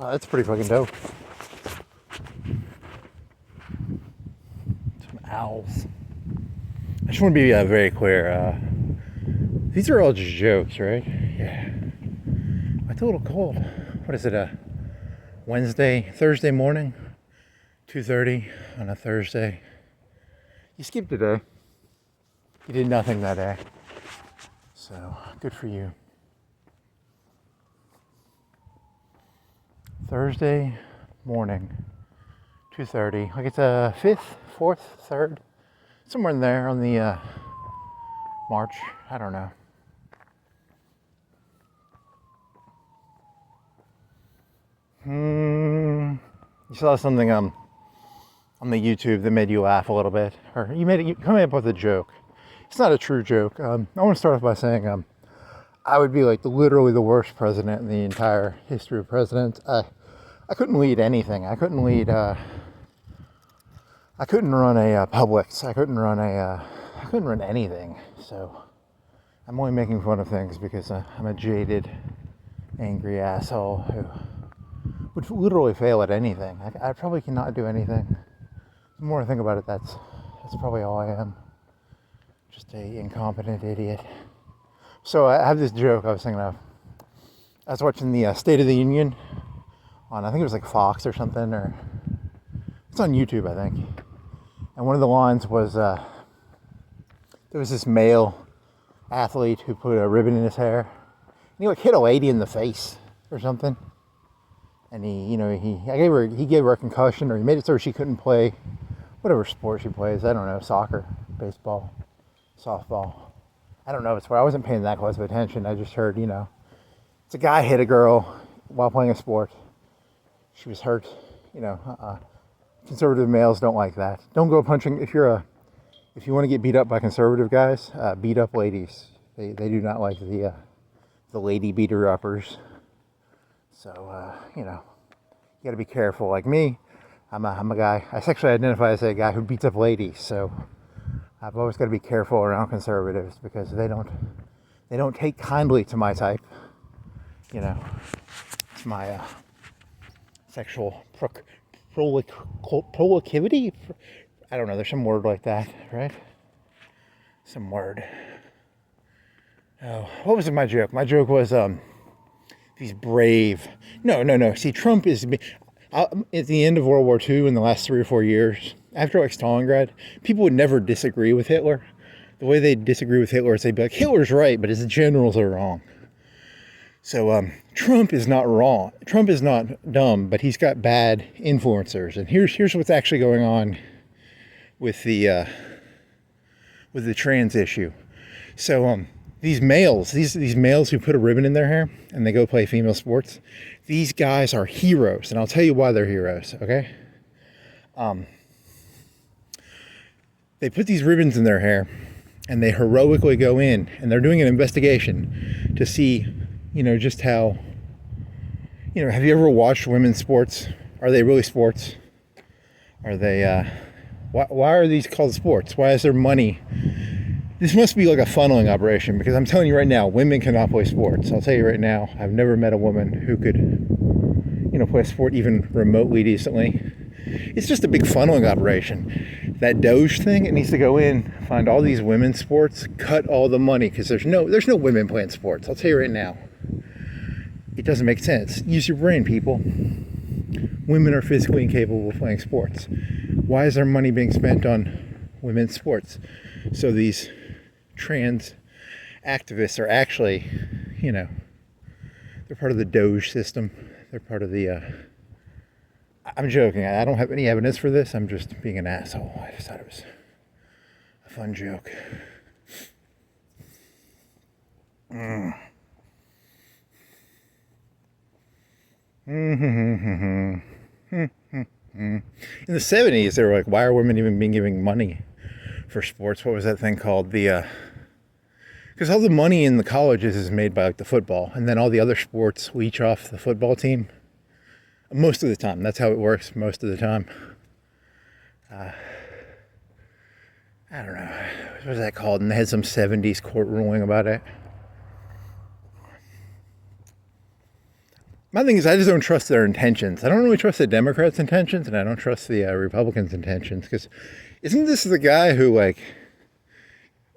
Oh, that's pretty fucking dope. Some owls. I just want to be very clear. These are all just jokes, right? Yeah. It's a little cold. What is it? Thursday morning, 2:30 on a Thursday. You skipped a day. You did nothing that day. So good for you. Thursday morning, 2:30. Like it's a 5th, 4th, 3rd, somewhere in there on the March. I don't know. You saw something on the YouTube that made you laugh a little bit, or you come up with a joke. It's not a true joke. I want to start off by saying I would be like literally the worst president in the entire history of presidents. I couldn't lead anything. I couldn't lead. I couldn't run a Publix. I couldn't run anything. So I'm only making fun of things because I'm a jaded, angry asshole who would literally fail at anything. I probably cannot do anything. The more I think about it, that's probably all I am. Just a incompetent idiot. So I have this joke I was thinking of. I was watching the State of the Union on, I think it was like Fox or something, or it's on YouTube, I think. And one of the lines was, there was this male athlete who put a ribbon in his hair. And he like hit a lady in the face or something. And he gave her a concussion, or he made it so she couldn't play whatever sport she plays. I don't know, soccer, baseball, softball. I don't know. I wasn't paying that close of attention. I just heard, it's a guy hit a girl while playing a sport. She was hurt. Conservative males don't like that. Don't go punching. If you want to get beat up by conservative guys, beat up ladies. They do not like the lady beater uppers. So, you got to be careful. Like me, I'm a guy, I sexually identify as a guy who beats up ladies. So I've always got to be careful around conservatives because they don't take kindly to my type. It's my sexual proclivity. I don't know. There's some word like that, right? Some word. Oh, what was my joke? My joke was these brave. No. See, Trump is at the end of World War II in the last 3 or 4 years. After like Stalingrad, people would never disagree with Hitler. The way they disagree with Hitler is they'd be like, Hitler's right, but his generals are wrong. So Trump is not wrong. Trump is not dumb, but he's got bad influencers. And here's what's actually going on with the trans issue. So these males who put a ribbon in their hair and they go play female sports, these guys are heroes, and I'll tell you why they're heroes. Okay. They put these ribbons in their hair and they heroically go in and they're doing an investigation to see, just how, have you ever watched women's sports? Are they really sports? Are they, why are these called sports? Why is there money? This must be like a funneling operation, because I'm telling you right now, women cannot play sports. I'll tell you right now, I've never met a woman who could, play a sport even remotely decently. It's just a big funneling operation. That Doge thing, it needs to go in, find all these women's sports, cut all the money, because there's no women playing sports. I'll tell you right now. It doesn't make sense. Use your brain, people. Women are physically incapable of playing sports. Why is there money being spent on women's sports? So these trans activists are actually, they're part of the Doge system. They're part of the, I'm joking. I don't have any evidence for this. I'm just being an asshole. I just thought it was a fun joke. In the 70s, they were like, why are women even being giving money for sports? What was that thing called? Because all the money in the colleges is made by like the football, and then all the other sports leech off the football team. Most of the time, that's how it works. Most of the time, I don't know, what was that called? And they had some 70s court ruling about it. My thing is, I just don't trust their intentions. I don't really trust the Democrats' intentions, and I don't trust the Republicans' intentions. Because isn't this the guy who, like,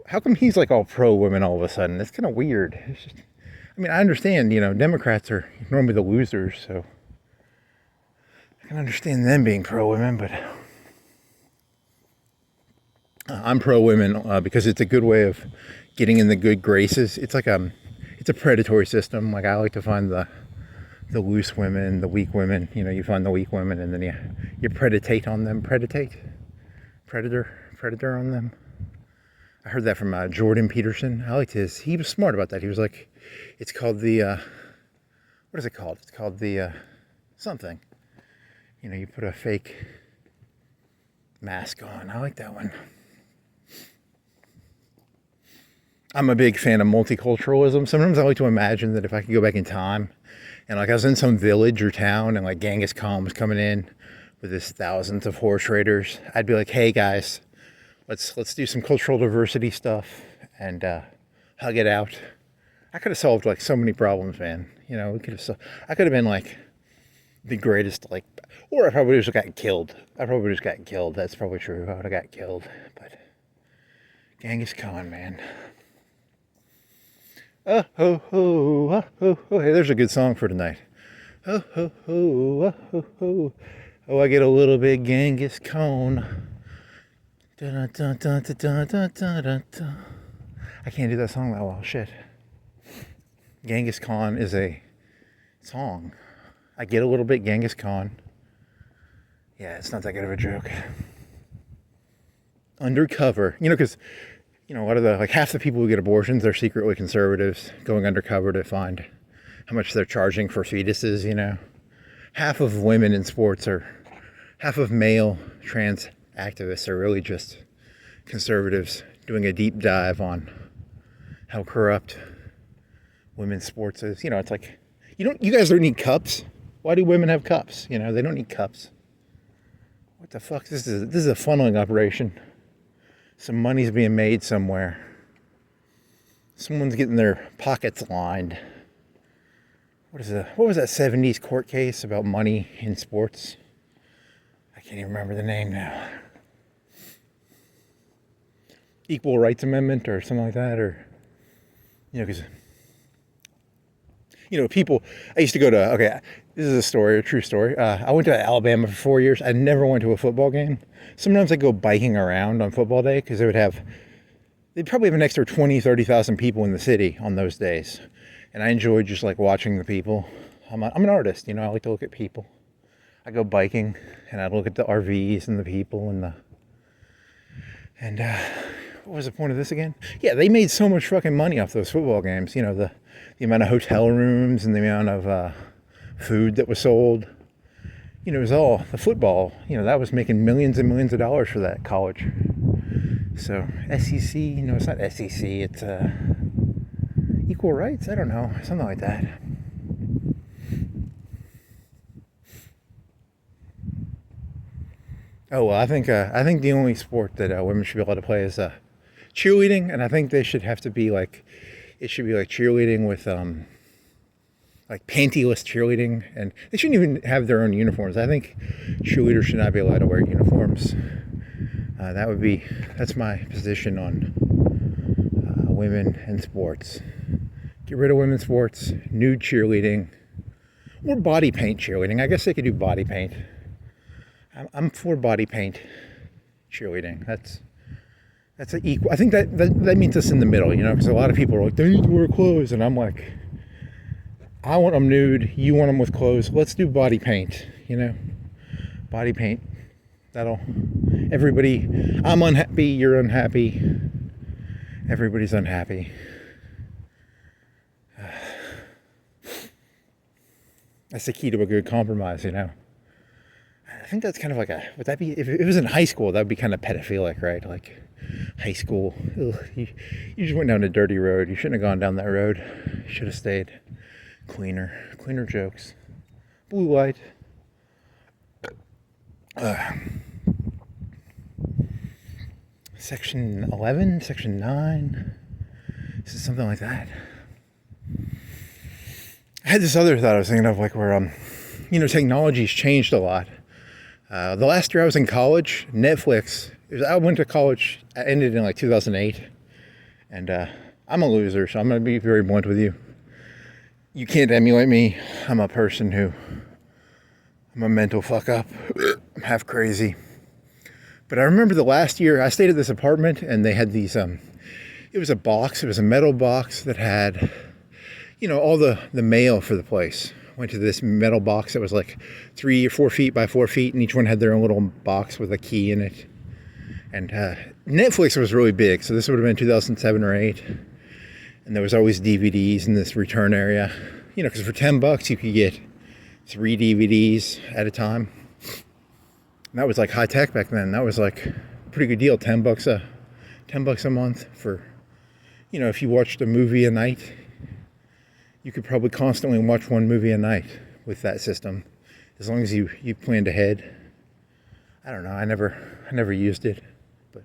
how come he's like all pro women all of a sudden? It's kind of weird. It's just, I mean, I understand, Democrats are normally the losers, so I can understand them being pro women, but I'm pro women because it's a good way of getting in the good graces. It's like it's a predatory system. Like, I like to find the loose women, the weak women. You find the weak women, and then you predatate on them. Predator on them. I heard that from Jordan Peterson. I liked his. He was smart about that. He was like, it's called the what is it called? It's called the something. You put a fake mask on. I like that one. I'm a big fan of multiculturalism. Sometimes I like to imagine that if I could go back in time and like I was in some village or town and like Genghis Khan was coming in with his thousands of horse raiders, I'd be like, hey guys, let's do some cultural diversity stuff and hug it out. I could have solved like so many problems, man. I could have been like the greatest, like, or I probably just got killed. That's probably true. I would have got killed. But Genghis Khan, man. Oh ho ho, oh ho ho. Hey, there's a good song for tonight. Oh ho ho, oh ho ho. Oh, I get a little bit Genghis Khan. Dun, dun, dun, dun, dun, dun, dun, dun. I can't do that song that well. Shit. Genghis Khan is a song. I get a little bit Genghis Khan. Yeah, it's not that good of a joke. Undercover. Because a lot of like half the people who get abortions, they're secretly conservatives going undercover to find how much they're charging for fetuses, Half of women in sports half of male trans activists are really just conservatives doing a deep dive on how corrupt women's sports is. It's like, you guys don't need cups. Why do women have cups? They don't need cups. What the fuck? This is a funneling operation. Some money's being made somewhere. Someone's getting their pockets lined. What was that 70s court case about money in sports? I can't even remember the name now. Equal Rights Amendment or something like that, or because people. I used to go to. Okay, this is a true story. I went to Alabama for 4 years. I never went to a football game. Sometimes I go biking around on football day because they'd probably have an extra 20, 30,000 people in the city on those days. And I enjoy just like watching the people. I'm an artist, I like to look at people. I go biking and I look at the RVs and the people and what was the point of this again? Yeah, they made so much fucking money off those football games. The amount of hotel rooms and the amount of food that was sold. It was all the football. That was making millions and millions of dollars for that college. So SEC, it's not SEC. It's equal rights. I don't know, something like that. Oh well, I think the only sport that women should be allowed to play is cheerleading, and I think they should have to be like, it should be like cheerleading with like pantyless cheerleading, and they shouldn't even have their own uniforms. I think cheerleaders should not be allowed to wear uniforms. That's my position on women and sports. Get rid of women's sports, nude cheerleading, or body paint cheerleading. I guess they could do body paint. I'm for body paint cheerleading. That's an equal. I think that means us in the middle, because a lot of people are like, they need to wear clothes, and I'm like, I want them nude, you want them with clothes. Let's do body paint, body paint. Everybody, I'm unhappy, you're unhappy, everybody's unhappy. That's the key to a good compromise, I think that's kind of like would that be, if it was in high school, that would be kind of pedophilic, right? Like, high school, you just went down a dirty road. You shouldn't have gone down that road. You should have stayed cleaner jokes. Blue light. Section 11, Section 9. This is something like that. I had this other thought I was thinking of, like where technology's changed a lot. The last year I was in college, Netflix. I went to college. I ended in like 2008, and I'm a loser, so I'm gonna be very blunt with you. You can't emulate me. I'm a person who I'm a mental fuck up. I'm half crazy. But I remember the last year I stayed at this apartment, and they had these. It was a box. It was a metal box that had, all the mail for the place. Went to this metal box that was like 3 or 4 feet by 4 feet, and each one had their own little box with a key in it. And Netflix was really big, so this would have been 2007 or 8. And there was always DVDs in this return area, because for $10 you could get 3 DVDs at a time. And that was like high tech back then. That was like a pretty good deal. $10 a month for, if you watched a movie a night, you could probably constantly watch one movie a night with that system, as long as you planned ahead. I don't know. I never used it, but.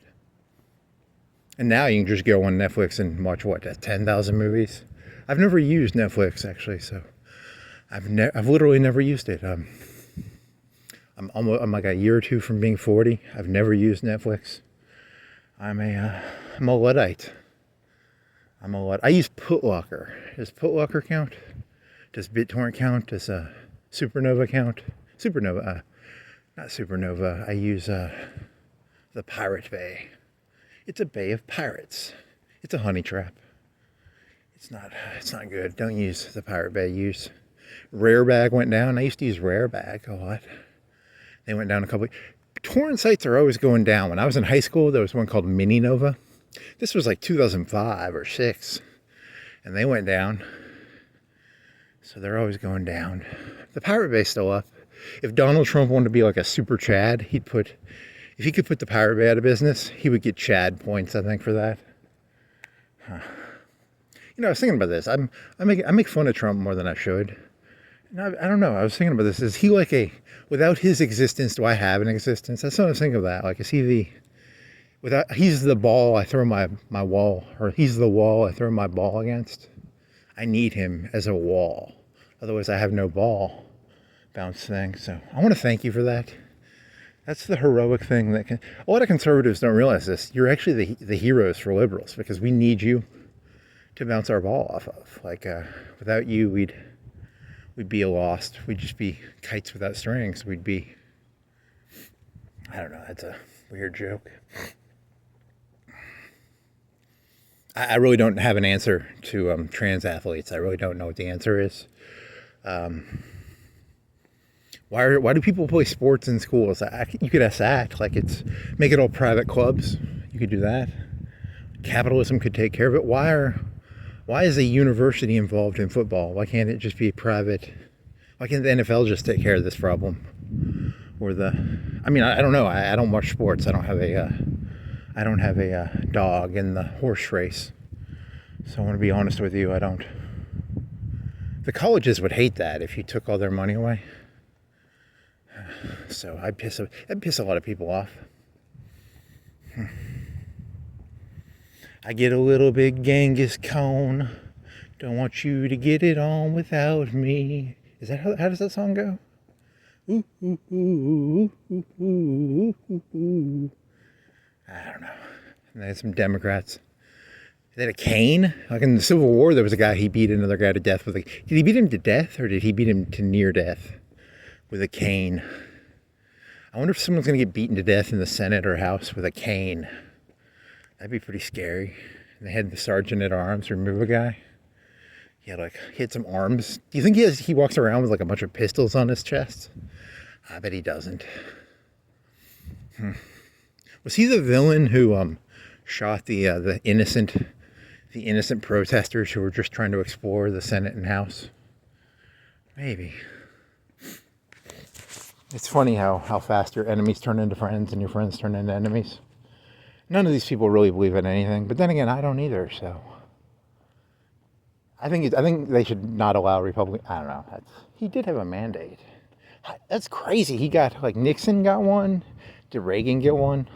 And now you can just go on Netflix and watch 10,000 movies. I've never used Netflix actually, so I've literally never used it. I'm like a year or two from being 40. I've never used Netflix. I'm a Luddite. I use Putlocker. Does Putlocker count? Does BitTorrent count? Does Supernova count? Not Supernova. I use the Pirate Bay. It's a bay of pirates. It's a honey trap. It's not good. Don't use the Pirate Bay. Use Rarebag went down. I used to use Rarebag a lot. They went down a couple. Torrent sites are always going down. When I was in high school, there was one called Mini Nova. This was like 2005 or 6, and they went down. So they're always going down. The Pirate Bay's still up. If Donald Trump wanted to be like a super Chad, if he could put the Pirate Bay out of business, he would get Chad points, I think, for that. I was thinking about this. I make fun of Trump more than I should. And I don't know. I was thinking about this. Is he like without his existence, do I have an existence? That's what I was thinking of that. Like, is he he's the ball I throw my wall, or he's the wall I throw my ball against. I need him as a wall. Otherwise, I have no ball bounce thing. So I want to thank you for that. That's the heroic thing a lot of conservatives don't realize this. You're actually the heroes for liberals, because we need you to bounce our ball off of. Like, without you, we'd be lost. We'd just be kites without strings. I don't know. That's a weird joke. I really don't have an answer to trans athletes. I really don't know what the answer is. Why do people play sports in schools? You could ask that. Like, make it all private clubs. You could do that. Capitalism could take care of it. Why is a university involved in football? Why can't it just be private? Why can't the NFL just take care of this problem? Or I don't know. I don't watch sports. I don't have a dog in the horse race. So I want to be honest with you. I don't. The colleges would hate that if you took all their money away. So I'd piss a lot of people off. I get a little big Genghis cone. Don't want you to get it on without me. Is that how does that song go? Ooh, ooh, ooh, ooh, ooh, ooh, ooh. I don't know. And they had some Democrats. They had a cane. Like in the Civil War, there was a guy, he beat another guy to death with a... Did he beat him to death, or did he beat him to near death with a cane? I wonder if someone's going to get beaten to death in the Senate or House with a cane. That'd be pretty scary. And they had the sergeant at arms remove a guy. He had some arms. Do you think he walks around with like a bunch of pistols on his chest? I bet he doesn't. Was he the villain who shot the innocent protesters who were just trying to explore the Senate and House? Maybe. It's funny how fast your enemies turn into friends and your friends turn into enemies. None of these people really believe in anything, but then again, I don't either. So I think they should not allow Republicans. I don't know. He did have a mandate. That's crazy. He got Nixon got one. Did Reagan get one?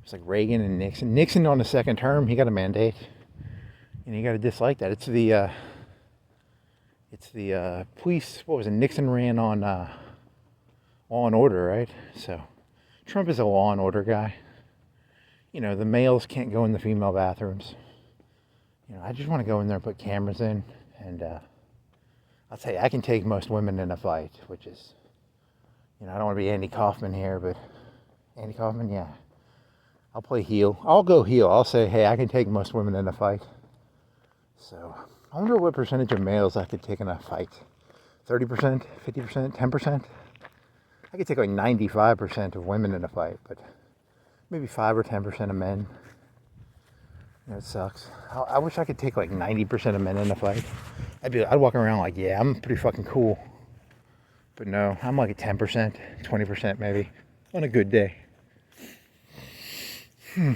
It's like Reagan and Nixon. Nixon on the second term, he got a mandate, and you got to dislike that. It's It's the police. What was it? Nixon ran on Law and Order, right? So Trump is a Law and Order guy. You know, the males can't go in the female bathrooms. You know, I just want to go in there and put cameras in, and I'll tell you, I can take most women in a fight, which is, you know, I don't want to be Andy Kaufman here, but Andy Kaufman, yeah. I'll play heel. I'll go heel. I'll say, hey, I can take most women in a fight. So, I wonder what percentage of males I could take in a fight. 30%, 50%, 10%? I could take like 95% of women in a fight, but maybe 5 or 10% of men. You know, it sucks. I wish I could take like 90% of men in a fight. I'd walk around like, yeah, I'm pretty fucking cool. But no, I'm like a 10%, 20% maybe, on a good day. Ooh,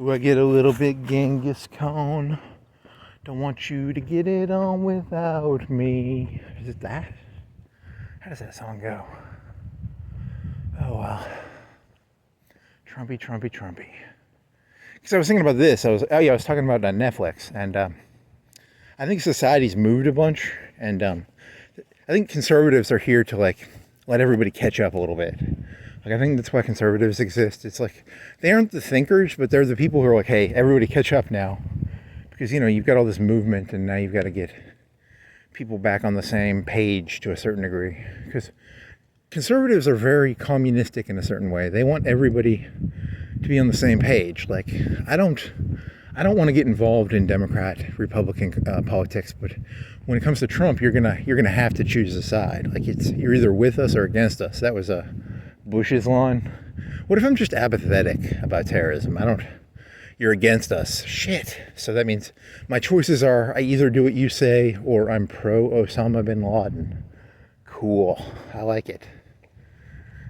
I get a little bit Genghis Khan. Don't want you to get it on without me. Is it that? How does that song go? Oh, well. Trumpy. Because I was thinking about this. I was talking about Netflix. And I think society's moved a bunch. And I think conservatives are here to, like, let everybody catch up a little bit. Like, I think that's why conservatives exist. It's like, they aren't the thinkers, but they're the people who are like, hey, everybody catch up now. Because, you know, you've got all this movement, and now you've got to get people back on the same page to a certain degree. Because conservatives are very communistic in a certain way. They want everybody to be on the same page. Like, I don't want to get involved in Democrat, Republican politics, but when it comes to Trump, you're gonna have to choose a side. Like, you're either with us or against us. That was Bush's line. What if I'm just apathetic about terrorism? You're against us. Shit. So that means my choices are I either do what you say or I'm pro Osama bin Laden. Cool. I like it.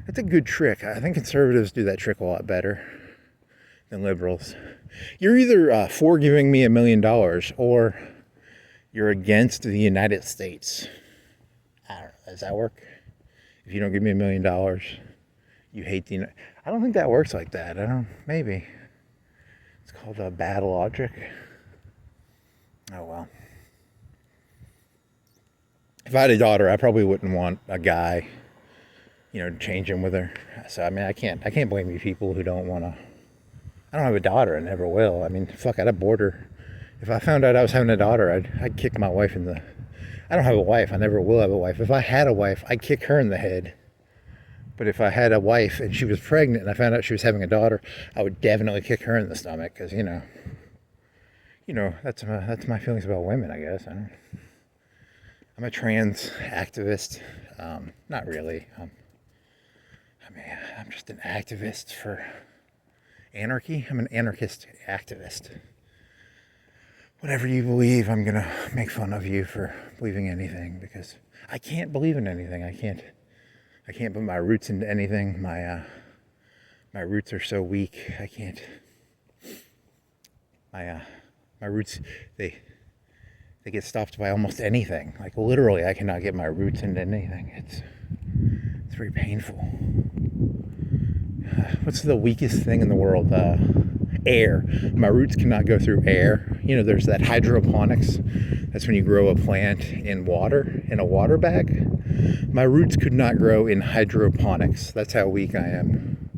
That's a good trick. I think conservatives do that trick a lot better than liberals. You're either for giving me $1 million or you're against the United States. I don't know. Does that work? If you don't give me $1 million, you hate the United. I don't think that works like that. Maybe. It's called bad logic. Oh, well. If I had a daughter, I probably wouldn't want a guy, you know, changing with her. So, I mean, I can't blame you people who don't want to. I don't have a daughter. I never will. I mean, fuck, I'd abort her. If I found out I was having a daughter, I'd kick my wife in the. I don't have a wife. I never will have a wife. If I had a wife, I'd kick her in the head. But if I had a wife and she was pregnant and I found out she was having a daughter, I would definitely kick her in the stomach because, you know, that's my feelings about women, I guess. I'm a trans activist. Not really. I'm just an activist for anarchy. I'm an anarchist activist. Whatever you believe, I'm going to make fun of you for believing anything because I can't believe in anything. I can't put my roots into anything. My roots are so weak. I can't. My roots, they get stopped by almost anything. Like, literally, I cannot get my roots into anything. It's very painful. What's the weakest thing in the world? Air. My roots cannot go through air. You know, there's that hydroponics. That's when you grow a plant in water, in a water bag. My roots could not grow in hydroponics. That's how weak I am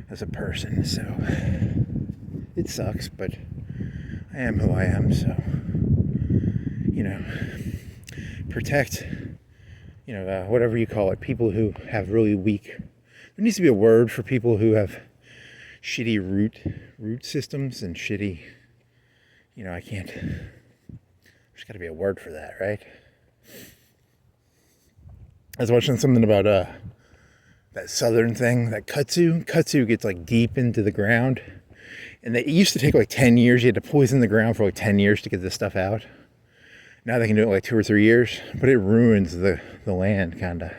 as a person. So it sucks, but I am who I am. So, you know, protect, you know, whatever you call it, people who have really weak. There needs to be a word for people who have shitty root systems and shitty, you know, there's got to be a word for that, right? I was watching something about that southern thing, that kudzu. Kudzu gets like deep into the ground, and it used to take like 10 years. You had to poison the ground for like 10 years to get this stuff out. Now they can do it like 2 or 3 years, but it ruins the land, kind of.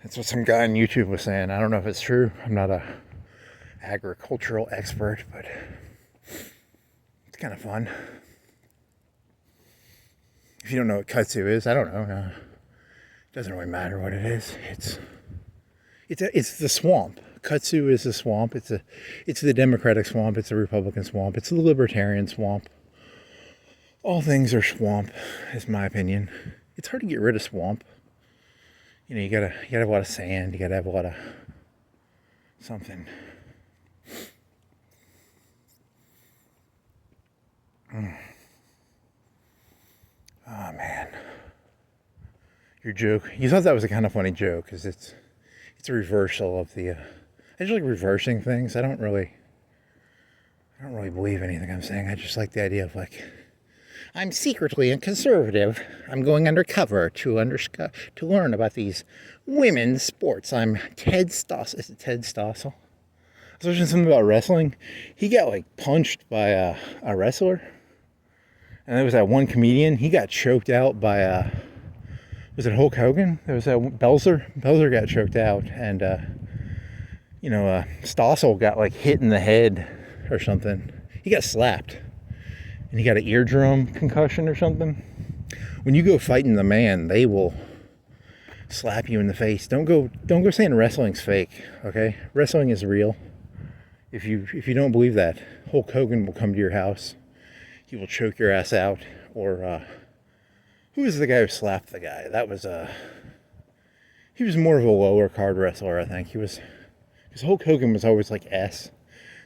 That's what some guy on YouTube was saying. I don't know if it's true. I'm not a agricultural expert, but it's kind of fun. If you don't know what kudzu is, I don't know. It doesn't really matter what it is. It's the swamp. Kutsu is the swamp. It's the Democratic swamp. It's the Republican swamp. It's the Libertarian swamp. All things are swamp, is my opinion. It's hard to get rid of swamp. You know, you gotta have a lot of sand. You gotta have a lot of something. Oh man, your joke. You thought that was a kind of funny joke because it's a reversal of the. I just like reversing things. I don't really believe anything I'm saying. I just like the idea of like, I'm secretly a conservative. I'm going undercover to learn about these women's sports. I'm Ted Stossel. Is it Ted Stossel? I was watching something about wrestling. He got like punched by a wrestler. And there was that one comedian. He got choked out by, was it Hulk Hogan? There was that Belzer. Belzer got choked out. And, Stossel got like hit in the head or something. He got slapped. And he got an eardrum concussion or something. When you go fighting the man, they will slap you in the face. Don't go saying wrestling's fake, okay? Wrestling is real. If you don't believe that, Hulk Hogan will come to your house. He will choke your ass out. Or who was the guy who slapped the guy? That was he was more of a lower card wrestler, I think. Because Hulk Hogan was always like S.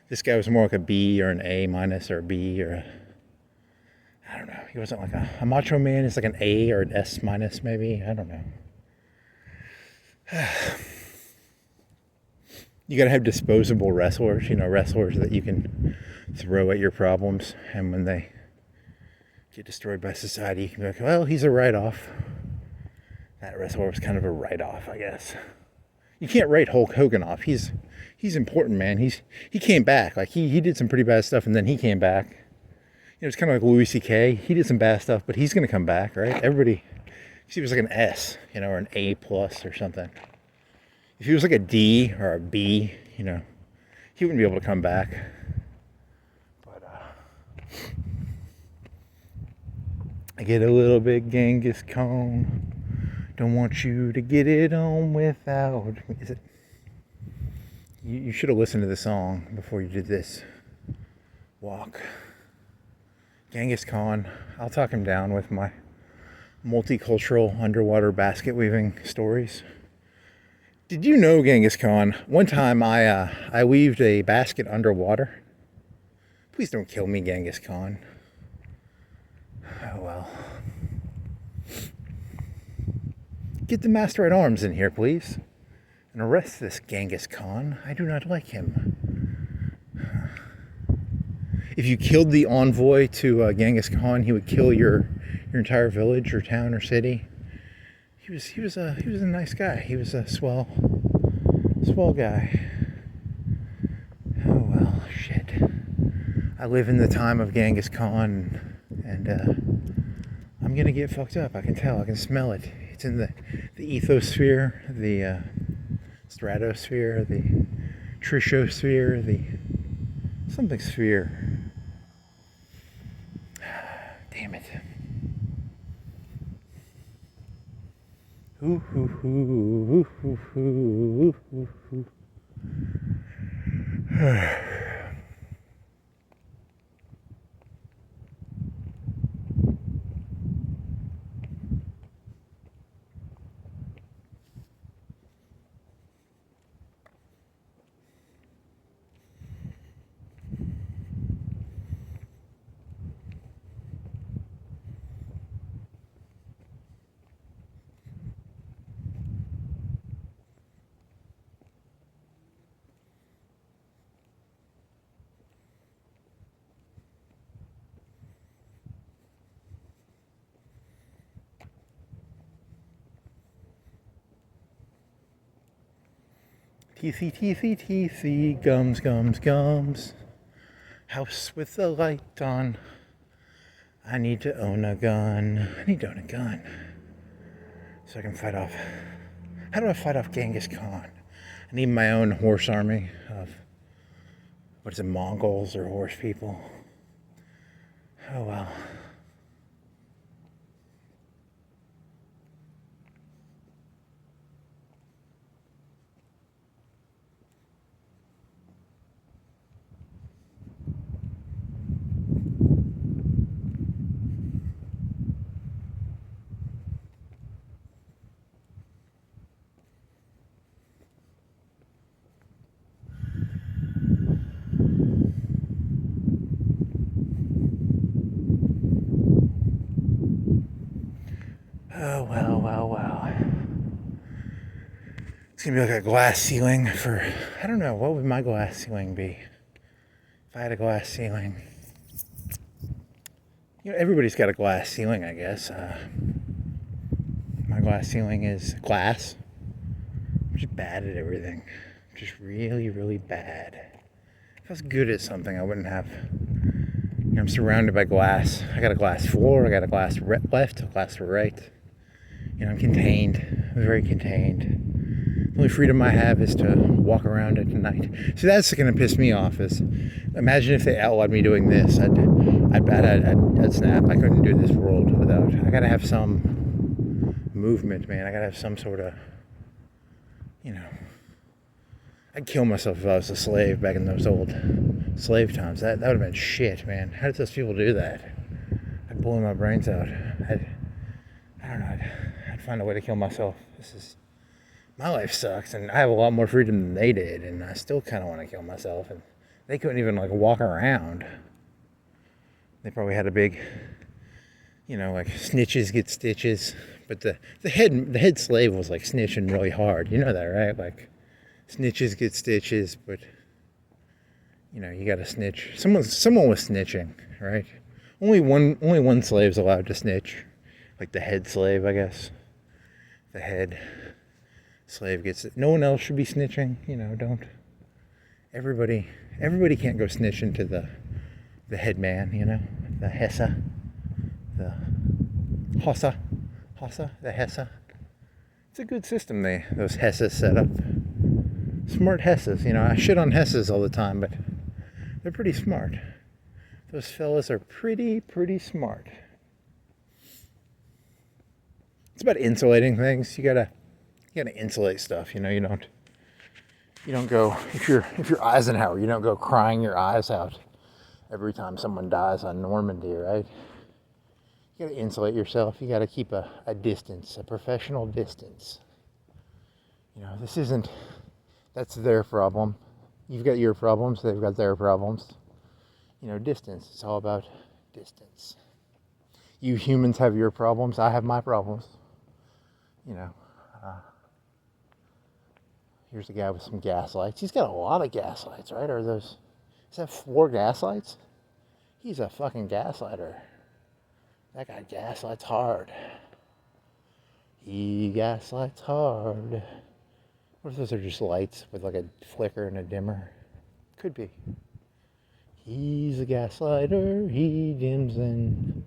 This guy was more like a B or an A minus or a B or I don't know. He wasn't like a Macho Man. It's like an A or an S minus maybe. I don't know. You gotta have disposable wrestlers. Wrestlers that you can throw at your problems, and when they get destroyed by society, you can be like, well, he's a write-off. That wrestler was kind of a write-off, I guess. You can't write Hulk Hogan off. He's important, man. He came back. Like he did some pretty bad stuff, and then he came back. It's kind of like Louis C.K. He did some bad stuff, but he's gonna come back, right? Everybody. If he was like an S, or an A plus or something. If he was like a D or a B, he wouldn't be able to come back. But I get a little bit Genghis Khan. Don't want you to get it on without. Is it? You should have listened to the song before you did this walk. Genghis Khan. I'll talk him down with my multicultural underwater basket weaving stories. Did you know, Genghis Khan, one time I weaved a basket underwater? Please don't kill me, Genghis Khan. Oh well. Get the Master at Arms in here, please, and arrest this Genghis Khan. I do not like him. If you killed the envoy to Genghis Khan, he would kill your entire village or town or city. He was a nice guy. He was a swell guy. Oh well, shit. I live in the time of Genghis Khan, and I'm gonna get fucked up. I can tell. I can smell it. It's in the ethosphere, the stratosphere, the trishosphere, the something sphere. Damn it. Ooh, ooh, ooh, ooh, ooh, ooh, ooh, ooh. Teethy, teethy, teethy, gums, gums, gums. House with the light on. I need to own a gun. I need to own a gun. So I can fight off. How do I fight off Genghis Khan? I need my own horse army of, what is it, Mongols or horse people? Oh well. gonna be like a glass ceiling for, I don't know, what would my glass ceiling be? If I had a glass ceiling. You know, everybody's got a glass ceiling, I guess. My glass ceiling is glass. I'm just bad at everything. Just really, really bad. If I was good at something, I wouldn't have. You know, I'm surrounded by glass. I got a glass floor. I got a glass left, a glass right. You know, I'm contained. I'm very contained. The only freedom I have is to walk around at night. See, that's going to piss me off. Is imagine if they outlawed me doing this. I'd snap. I couldn't do this world without. I gotta have some movement, man. I gotta have some sort of, you know. I'd kill myself if I was a slave back in those old slave times. That would have been shit, man. How did those people do that? I'd blow my brains out. I don't know. I'd find a way to kill myself. My life sucks, and I have a lot more freedom than they did, and I still kind of want to kill myself. And they couldn't even like walk around. They probably had a big, you know, like snitches get stitches. But the head slave was like snitching really hard. You know that, right? Like. Snitches get stitches, but you know you got to snitch. Someone was snitching, right? Only one slave's allowed to snitch, like the head slave, I guess. The head slave gets it. No one else should be snitching. You know, don't. Everybody can't go snitching to the head man. You know, the hessa, the hossa, the hessa. It's a good system those hessas set up. Smart hesses, you know, I shit on hesses all the time, but they're pretty smart. Those fellas are pretty smart. It's about insulating things. You gotta insulate stuff, you know. You don't go, if you're Eisenhower, you don't go crying your eyes out every time someone dies on Normandy, right? You gotta insulate yourself. You gotta keep a distance, a professional distance. You know, that's their problem. You've got your problems, they've got their problems. You know, distance. It's all about distance. You humans have your problems, I have my problems. You know, here's a guy with some gas lights. He's got a lot of gas lights, right? Is that 4 gas lights? He's a fucking gaslighter. That guy gaslights hard. He gaslights hard. What if those are just lights with like a flicker and a dimmer? Could be. He's a gaslighter, he dims and...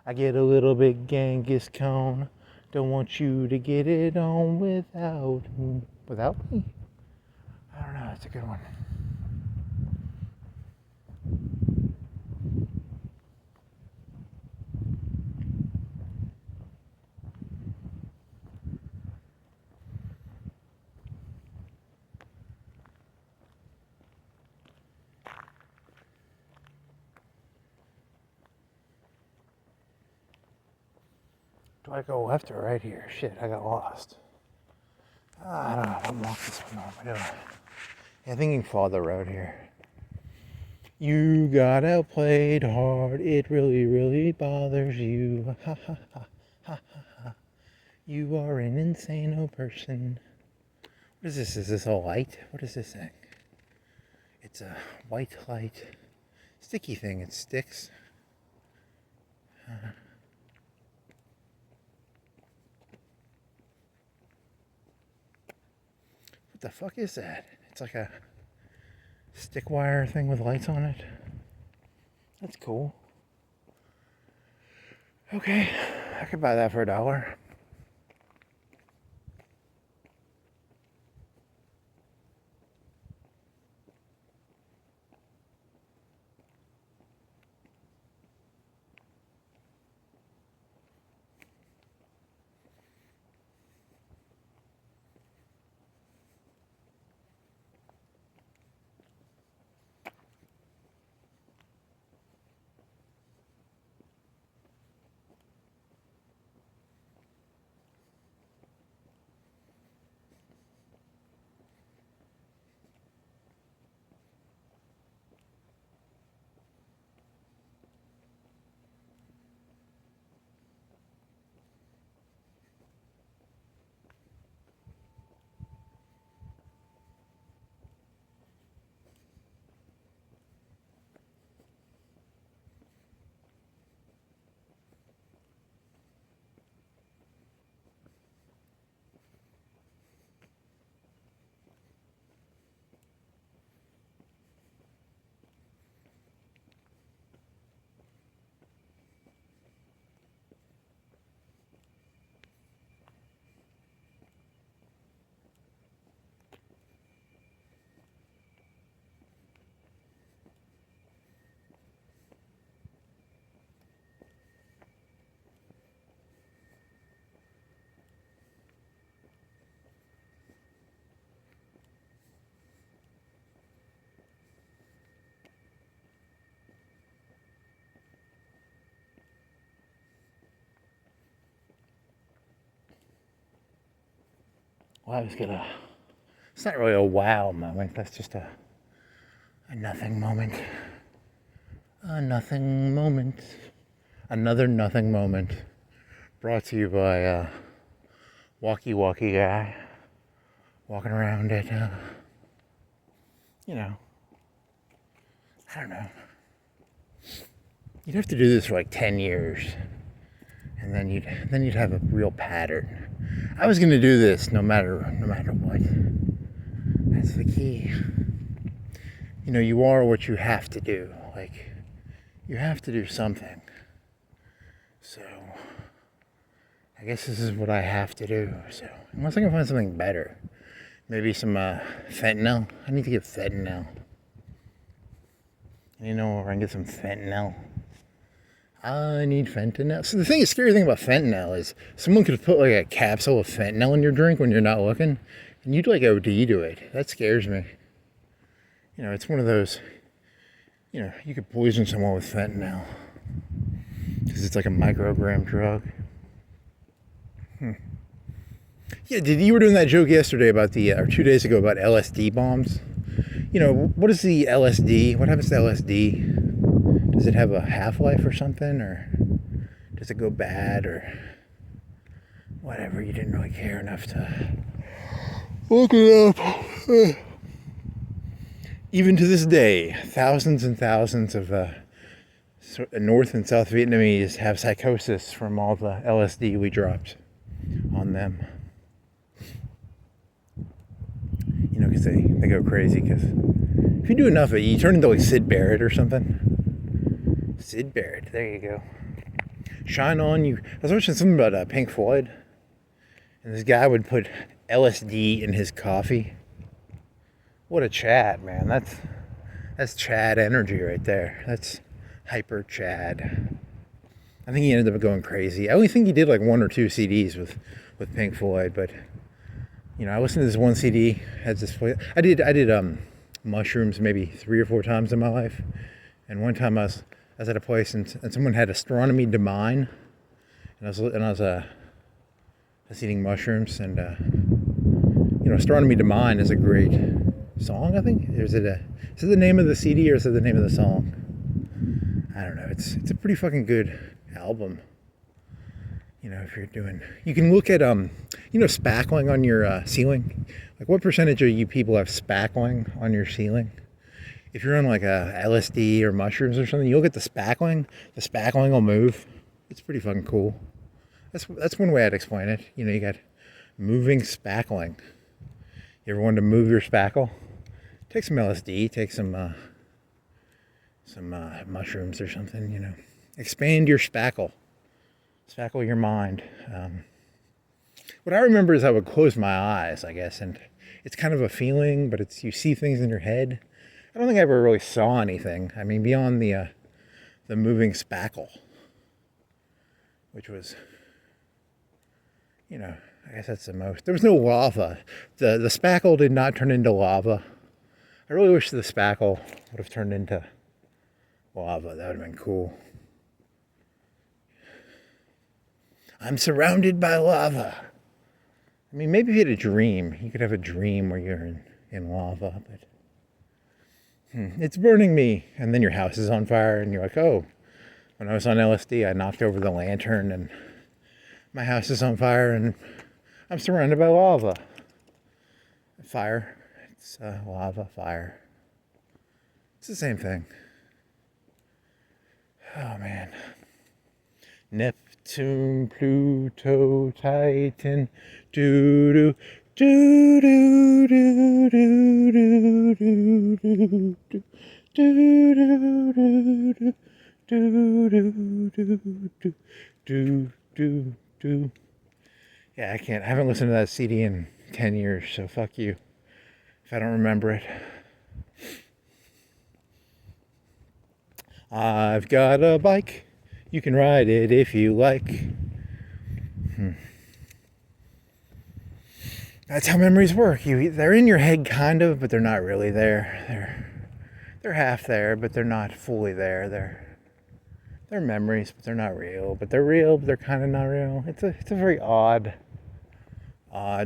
I get a little bit Genghis cone. Don't want you to get it on without me. Without me? I don't know, that's a good one. Do I go left or right here? Shit, I got lost. I don't know. I'm walking this one over. Yeah, I think you can follow the road here. You got outplayed hard. It really bothers you. Ha ha ha ha ha ha. You are an insane person. What is this? Is this a light? What is this thing? It's a white light. Sticky thing. It sticks. What the fuck is that? It's like a stick wire thing with lights on it. That's cool. Okay, I could buy that for $1. Well, I was gonna. It's not really a wow moment. That's just a nothing moment. A nothing moment. Another nothing moment. Brought to you by walkie guy walking around at I don't know. You'd have to do this for like 10 years, and then you'd have a real pattern. I was gonna do this no matter what. That's the key. You are what you have to do. Like, you have to do something. So I guess this is what I have to do. So unless I can find something better, maybe some fentanyl. I need to get fentanyl. Where I can get some fentanyl. I need fentanyl. So the scary thing about fentanyl is someone could put like a capsule of fentanyl in your drink when you're not looking, and you'd like OD to it. That scares me. It's one of those, you could poison someone with fentanyl because it's like a microgram drug. Yeah, you were doing that joke yesterday about or 2 days ago about LSD bombs. What is the LSD? What happens to LSD? Does it have a half-life or something? Or does it go bad or whatever? You didn't really care enough to look it up. Even to this day, thousands and thousands of North and South Vietnamese have psychosis from all the LSD we dropped on them. Because they go crazy. Because if you do enough of it, you turn into like Sid Barrett or something. Sid Barrett, there you go. Shine on you. I was watching something about Pink Floyd, and this guy would put LSD in his coffee. What a Chad, man. That's Chad energy right there. That's hyper Chad. I think he ended up going crazy. I only think he did like 1 or 2 CDs with Pink Floyd, but I listened to this one CD. I did mushrooms maybe 3 or 4 times in my life, and one time I was at a place and someone had Astronomy to Mine, and I was eating mushrooms, and Astronomy to Mine is a great song. I think is it the name of the CD or is it the name of the song? I don't know. It's a pretty fucking good album. If you're doing, you can look at spackling on your ceiling. Like, what percentage of you people have spackling on your ceiling? If you're on like a LSD or mushrooms or something, you look at the spackling. The spackling will move. It's pretty fucking cool. That's one way I'd explain it. You got moving spackling. You ever wanted to move your spackle? Take some LSD. Take some mushrooms or something. Expand your spackle. Spackle your mind. What I remember is I would close my eyes, I guess, and it's kind of a feeling, but you see things in your head. I don't think I ever really saw anything. I mean, beyond the moving spackle, which was, I guess that's the most. There was no lava. The spackle did not turn into lava. I really wish the spackle would have turned into lava. That would have been cool. I'm surrounded by lava. I mean, maybe if you had a dream, you could have a dream where you're in lava, but it's burning me. And then your house is on fire, and you're like, oh, when I was on LSD, I knocked over the lantern, and my house is on fire, and I'm surrounded by lava. Fire. It's lava, fire. It's the same thing. Oh, man. Neptune, Pluto, Titan, doo-doo, doo-doo, doo-doo, doo-doo, doo-doo, doo-doo, doo-doo. Yeah, I can't. I haven't listened to that CD in 10 years, so fuck you if I don't remember it. I've got a bike. You can ride it if you like. That's how memories work. They're in your head kind of, but they're not really there. They're half there, but they're not fully there. They're memories, but they're not real. But they're real, but they're kind of not real. It's a very odd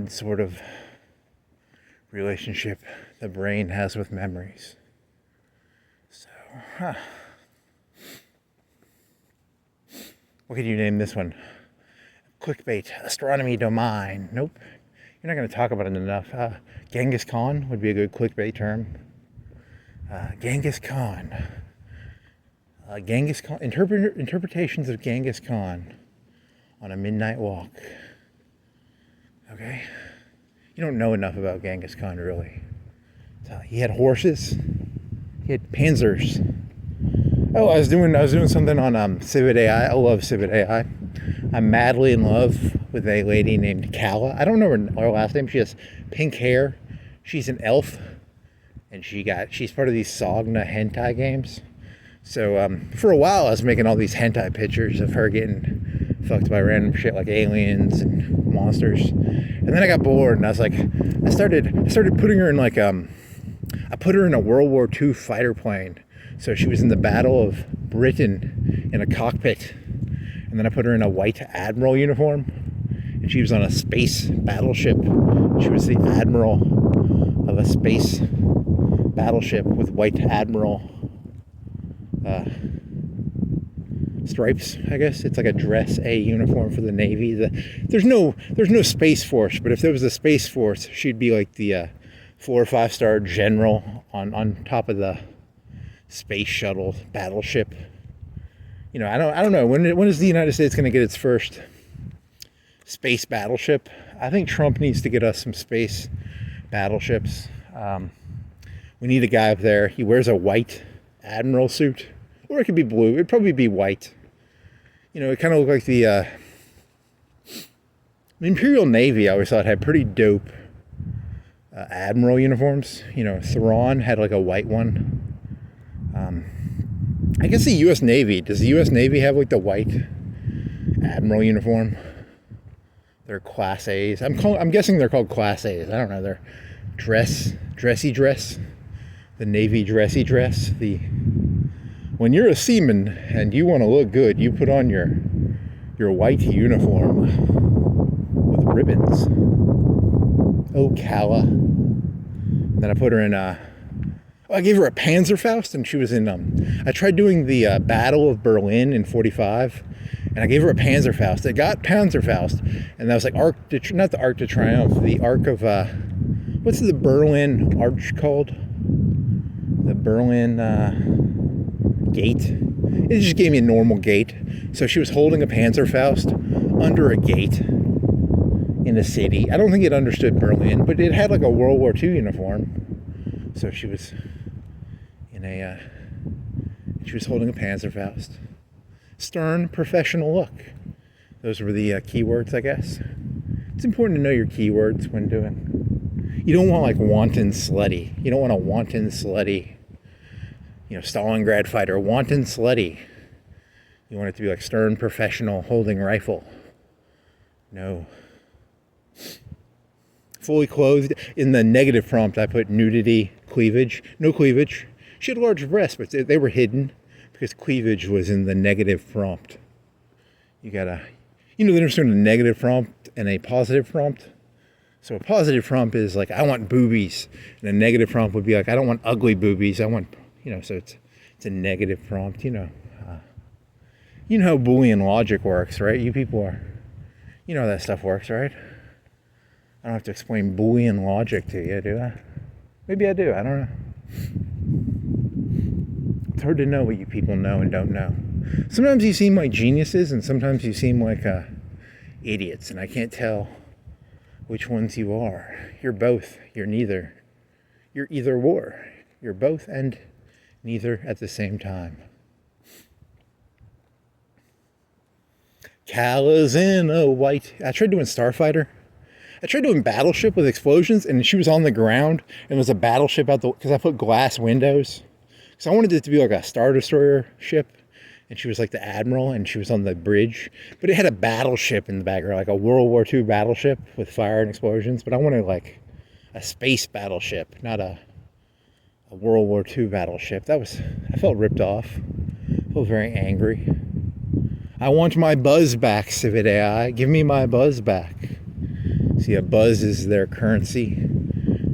sort of relationship the brain has with memories. So, what could you name this one? Clickbait, astronomy domain. Nope. You're not going to talk about it enough. Genghis Khan would be a good clickbait term. Genghis Khan. Genghis Khan. Interpretations of Genghis Khan on a midnight walk. Okay? You don't know enough about Genghis Khan, really. He had horses. He had panzers. Oh, I was doing something on Civet AI. I love Civet AI. I'm madly in love with a lady named Kala. I don't know her last name. She has pink hair. She's an elf, and she's part of these Sogna hentai games. So for a while, I was making all these hentai pictures of her getting fucked by random shit like aliens and monsters. And then I got bored, and I was like, I started putting her in like I put her in a World War II fighter plane. So she was in the Battle of Britain in a cockpit. And then I put her in a white admiral uniform. And she was on a space battleship. She was the admiral of a space battleship with white admiral stripes, I guess. It's like a dress A uniform for the Navy. There's no Space Force, but if there was a Space Force, she'd be like the 4 or 5 star general on top of the space shuttle battleship. You know, I don't know. When is the United States going to get its first space battleship? I think Trump needs to get us some space battleships. We need a guy up there. He wears a white admiral suit, or it could be blue. It'd probably be white. You know, it kind of looked like the Imperial Navy. I always thought had pretty dope admiral uniforms. You know, Thrawn had like a white one. I guess the U.S. Navy. Does the U.S. Navy have like the white admiral uniform? They're Class A's. I'm guessing they're called Class A's. I don't know. They're dressy dress. The Navy dressy dress. When you're a seaman and you want to look good, you put on your white uniform with ribbons. Oh, Kala. And then I put her in I gave her a Panzerfaust, and she was in, I tried doing the Battle of Berlin in 45, and I gave her a Panzerfaust. I got Panzerfaust, and that was like not the Arc de Triomphe, the Arc of, what's the Berlin Arch called? The Berlin Gate. It just gave me a normal gate. So she was holding a Panzerfaust under a gate in a city. I don't think it understood Berlin, but it had like a World War II uniform. So she was she was holding a Panzerfaust. Stern, professional look. Those were the keywords, I guess. It's important to know your keywords when doing. You don't want like wanton slutty. You don't want a wanton slutty, you know, Stalingrad fighter. Wanton slutty. You want it to be like stern, professional, holding rifle. No. Fully clothed. In the negative prompt, I put nudity, cleavage. No cleavage. She had large breasts, but they were hidden because cleavage was in the negative prompt. You know the difference between a negative prompt and a positive prompt? So a positive prompt is like, I want boobies. And a negative prompt would be like, I don't want ugly boobies. I want, so it's a negative prompt, You know how Boolean logic works, right? You people you know how that stuff works, right? I don't have to explain Boolean logic to you, do I? Maybe I do, I don't know. It's hard to know what you people know and don't know. Sometimes you seem like geniuses, and sometimes you seem like idiots, and I can't tell which ones you are. You're both. You're neither. You're either or. You're both and neither at the same time. Kala's in a white. I tried doing Starfighter. I tried doing Battleship with explosions, and she was on the ground, and there was a battleship because I put glass windows. So I wanted it to be like a Star Destroyer ship, and she was like the admiral, and she was on the bridge. But it had a battleship in the background, like a World War II battleship with fire and explosions. But I wanted like a space battleship, not a World War II battleship. I felt ripped off. I felt very angry. I want my buzz back, Civet AI. Give me my buzz back. See, a buzz is their currency.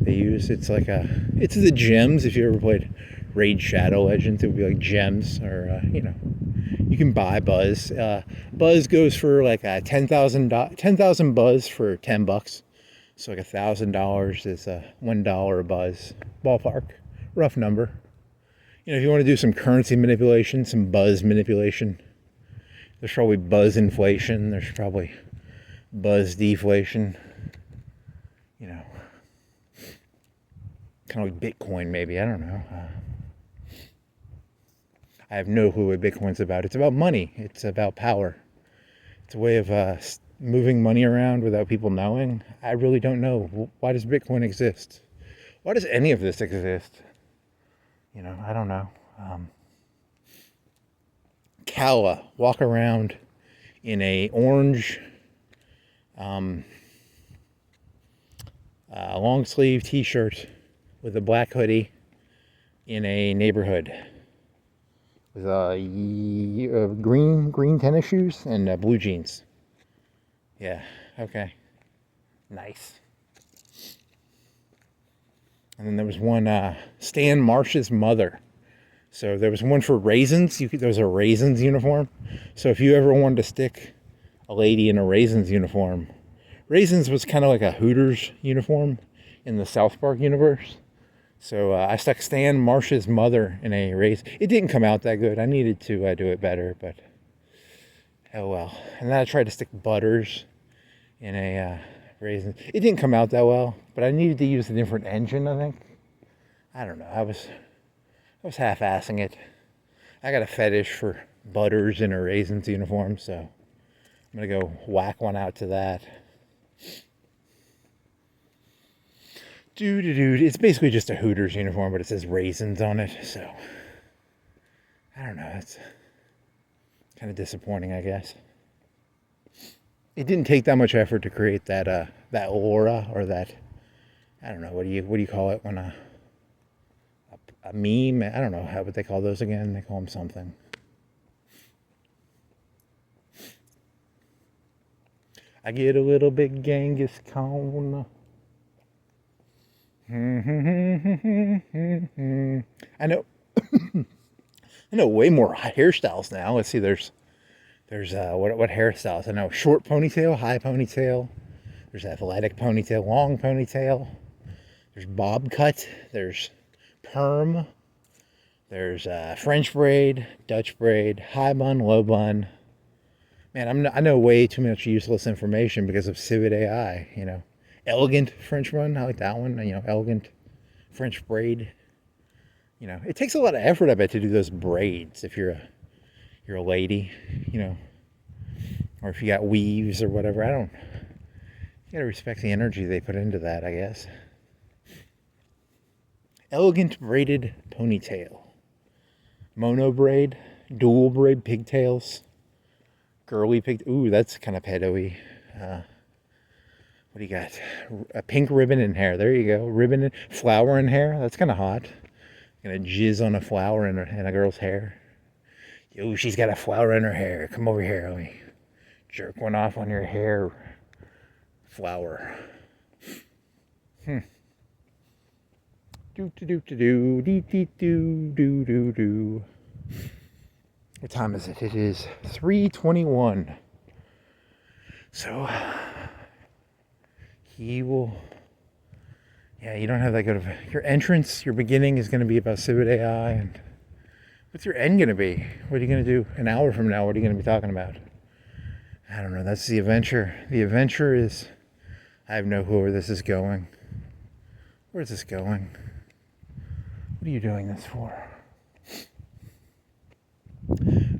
they use. It's like it's the gems. If you ever played Raid Shadow Legends, it would be like gems, or you can buy Buzz. Buzz goes for like 10,000 Buzz for $10. So like $1,000 is $1 a Buzz, ballpark, rough number. If you want to do some currency manipulation, some Buzz manipulation, there's probably Buzz inflation. There's probably Buzz deflation. Kind of like Bitcoin, maybe. I don't know. I have no clue what Bitcoin's about. It's about money. It's about power. It's a way of moving money around without people knowing. I really don't know. Why does Bitcoin exist? Why does any of this exist? I don't know. Kala, walk around in a orange long sleeve t-shirt with a black hoodie in a neighborhood with green tennis shoes and blue jeans. Yeah, okay. Nice. And then there was one, Stan Marsh's mother. So there was one for Raisins. There was a Raisins uniform. So if you ever wanted to stick a lady in a Raisins uniform, Raisins was kind of like a Hooters uniform in the South Park universe. So I stuck Stan Marsh's mother in a Raisin. It didn't come out that good. I needed to do it better, but oh well. And then I tried to stick Butters in a Raisin. It didn't come out that well, but I needed to use a different engine, I think. I don't know. I was half-assing it. I got a fetish for Butters in a Raisins uniform, so I'm going to go whack one out to that. It's basically just a Hooters uniform, but it says Raisins on it, so I don't know. It's kind of disappointing, I guess. It didn't take that much effort to create that aura, or that, I don't know, what do you call it when a meme? I don't know what they call those again. They call them something. I get a little bit Genghis Khan. I know I know way more hairstyles now. Let's see, there's what hairstyles? I know short ponytail, high ponytail, there's athletic ponytail, long ponytail, there's bob cut, there's perm, there's French braid, Dutch braid, high bun, low bun. Man, I know way too much useless information because of Civet AI, Elegant French bun, I like that one. Elegant French braid. It takes a lot of effort, I bet, to do those braids if you're a lady, or if you got weaves or whatever. You gotta respect the energy they put into that, I guess. Elegant braided ponytail. Mono braid, dual braid pigtails, girly pig. Ooh, that's kind of pedo-y. What do you got? A pink ribbon in hair. There you go. Ribbon and flower in hair. That's kind of hot. Gonna jizz on a flower in a girl's hair. Yo, she's got a flower in her hair. Come over here. Let me jerk one off on your hair. Flower. Do do do do do dee dee do do do do. What time is it? It is 3:21. So he will. Yeah, you don't have that good of your entrance. Your beginning is going to be about Civet AI, and what's your end going to be? What are you going to do an hour from now? What are you going to be talking about? I don't know. That's the adventure. The adventure is, I have no clue where this is going. Where's this going? What are you doing this for?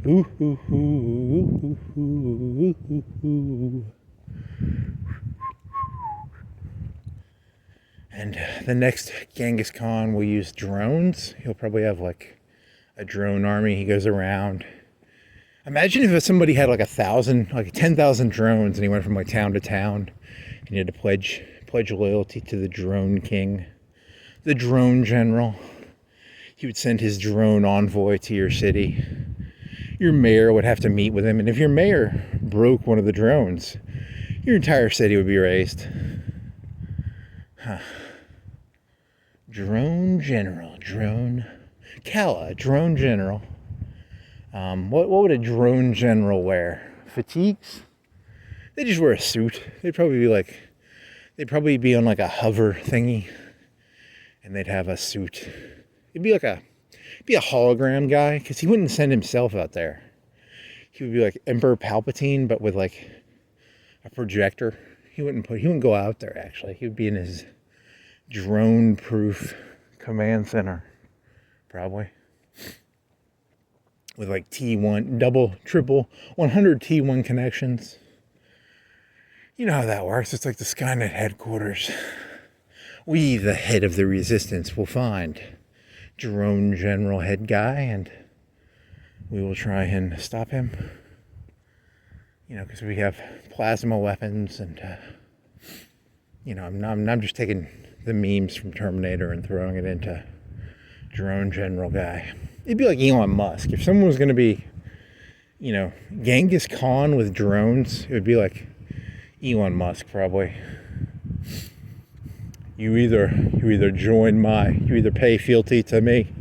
Ooh, ooh, ooh, ooh, ooh, ooh, ooh. And the next Genghis Khan will use drones. He'll probably have like a drone army. He goes around. Imagine if somebody had like 10,000 drones, and he went from like town to town, and he had to pledge loyalty to the drone king, the drone general. He would send his drone envoy to your city. Your mayor would have to meet with him, and if your mayor broke one of the drones, your entire city would be razed. Huh. Drone General. Drone General. What would a drone general wear? Fatigues? They just wear a suit. They'd probably be on like a hover thingy, and they'd have a suit. It'd be a hologram guy, because he wouldn't send himself out there. He would be like Emperor Palpatine, but with like a projector. He wouldn't go out there. Actually, he would be in his drone-proof command center, probably, with like T1, double, triple, 100 T1 connections. You know how that works. It's like the Skynet headquarters. We, the head of the resistance, will find Drone General head guy, and we will try and stop him. Because we have plasma weapons, and I'm just taking the memes from Terminator and throwing it into Drone General guy. It'd be like Elon Musk. If someone was going to be, Genghis Khan with drones, it would be like Elon Musk, probably. You either pay fealty to me,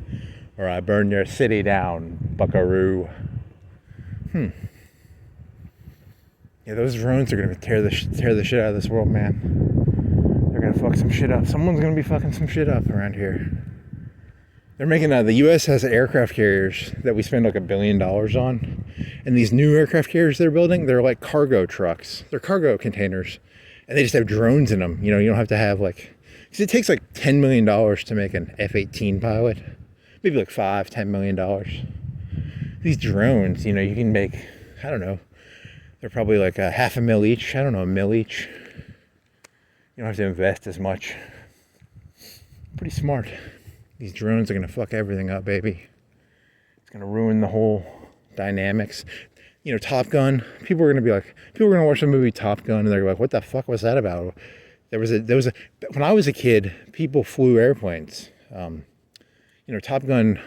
or I burn your city down, buckaroo. Yeah, those drones are gonna tear the shit out of this world, man. They're gonna fuck some shit up. Someone's gonna be fucking some shit up around here. They're making the U.S. has aircraft carriers that we spend like $1 billion on, and these new aircraft carriers they're building, they're like cargo trucks. They're cargo containers, and they just have drones in them. You don't have to have because it takes like $10 million to make an F-18 pilot, maybe like $10 million. These drones, you can make, I don't know. They're probably like $500,000 each. I don't know, $1 million each. You don't have to invest as much. Pretty smart. These drones are going to fuck everything up, baby. It's going to ruin the whole dynamics. Top Gun. People are going to watch the movie Top Gun, and they're like, what the fuck was that about? When I was a kid, people flew airplanes. Top Gun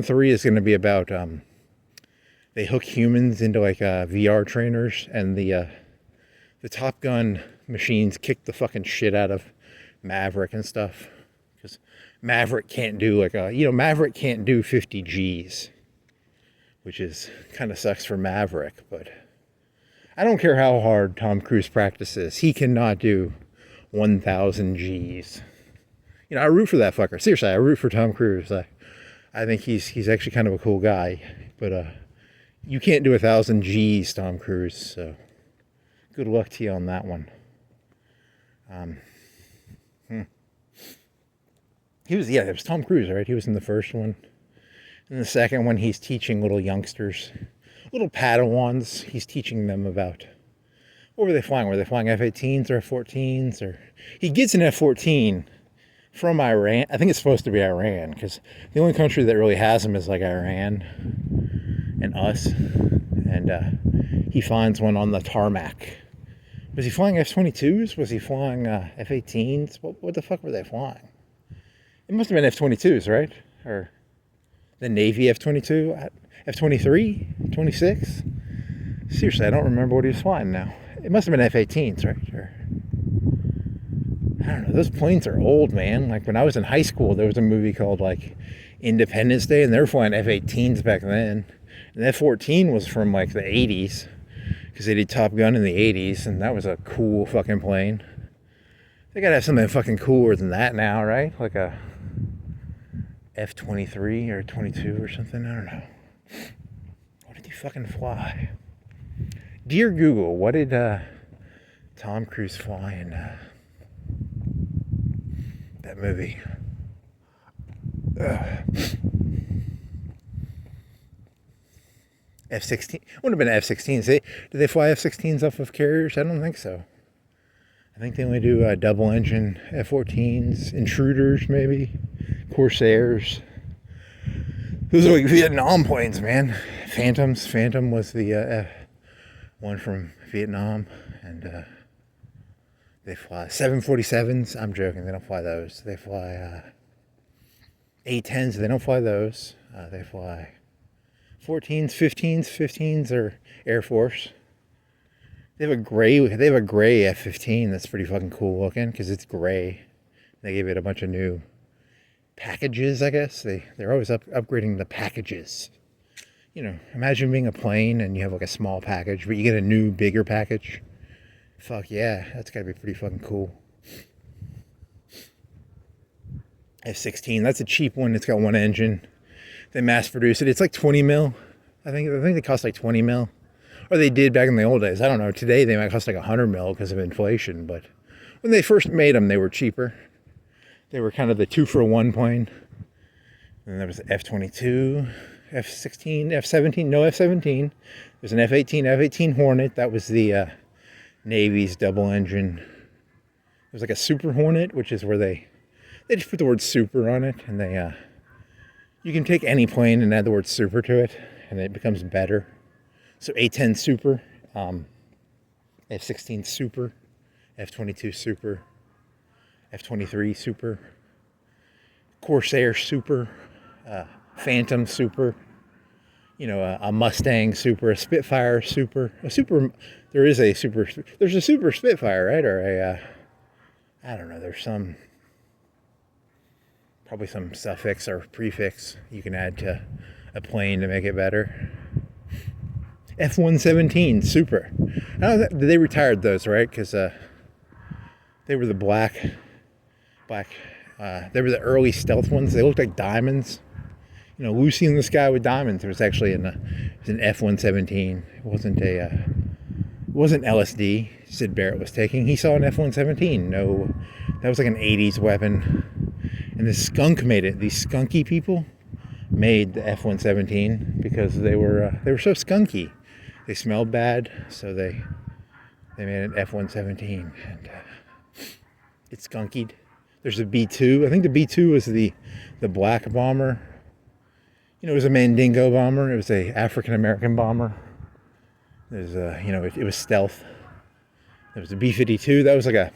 3 is going to be about, they hook humans into like VR trainers, and the Top Gun machines kick the fucking shit out of Maverick and stuff, because Maverick can't do Maverick can't do 50 G's, which is kind of sucks for Maverick. But I don't care how hard Tom Cruise practices, he cannot do 1,000 G's. I root for that fucker. Seriously, I root for Tom Cruise. I think he's actually kind of a cool guy, but you can't do 1,000 G's, Tom Cruise, so good luck to you on that one. It was Tom Cruise, right? He was in the first one. In the second one, he's teaching little youngsters, little Padawans. He's teaching them about, what were they flying? Were they flying F-18s or F-14s? Or he gets an F-14 from Iran. I think it's supposed to be Iran, because the only country that really has them is like Iran and us. And he finds one on the tarmac. Was he flying F-22s? Was he flying F-18s? What the fuck were they flying? It must have been F-22s, right? Or the Navy F-22? F-23? 26? Seriously, I don't remember what he was flying now. It must have been F-18s, right? Or, I don't know. Those planes are old, man. Like when I was in high school, there was a movie called like Independence Day, and they were flying F-18s back then. And F-14 was from like the 80s, because they did Top Gun in the 80s, and that was a cool fucking plane. They gotta have something fucking cooler than that now, right? Like a F-23 or 22 or something. I don't know. What did he fucking fly? Dear Google, what did Tom Cruise fly in that movie? F-16. Wouldn't have been F-16s. Did they fly F-16s off of carriers? I don't think so. I think they only do double engine F-14s, Intruders maybe, Corsairs. Those are like Vietnam planes, man. Phantoms. Phantom was the one from Vietnam, and they fly 747s. I'm joking. They don't fly those. They fly A-10s. They don't fly those. They fly 14s, 15s. 15s are Air Force. They have a gray F-15 that's pretty fucking cool looking, because it's gray. They gave it a bunch of new packages, I guess. They're always upgrading the packages. You know, imagine being a plane and you have like a small package, but you get a new, bigger package. Fuck yeah, that's gotta be pretty fucking cool. F-16, that's a cheap one. It's got one engine. They mass produce it. It's like 20 mil. I think they cost like 20 mil. Or they did back in the old days. I don't know. Today they might cost like 100 mil because of inflation. But when they first made them, they were cheaper. They were kind of the 2-for-1 plane. And there was the F-22, F-16, F-17. No F-17. There's an F-18, F-18 Hornet. That was the Navy's double engine. There's like a Super Hornet, which is where they just put the word super on it. And they you can take any plane and add the word super to it, and it becomes better. So A-10 Super, F-16 Super, F-22 Super, F-23 Super, Corsair Super, Phantom Super, you know, a Mustang Super, a Spitfire Super, there's a Super Spitfire, right? Or I don't know, there's probably some suffix or prefix you can add to a plane to make it better. F-117 Super. They retired those, right? Because they were the black. They were the early stealth ones. They looked like diamonds. You know, Lucy in the Sky with Diamonds. It was actually an F-117. It wasn't LSD Sid Barrett was taking. He saw an F-117. No, that was like an 80s weapon. And the skunk made it. These skunky people made the F-117 because they were so skunky. They smelled bad, so they made an F-117, and it's skunkied. There's a B-2. I think the B-2 was the black bomber. You know, it was a Mandingo bomber. It was a African-American bomber. There's it was stealth. There was a B-52. That was like I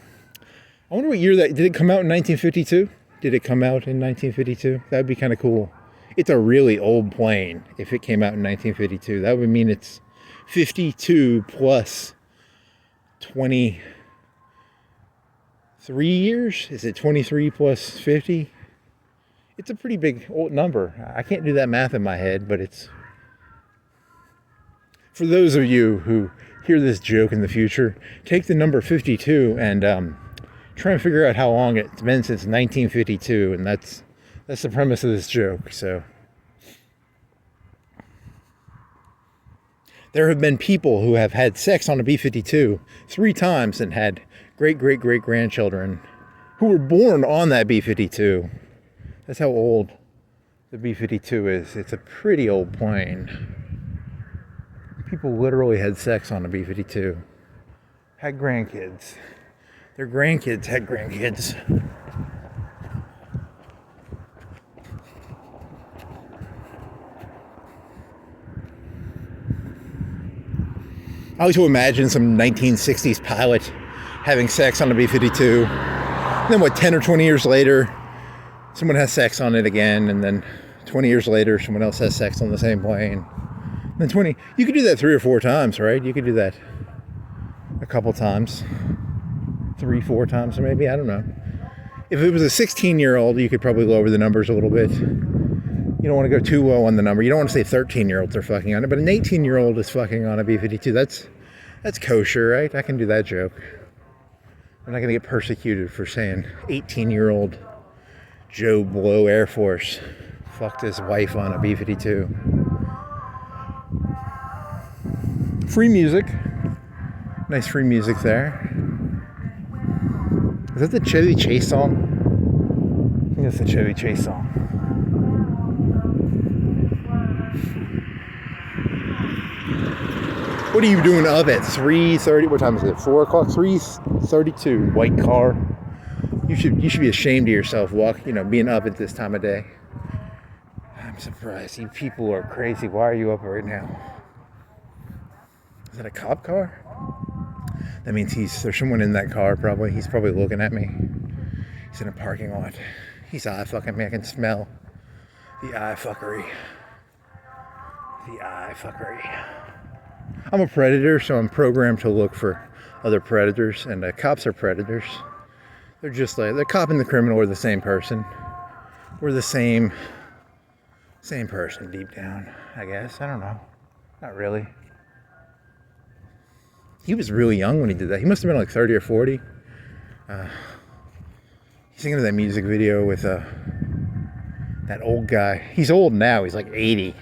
wonder what year did it come out in 1952? Did it come out in 1952? That would be kind of cool. It's a really old plane if it came out in 1952. That would mean it's 52 plus 23 years? Is it 23 plus 50? It's a pretty big old number. I can't do that math in my head, but it's... For those of you who hear this joke in the future, take the number 52 and try and figure out how long it's been since 1952, and that's the premise of this joke. So there have been people who have had sex on a B-52 3 times and had great-great-great-grandchildren who were born on that B-52. That's how old the B-52 is. It's a pretty old plane. People literally had sex on a B-52. Had grandkids. Their grandkids had grandkids. I always will imagine some 1960s pilot having sex on a B-52. And then 10 or 20 years later, someone has sex on it again, and then 20 years later, someone else has sex on the same plane. And then you could do that 3 or 4 times, right? You could do that a couple times. 3, 4 times maybe, I don't know. If it was a 16-year-old, you could probably lower the numbers a little bit. You don't want to go too low on the number. You don't want to say 13-year-olds are fucking on it, but an 18-year-old is fucking on a B-52. That's kosher, right? I can do that joke. I'm not going to get persecuted for saying 18-year-old Joe Blow Air Force fucked his wife on a B-52. Free music. Nice free music there. Is that the Chevy Chase song? I think that's the Chevy Chase song. What are you doing up at 3:30? What time is it? 4 o'clock? 3:32. White car. You should be ashamed of yourself. Being up at this time of day. I'm surprised. You people are crazy. Why are you up right now? Is that a cop car? That means there's someone in that car probably. He's probably looking at me. He's in a parking lot. He's eye fucking me. I can smell the eye fuckery. The eye fuckery. I'm a predator, so I'm programmed to look for other predators, and cops are predators. They're just like, the cop and the criminal are the same person. we're the same person deep down, I guess. I don't know. Not really. He was really young when he did that. He must have been like 30 or 40. He's singing that music video with that old guy. He's old now. He's like 80.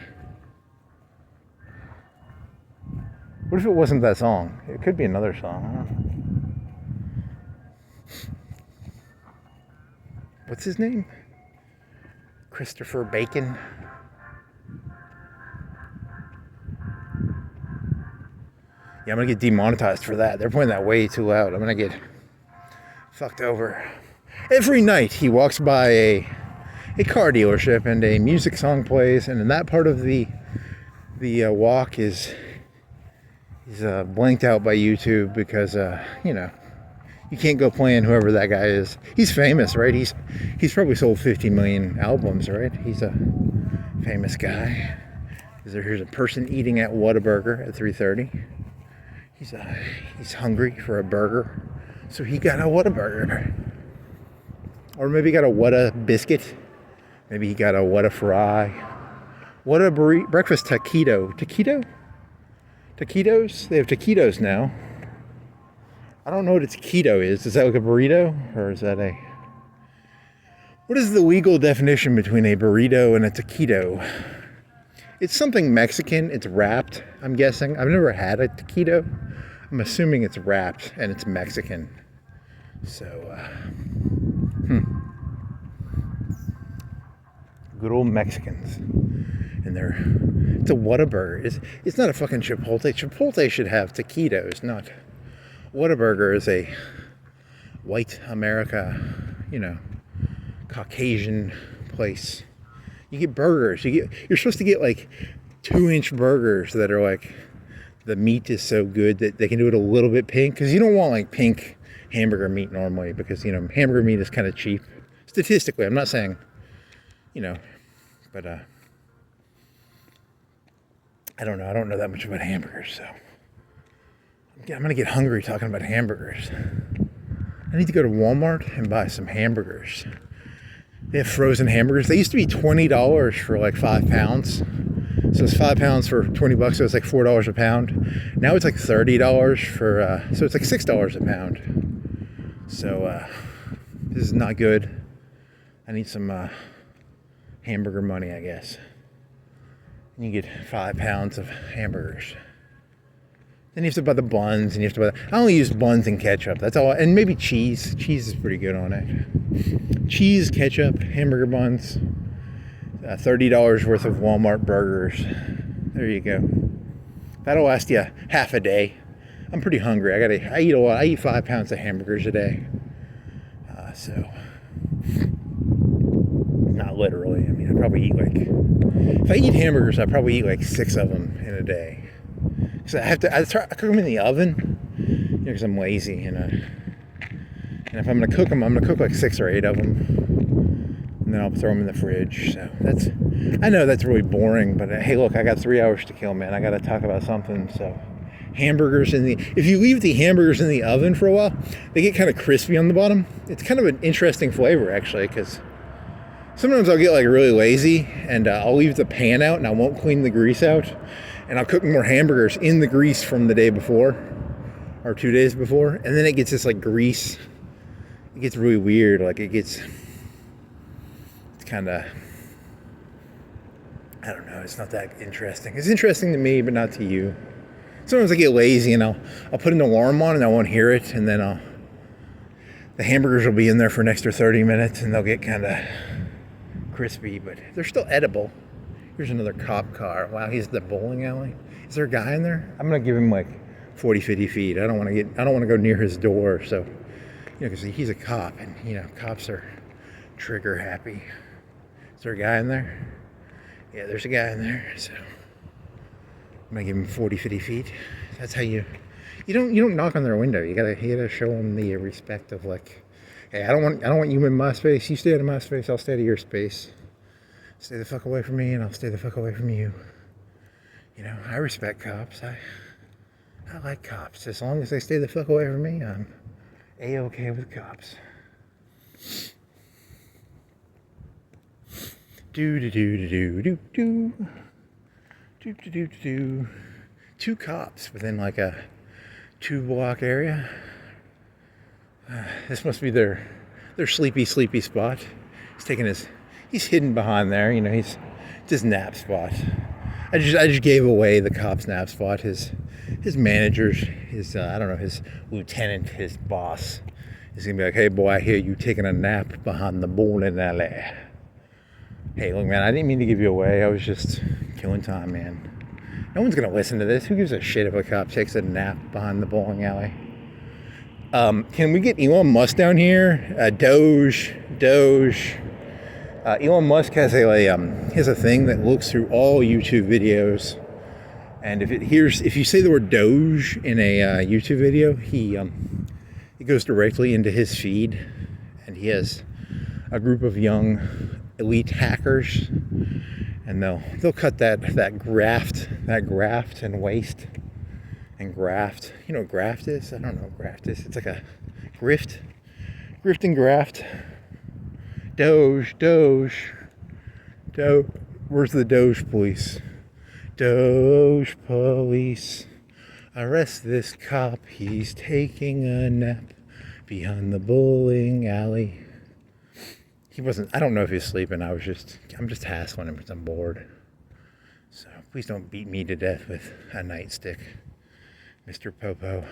What if it wasn't that song? It could be another song. I don't know. What's his name? Christopher Bacon. Yeah, I'm gonna get demonetized for that. They're playing that way too loud. I'm gonna get fucked over. Every night he walks by a car dealership and a music song plays, and in that part of the walk is blanked out by YouTube because you know, you can't go playing whoever that guy is. He's famous, right? He's probably sold 50 million albums, right? He's a famous guy. Here's a person eating at Whataburger at 3:30. He's hungry for a burger, so he got a Whataburger. Or maybe he got a Whata biscuit. Maybe he got a Whata fry. Whata breakfast taquito. Taquito? Taquitos? They have taquitos now. I don't know what a taquito is. Is that like a burrito? Or is that a... What is the legal definition between a burrito and a taquito? It's something Mexican. It's wrapped, I'm guessing. I've never had a taquito. I'm assuming it's wrapped and it's Mexican. So, good old Mexicans. And it's a Whataburger. It's not a fucking Chipotle. Chipotle should have taquitos, not... Whataburger is a white America, you know, Caucasian place. You get burgers. You're supposed to get like 2-inch burgers that are like, the meat is so good that they can do it a little bit pink, because you don't want like pink hamburger meat normally, because, you know, hamburger meat is kind of cheap statistically. I'm not saying, you know, but I don't know. I don't know that much about hamburgers, so I'm gonna get hungry talking about hamburgers. I need to go to Walmart and buy some hamburgers. They have frozen hamburgers. They used to be $20 for like 5 pounds. So it's 5 pounds for $20, so it's like $4 a pound. Now it's like $30 for, so it's like $6 a pound. So this is not good. I need some hamburger money, I guess. And you get 5 pounds of hamburgers. Then you have to buy the buns, and you have to buy... I only use buns and ketchup. That's all. And maybe cheese. Cheese is pretty good on it. Cheese, ketchup, hamburger buns. $30 worth of Walmart burgers. There you go. That'll last you half a day. I'm pretty hungry. I eat a lot. I eat 5 pounds of hamburgers a day. So... Not literally. I mean, I probably eat like... If I eat hamburgers, I probably eat like 6 of them in a day. So I cook them in the oven, you know, because I'm lazy, and if I'm gonna cook them, I'm gonna cook like 6 or 8 of them, and then I'll throw them in the fridge. So I know that's really boring, but hey, look, I got 3 hours to kill, man. I gotta talk about something. So hamburgers if you leave the hamburgers in the oven for a while, they get kind of crispy on the bottom. It's kind of an interesting flavor, actually, because sometimes I'll get like really lazy, and I'll leave the pan out, and I won't clean the grease out. And I'll cook more hamburgers in the grease from the day before, or 2 days before, and then it gets this like grease. It gets really weird. Like it's kind of, I don't know. It's not that interesting. It's interesting to me, but not to you. Sometimes I get lazy and I'll put an alarm on and I won't hear it, and then the hamburgers will be in there for an extra 30 minutes and they'll get kind of crispy, but they're still edible. Here's another cop car. Wow, he's at the bowling alley. Is there a guy in there? I'm gonna give him like 40, 50 feet. I don't want to go near his door. So, you know, because he's a cop, and you know, cops are trigger happy. Is there a guy in there? Yeah, there's a guy in there. So I'm gonna give him 40, 50 feet. That's how you don't knock on their window. You gotta show them the respect of like, hey, I don't want you in my space. You stay out of my space. I'll stay out of your space. Stay the fuck away from me, and I'll stay the fuck away from you. You know, I respect cops. I like cops. As long as they stay the fuck away from me, I'm A-okay with cops. Do do do do do do do do do do. Two cops within like a 2-block area. This must be their sleepy spot. He's hidden behind there. You know, it's his nap spot. I just gave away the cop's nap spot. His manager, I don't know, his lieutenant, his boss is gonna be like, hey boy, I hear you taking a nap behind the bowling alley. Hey, look, man, I didn't mean to give you away. I was just killing time, man. No one's gonna listen to this. Who gives a shit if a cop takes a nap behind the bowling alley? Can we get Elon Musk down here? Doge. Elon Musk has a thing that looks through all YouTube videos, and if you say the word Doge in a YouTube video, it goes directly into his feed, and he has a group of young elite hackers, and they'll cut that graft and waste and graft. You know what graft is? I don't know what graft is. It's like a grift and graft. Doge. Where's the Doge police? Doge police. Arrest this cop. He's taking a nap behind the bowling alley. He wasn't. I don't know if he's sleeping. I'm just hassling him because I'm bored. So please don't beat me to death with a nightstick, Mr. Popo.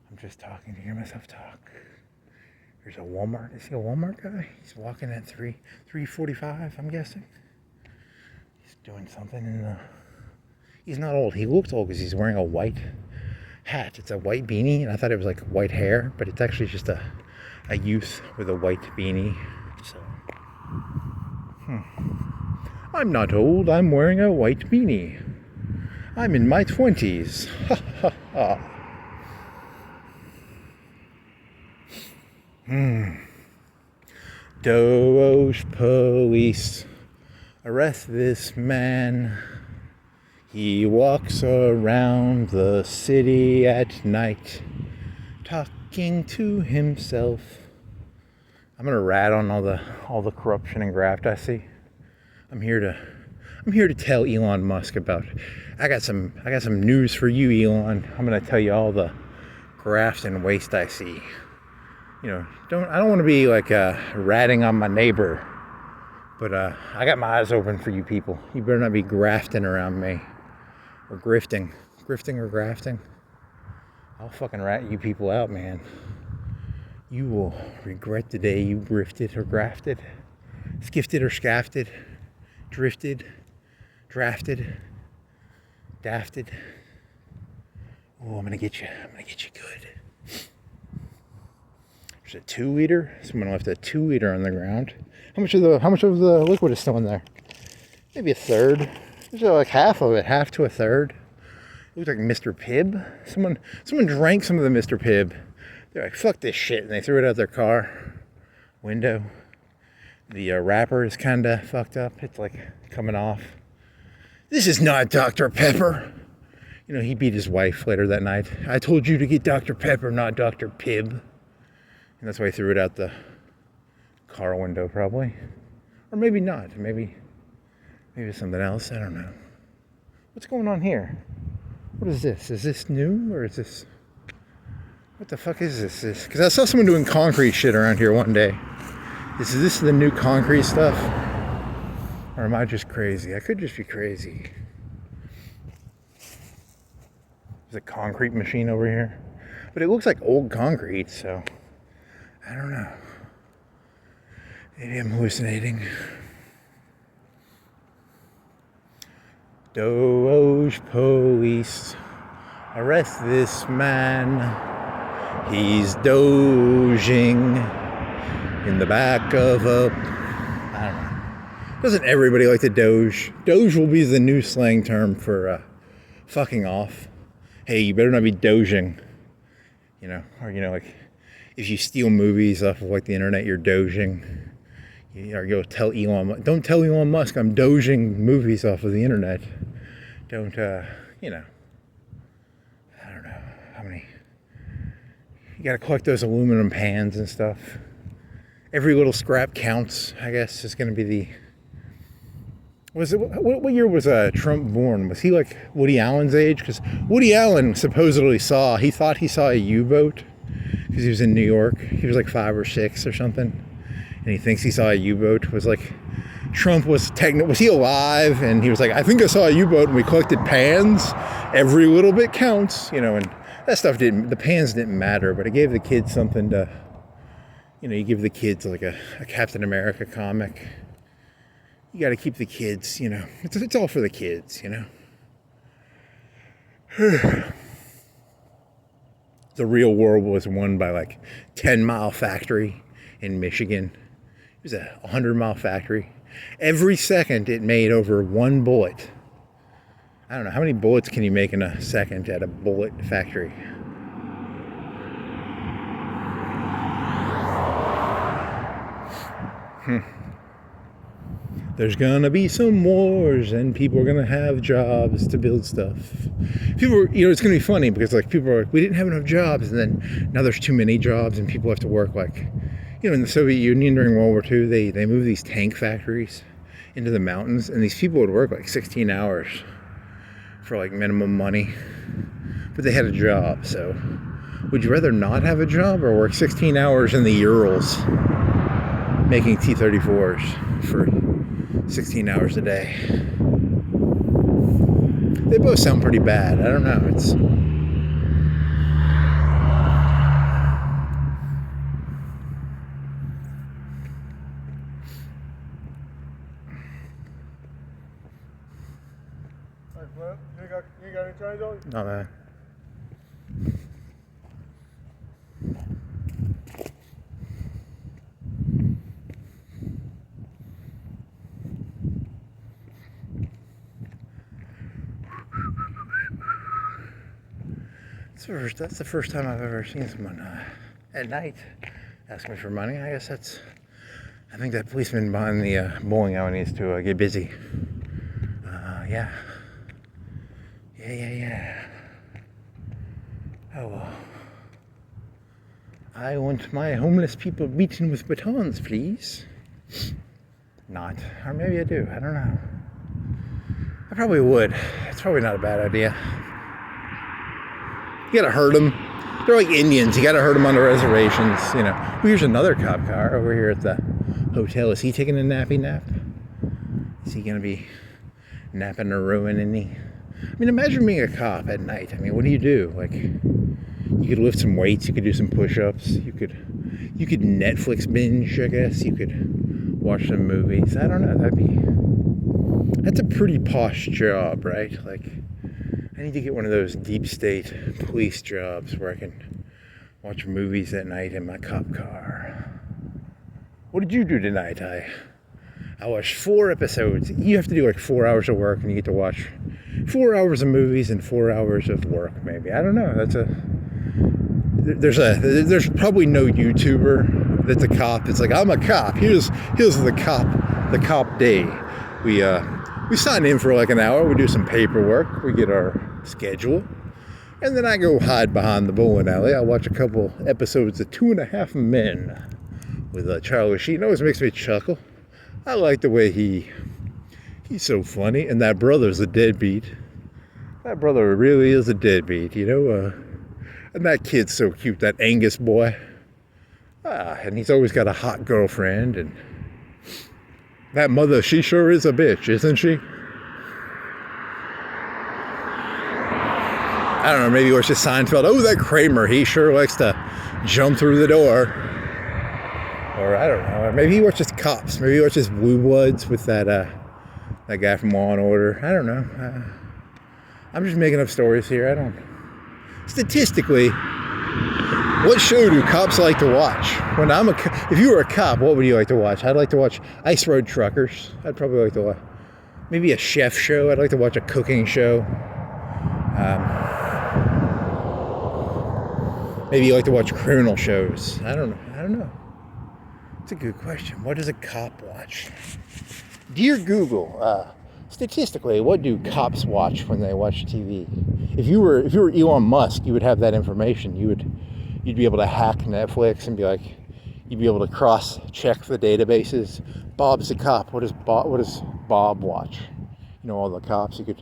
I'm just talking to hear myself talk. There's a Walmart. Is he a Walmart guy? He's walking at 3:45, I'm guessing. He's doing something He's not old. He looks old because he's wearing a white hat. It's a white beanie, and I thought it was like white hair, but it's actually just a youth with a white beanie. So, I'm not old. I'm wearing a white beanie. I'm in my 20s. Ha ha ha. Doge police, arrest this man. He walks around the city at night, talking to himself. I'm gonna rat on all the corruption and graft I see. I'm here to tell Elon Musk about. I got some news for you, Elon. I'm gonna tell you all the graft and waste I see. You know, I don't want to be like ratting on my neighbor, but I got my eyes open for you people. You better not be grafting around me, or grifting or grafting. I'll fucking rat you people out, man. You will regret the day you grifted or grafted, skifted or scafted, drifted, drafted, dafted. Oh, I'm gonna get you good. There's a 2-liter. Someone left a 2-liter on the ground. How much of the liquid is still in there? Maybe a third. There's like half of it, half to a third. It looks like Mr. Pibb. Someone drank some of the Mr. Pibb. They're like, fuck this shit, and they threw it out their car window. The wrapper is kind of fucked up. It's like coming off. This is not Dr. Pepper. You know, he beat his wife later that night. I told you to get Dr. Pepper, not Dr. Pibb. And that's why he threw it out the car window, probably. Or maybe not. Maybe something else. I don't know. What's going on here? What is this? Is this new? Or is this... What the fuck is this? Because I saw someone doing concrete shit around here one day. Is this the new concrete stuff? Or am I just crazy? I could just be crazy. There's a concrete machine over here. But it looks like old concrete, so... I don't know. Maybe I'm hallucinating. Doge police, arrest this man. He's dozing in the back of a... I don't know. Doesn't everybody like to doge? Doge will be the new slang term for fucking off. Hey, you better not be dozing. You know, or like... If you steal movies off of like the internet, you're doging. Or you'll tell don't tell Elon Musk I'm doging movies off of the internet. Don't, you know. I don't know how many. You gotta collect those aluminum pans and stuff. Every little scrap counts, I guess, is gonna be what year was Trump born? Was he like Woody Allen's age? Because Woody Allen supposedly he thought he saw a U-boat because he was in New York. He was like 5 or 6 or something, and he thinks he saw a U-boat. Was like Trump was he alive? And he was like, I think I saw a U-boat, and we collected pans. Every little bit counts, and that stuff the pans didn't matter, but it gave the kids something to, you give the kids like a Captain America comic. You got to keep the kids, it's all for the kids, The real war was won by like 10 Mile Factory in Michigan. It was a 100-mile factory. Every second it made over 1 bullet. I don't know, how many bullets can you make in a second at a bullet factory? There's gonna be some wars, and people are gonna have jobs to build stuff. It's gonna be funny because like people are like, we didn't have enough jobs, and then now there's too many jobs, and people have to work like, in the Soviet Union during World War II, they moved these tank factories into the mountains, and these people would work like 16 hours for like minimum money, but they had a job. So, would you rather not have a job or work 16 hours in the Urals, making T-34s for 16 hours a day? They both sound pretty bad. I don't know. It's you got any Chinese on? not bad. That's the first time I've ever seen someone at night ask me for money. I think that policeman behind the bowling alley needs to get busy. Yeah. Oh well. I want my homeless people beaten with batons, please. Not. Or maybe I do. I don't know. I probably would. It's probably not a bad idea. You gotta herd them. They're like Indians. You gotta herd them on the reservations, Here's another cop car over here at the hotel. Is he taking a nappy nap? Is he gonna be napping or ruining me? Imagine being a cop at night. What do you do? Like, you could lift some weights. You could do some push-ups. You could Netflix binge, I guess. You could watch some movies. I don't know. That's a pretty posh job, right? Like, I need to get one of those deep state police jobs where I can watch movies at night in my cop car. What did you do tonight? I watched 4 episodes. You have to do like 4 hours of work, and you get to watch 4 hours of movies and 4 hours of work, maybe. I don't know. There's probably no YouTuber that's a cop. It's like, I'm a cop. Here's the cop day. We sign in for like an hour. We do some paperwork. We get our schedule, and then I go hide behind the bowling alley. I watch a couple episodes of 2.5 Men with Charlie Sheen. It always makes me chuckle. I like the way he's so funny, and that brother's a deadbeat. That brother really is a deadbeat, and that kid's so cute, that Angus boy. And he's always got a hot girlfriend, and that mother, she sure is a bitch, isn't she? I don't know, maybe it was just Seinfeld. Oh, that Kramer, he sure likes to jump through the door. Or I don't know, maybe he watches Cops. Maybe he watches Blue Bloods with that guy from Law and Order. I don't know. I'm just making up stories here. Statistically, what show do cops like to watch? If you were a cop, what would you like to watch? I'd like to watch Ice Road Truckers. I'd probably like to watch maybe a chef show. I'd like to watch a cooking show. Maybe you like to watch criminal shows. I don't know. It's a good question. What does a cop watch? Dear Google, statistically, what do cops watch when they watch TV? If you were Elon Musk, you would have that information. You'd be able to hack Netflix and be like, you'd be able to cross-check the databases. Bob's a cop. What does Bob watch? You know, all the cops. You could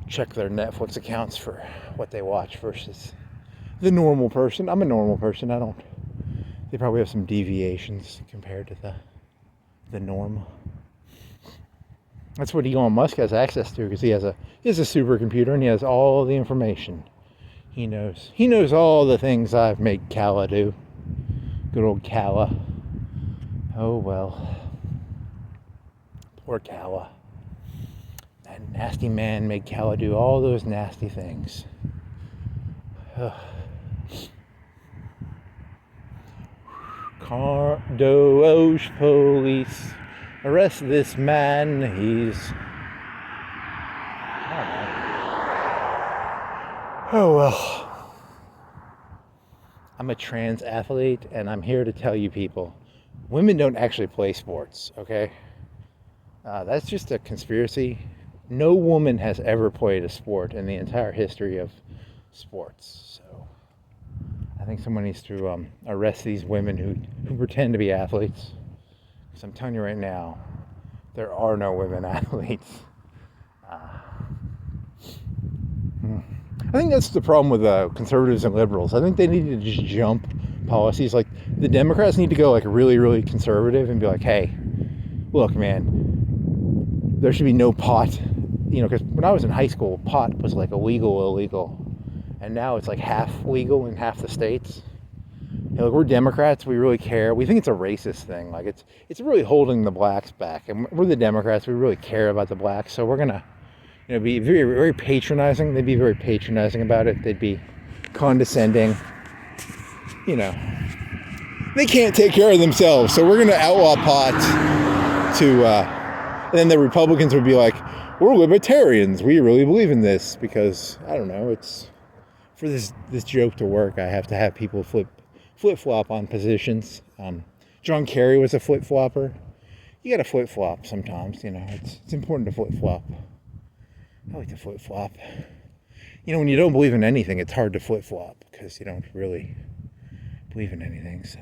check their Netflix accounts for what they watch versus the normal person. I'm a normal person. They probably have some deviations compared to the norm. That's what Elon Musk has access to, because he has a supercomputer and he has all the information. He knows all the things I've made Kala do. Good old Kala. Oh well. Poor Kala. That nasty man made Kala do all those nasty things. Doge police. Arrest this man. Oh well. I'm a trans athlete, and I'm here to tell you people, women don't actually play sports, okay? That's just a conspiracy. No woman has ever played a sport in the entire history of sports. So I think someone needs to arrest these women who pretend to be athletes. Because I'm telling you right now, there are no women athletes. I think that's the problem with conservatives and liberals. I think they need to just jump policies. Like, the Democrats need to go like really, really conservative and be like, hey, look, man, there should be no pot. You know, because when I was in high school, pot was like illegal. And now it's like half legal in half the states. You know, like, we're Democrats, we really care. We think it's a racist thing. Like, it's really holding the blacks back. And we're the Democrats, we really care about the blacks. So we're going to, you know, be very, very patronizing. They'd be very patronizing about it. They'd be condescending. You know, they can't take care of themselves, so we're going to outlaw pot and then the Republicans would be like, we're libertarians. We really believe in this because, I don't know, it's for this joke to work, I have to have people flip-flop on positions. John Kerry was a flip-flopper. You got to flip-flop sometimes, you know. It's important to flip-flop. I like to flip-flop. You know, when you don't believe in anything, it's hard to flip-flop because you don't really believe in anything, so.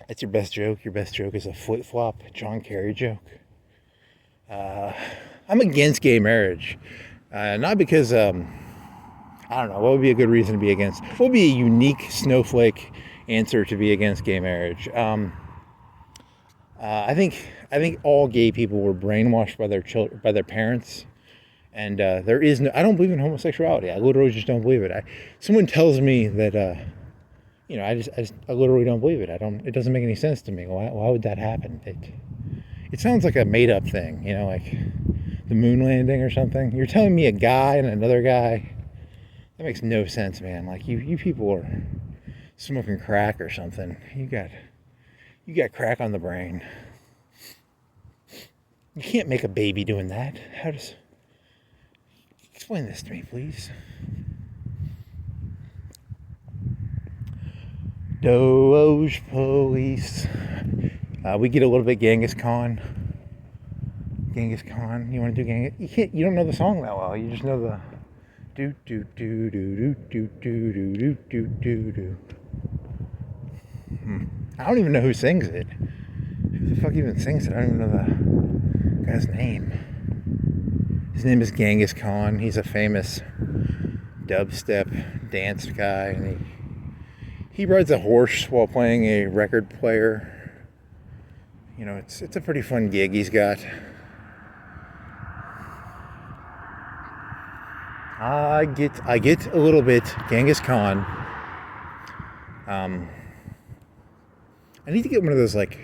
That's your best joke. Your best joke is a flip-flop John Kerry joke. I'm against gay marriage. Not because, I don't know, what would be a good reason to be against? What would be a unique snowflake answer to be against gay marriage? I think all gay people were brainwashed by their parents, and there is no. I don't believe in homosexuality. I literally just don't believe it. Someone tells me that, you know, I literally don't believe it. It doesn't make any sense to me. Why would that happen? It sounds like a made up thing, you know, like the moon landing or something. You're telling me a guy and another guy. That makes no sense, man. Like, you people are smoking crack or something. You got crack on the brain. You can't make a baby doing that. Explain this to me, please. Doge police. We get a little bit Genghis Khan. Genghis Khan. You want to do Genghis? You don't know the song that well. You just know the do do do do do do do do do do do. I don't even know who sings it. Who the fuck even sings it? I don't even know the guy's name. His name is Genghis Khan. He's a famous dubstep dance guy, and he rides a horse while playing a record player. You know, it's a pretty fun gig he's got. I get a little bit Genghis Khan. I need to get one of those, like,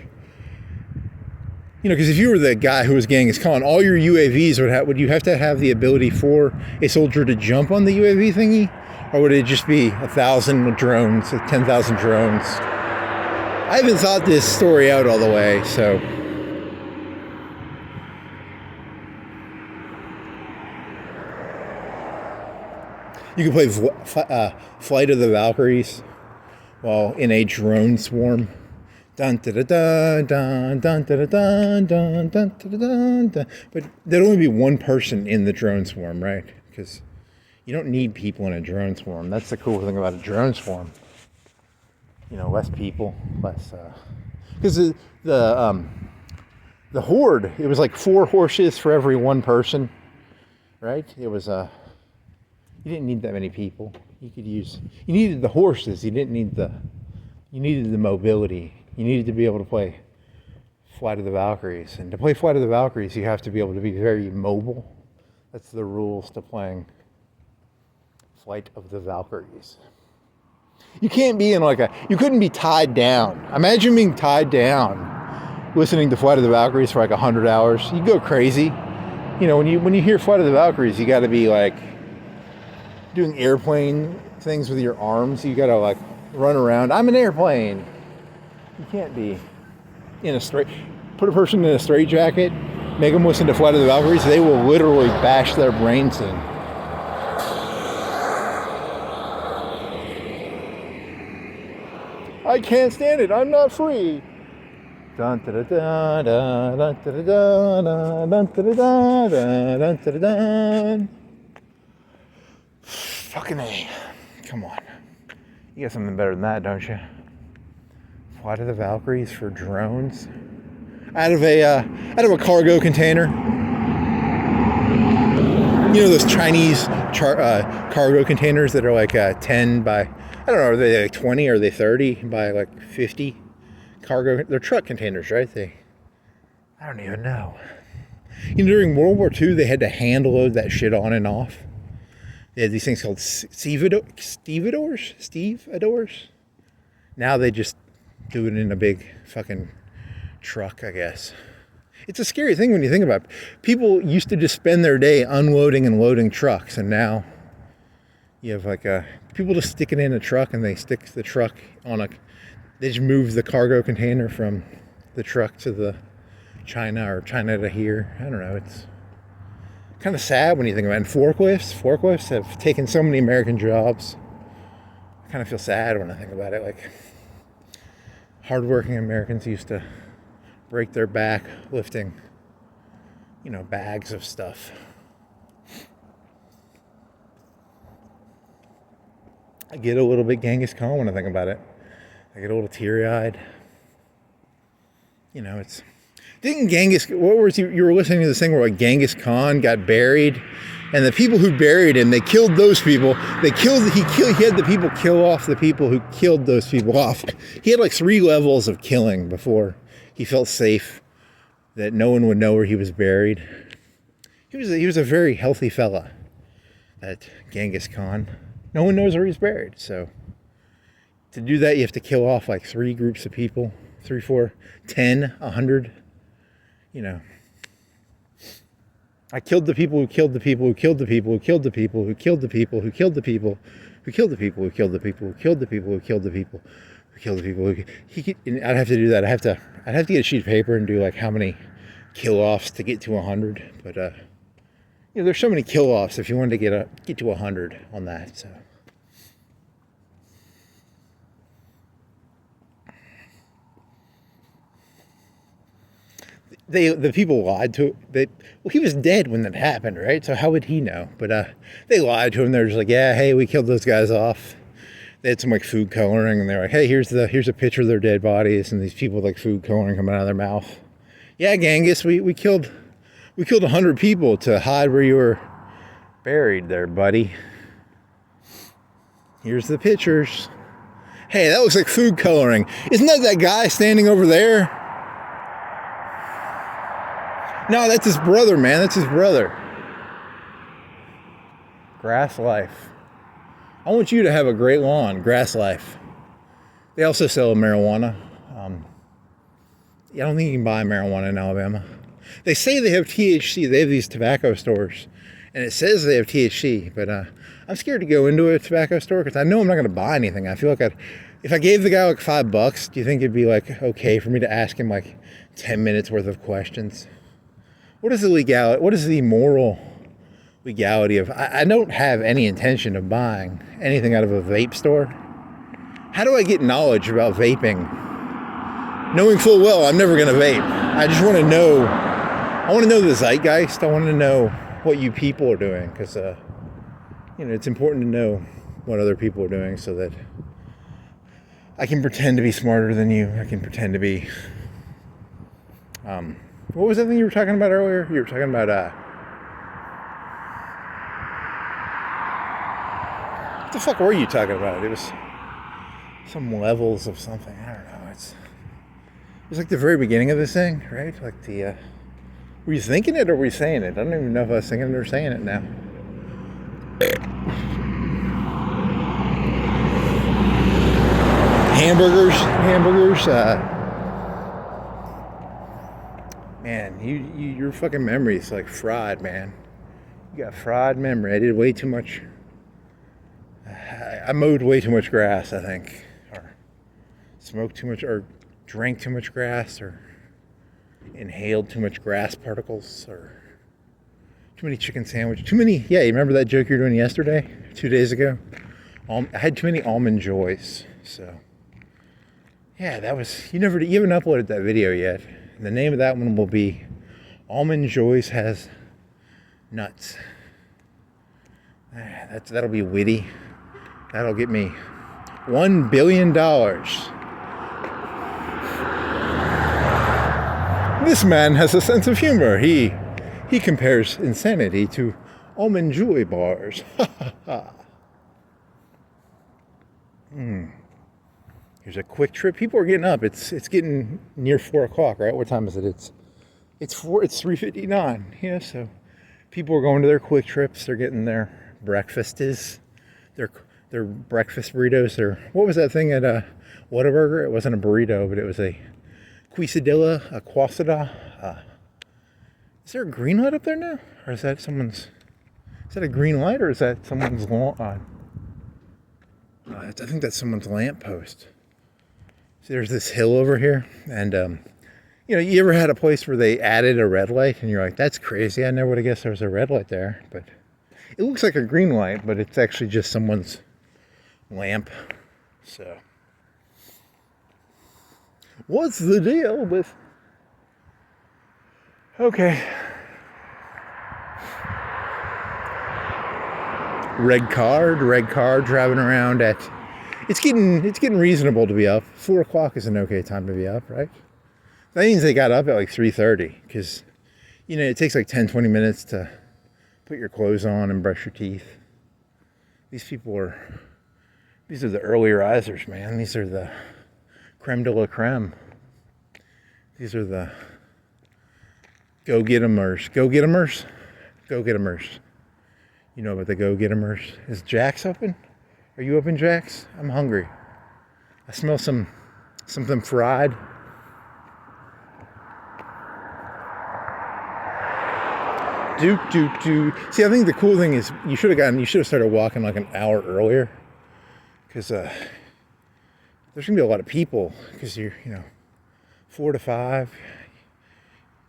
you know, because if you were the guy who was Genghis Khan, all your UAVs would you have to have the ability for a soldier to jump on the UAV thingy? Or would it just be 1,000 drones, 10,000 drones? I haven't thought this story out all the way, so. You can play Flight of the Valkyries while in a drone swarm. Dun da da da dun dun da da dun dun dun da da dun dun. But there'd only be one person in the drone swarm, right? Because you don't need people in a drone swarm. That's the cool thing about a drone swarm. less people, less, because the horde, it was like 4 horses for every 1 person, right? It was, you didn't need that many people. You needed the horses. You needed the mobility. You needed to be able to play Flight of the Valkyries. And to play Flight of the Valkyries, you have to be able to be very mobile. That's the rules to playing Flight of the Valkyries. You can't be you couldn't be tied down. Imagine being tied down listening to Flight of the Valkyries for like 100 hours. You go crazy. When you hear Flight of the Valkyries, you got to be like doing airplane things with your arms. You got to like run around. I'm an airplane. You can't be put a person in a straitjacket, make them listen to Flight of the Valkyries. They will literally bash their brains in. I can't stand it. I'm not free. Dun da da da da dun da da da dun da da da dun da da da. Fucking A. Come on. You got something better than that, don't you? Flight of the Valkyries for drones. Out of a cargo container. Those Chinese cargo containers that are like 10 by, I don't know, are they like 20 or are they 30 by like 50 cargo? They're truck containers, right? I don't even know. During World War II, they had to hand load that shit on and off. They had these things called stevedores. Now they just do it in a big fucking truck, I guess. It's a scary thing when you think about it. People used to just spend their day unloading and loading trucks, and now you have people just stick it in a truck, and they stick the truck they just move the cargo container from the truck to the China or China to here. I don't know. It's kind of sad when you think about it. And forklifts have taken so many American jobs. I kind of feel sad when I think about it. Like, hardworking Americans used to break their back lifting, bags of stuff. I get a little bit Genghis Khan when I think about it. I get a little teary-eyed. What was you were listening to this thing where Genghis Khan got buried, and the people who buried him, they killed those people. He had the people kill off the people who killed those people off. He had like 3 levels of killing before he felt safe that no one would know where he was buried. He was a very healthy fella, that Genghis Khan. No one knows where he's buried, so to do that, you have to kill off like 3 groups of people, 3, 4, 10, 100. I killed the people who killed the people who killed the people who killed the people who killed the people who killed the people who killed the people who killed the people who killed the people who killed the people who killed the people. I'd have to do that. I'd have to get a sheet of paper and do like how many kill-offs to get to 100. But there's so many kill-offs if you wanted to get to 100 on that. So. The people lied to him. He was dead when that happened, right? So how would he know? But they lied to him. They're just like, yeah, hey, we killed those guys off. They had some like food coloring, and they're like, hey, here's a picture of their dead bodies, and these people with like food coloring coming out of their mouth. Yeah, Genghis, we killed 100 people to hide where you were buried there, buddy. Here's the pictures. Hey, that looks like food coloring. Isn't that guy standing over there? No, that's his brother, man. That's his brother. Grass Life. I want you to have a great lawn. Grass Life. They also sell marijuana. I don't think you can buy marijuana in Alabama. They say they have THC. They have these tobacco stores, and it says they have THC. But I'm scared to go into a tobacco store because I know I'm not going to buy anything. I feel like if I gave the guy like $5, do you think it'd be like okay for me to ask him like 10 minutes worth of questions? What is the legality? What is the moral legality of? I don't have any intention of buying anything out of a vape store. How do I get knowledge about vaping? Knowing full well I'm never going to vape. I just want to know. I want to know the zeitgeist. I want to know what you people are doing because, it's important to know what other people are doing so that I can pretend to be smarter than you. I can pretend to be. What was that thing you were talking about earlier? You were talking about what the fuck were you talking about? It was some levels of something. I don't know. It was like the very beginning of this thing, right? Like the. Were you thinking it or were you saying it? I don't even know if I was thinking it or saying it now. Hamburgers. Man, your fucking memory is like fried, man. You got fried memory. I did way too much. I mowed way too much grass, I think, or smoked too much, or drank too much grass, or inhaled too much grass particles, or too many chicken sandwiches. Too many. Yeah, you remember that joke you were doing yesterday, 2 days ago? I had too many almond joys, so. Yeah, that was, you haven't uploaded that video yet. The name of that one will be Almond Joys Has Nuts. That'll be witty. That'll get me $1 billion. This man has a sense of humor. He compares insanity to almond joy bars. Here's a quick trip. People are getting up. It's getting near 4 o'clock, right? What time is it? It's 3:59. Yeah, so people are going to their quick trips. They're getting their breakfasts, their breakfast burritos. What was that thing at Whataburger? It wasn't a burrito, but it was a quesadilla, a quasada. Is there a green light up there now, or is that someone's? Is that a green light, or is that someone's lawn? I think that's someone's lamppost. So there's this hill over here, and you ever had a place where they added a red light, and you're like, that's crazy. I never would have guessed there was a red light there, but it looks like a green light, but it's actually just someone's lamp. So, what's the deal with? Okay. Red car driving around at. It's getting reasonable to be up. 4 o'clock is an okay time to be up, right? That means they got up at like 3:30 because, it takes like 10-20 minutes to put your clothes on and brush your teeth. These are the early risers, man. These are the creme de la creme. These are the go-get-emers. Go-get-emers? Go-get-emers. You know about the go-get-emers. Is Jack's open? Are you open, Jack's? I'm hungry. I smell something fried. See, I think the cool thing is you should have started walking like an hour earlier. Because there's going to be a lot of people. Because you're, 4 to 5.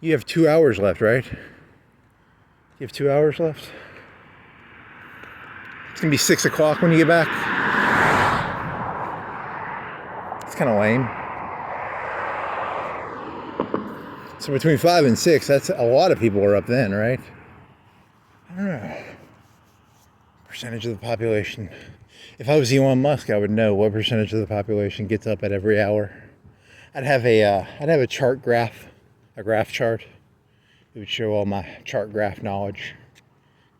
You have 2 hours left, right? You have 2 hours left? It's going to be 6 o'clock when you get back. It's kind of lame. So between 5 and 6, that's a lot of people are up then, right? I don't know. Percentage of the population. If I was Elon Musk, I would know what percentage of the population gets up at every hour. I'd have a chart graph, a graph chart. It would show all my chart graph knowledge.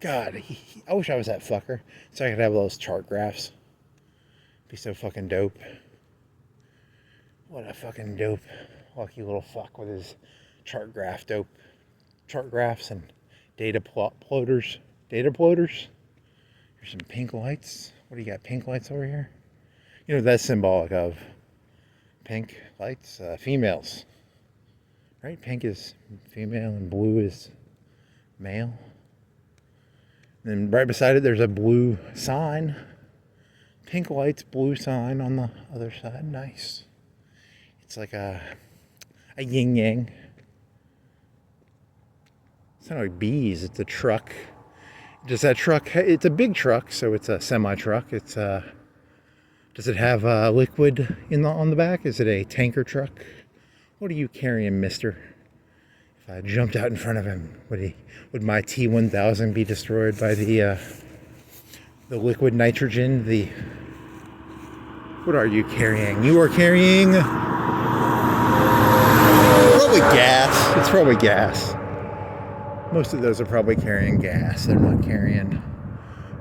God, I wish I was that fucker so I could have those chart graphs. Be so fucking dope. What a fucking dope, lucky little fuck with his chart graphs and data plotters. Data plotters. Here's some pink lights. What do you got? Pink lights over here. That's symbolic of pink lights. Females, right? Pink is female and blue is male. And right beside it, there's a blue sign. Pink lights, blue sign on the other side. Nice. It's like a yin yang. It's not like bees. It's a truck. Does that truck? It's a big truck, so it's a semi truck. It's Does it have liquid on the back? Is it a tanker truck? What are you carrying, mister? If I jumped out in front of him, would my T-1000 be destroyed by the liquid nitrogen, the What are you carrying? You are carrying probably gas. It's probably gas. Most of those are probably carrying gas. They're not carrying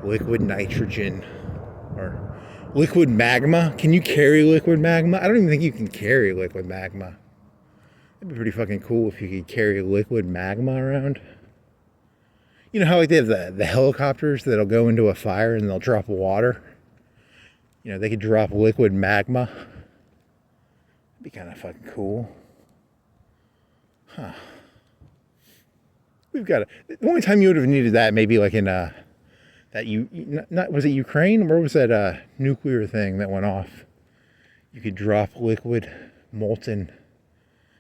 liquid nitrogen or liquid magma. Can you carry liquid magma? I don't even think you can carry liquid magma. It'd be pretty fucking cool if you could carry liquid magma around. You know how like they have the helicopters that'll go into a fire and they'll drop water? You know, they could drop liquid magma. That'd be kind of fucking cool. Huh. We've got the only time you would have needed that maybe like in not was it Ukraine? Where was that nuclear thing that went off? You could drop liquid molten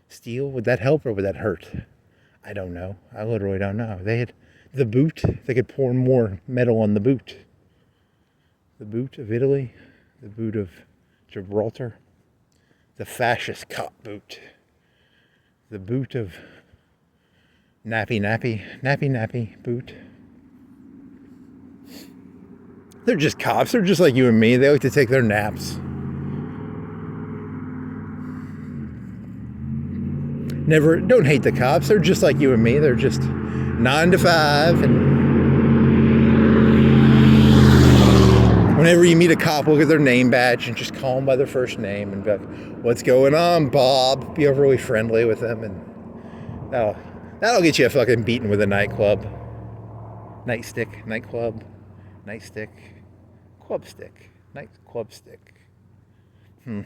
steel. Would that help or would that hurt? I don't know. I literally don't know. They had the boot. They could pour more metal on the boot. The boot of Italy. The boot of Gibraltar. The fascist cop boot. The boot of nappy boot. They're just cops. They're just like you and me. They like to take their naps. Don't hate the cops. They're just like you and me. They're just 9 to 5. And whenever you meet a cop, look at their name badge and just call them by their first name and be like, "What's going on, Bob?" Be overly friendly with them, and that'll get you a fucking beaten with a nightclub. Nightclub, nightstick, club stick, club stick. You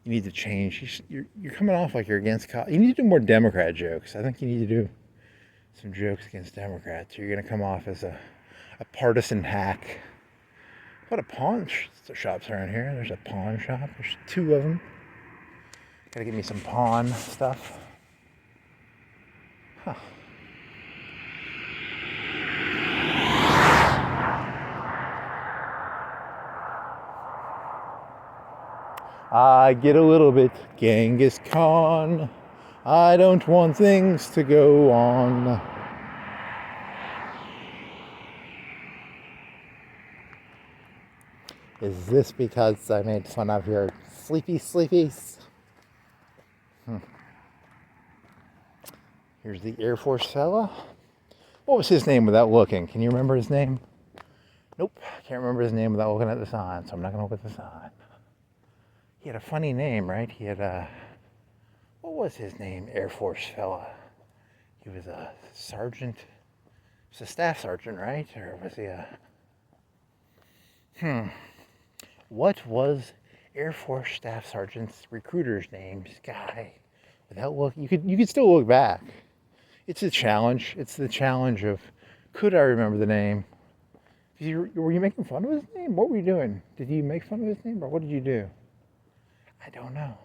need to change. You're coming off like you're against cops. You need to do more Democrat jokes. I think you need to do some jokes against Democrats. You're gonna come off as a partisan hack. What a pawn shops around here. There's a pawn shop. There's 2 of them. Gotta get me some pawn stuff. Huh. I get a little bit Genghis Khan. I don't want things to go on. Is this because I made fun of your sleepies? Here's the Air Force fella. What was his name without looking? Can you remember his name? Nope, can't remember his name without looking at the sign, so I'm not going to look at the sign. He had a funny name, right? He had what was his name? Air Force fella. He was a sergeant. He was a staff sergeant, right? Or was he a... What was Air Force Staff Sergeant's recruiter's name? This guy. Without looking, you could still look back. It's a challenge. It's the challenge of, could I remember the name? Were you making fun of his name? What were you doing? Did you make fun of his name, or what did you do? I don't know.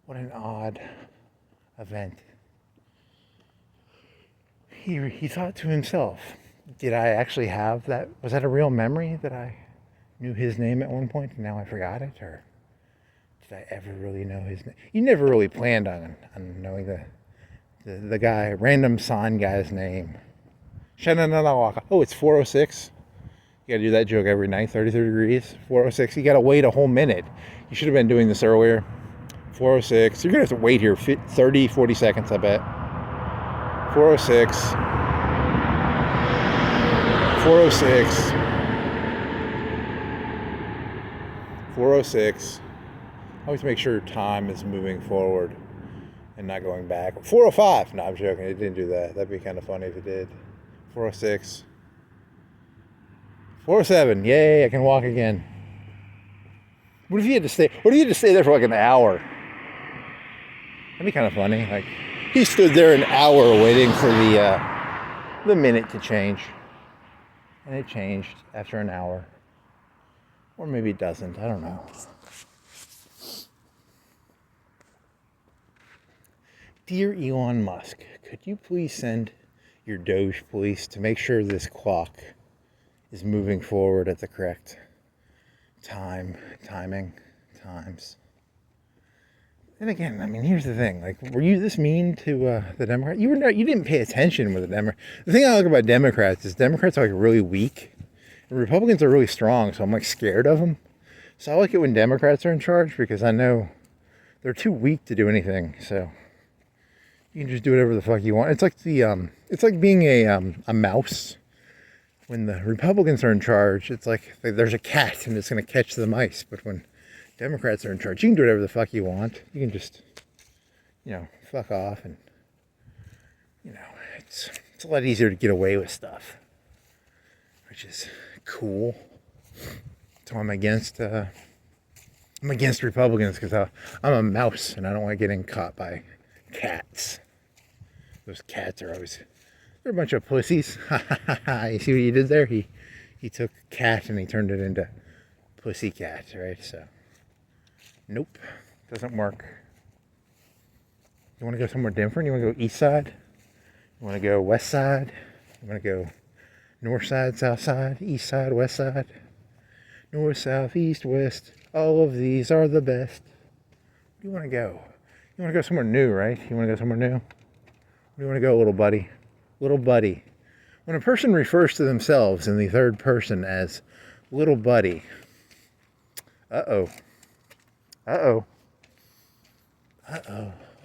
What an odd event. He thought to himself, did I actually have that? Was that a real memory that I knew his name at one point and now I forgot it? Or did I ever really know his name? You never really planned on knowing the guy, random sign guy's name. Oh, it's 406. You gotta do that joke every night, 33 degrees, 406. You gotta wait a whole minute. You should have been doing this earlier. 406. You're gonna have to wait here 30, 40 seconds, I bet. 406. 406. 406. Always make sure time is moving forward and not going back. 405. No, I'm joking. It didn't do that. That'd be kind of funny if it did. 406. 407. Yay, I can walk again. What if you had to stay there for like an hour? That'd be kind of funny. Like, he stood there an hour waiting for the minute to change. And it changed after an hour. Or maybe it doesn't. I don't know. Dear Elon Musk, could you please send your Doge police to make sure this clock is moving forward at the correct times? And again, I mean, here's the thing. Like, were you this mean to the Democrats? You didn't pay attention with the Democrats. The thing I like about Democrats is Democrats are like really weak, and Republicans are really strong. So I'm like scared of them. So I like it when Democrats are in charge because I know they're too weak to do anything. So you can just do whatever the fuck you want. It's like it's like being a mouse. When the Republicans are in charge, it's like there's a cat and it's going to catch the mice. But when Democrats are in charge, you can do whatever the fuck you want. You can just, fuck off. And, it's a lot easier to get away with stuff, which is cool. So I'm against Republicans because I'm a mouse and I don't like getting caught by cats. Those cats are always... They're a bunch of pussies. You see what you did there? He took cat and he turned it into pussycat, right? So, nope, doesn't work. You want to go somewhere different? You want to go east side? You want to go west side? You want to go north side, south side, east side, west side? North, south, east, west. All of these are the best. Where do you want to go? You want to go somewhere new, right? You want to go somewhere new? Where do you want to go, little buddy? Little buddy. When a person refers to themselves in the third person as little buddy, uh-oh.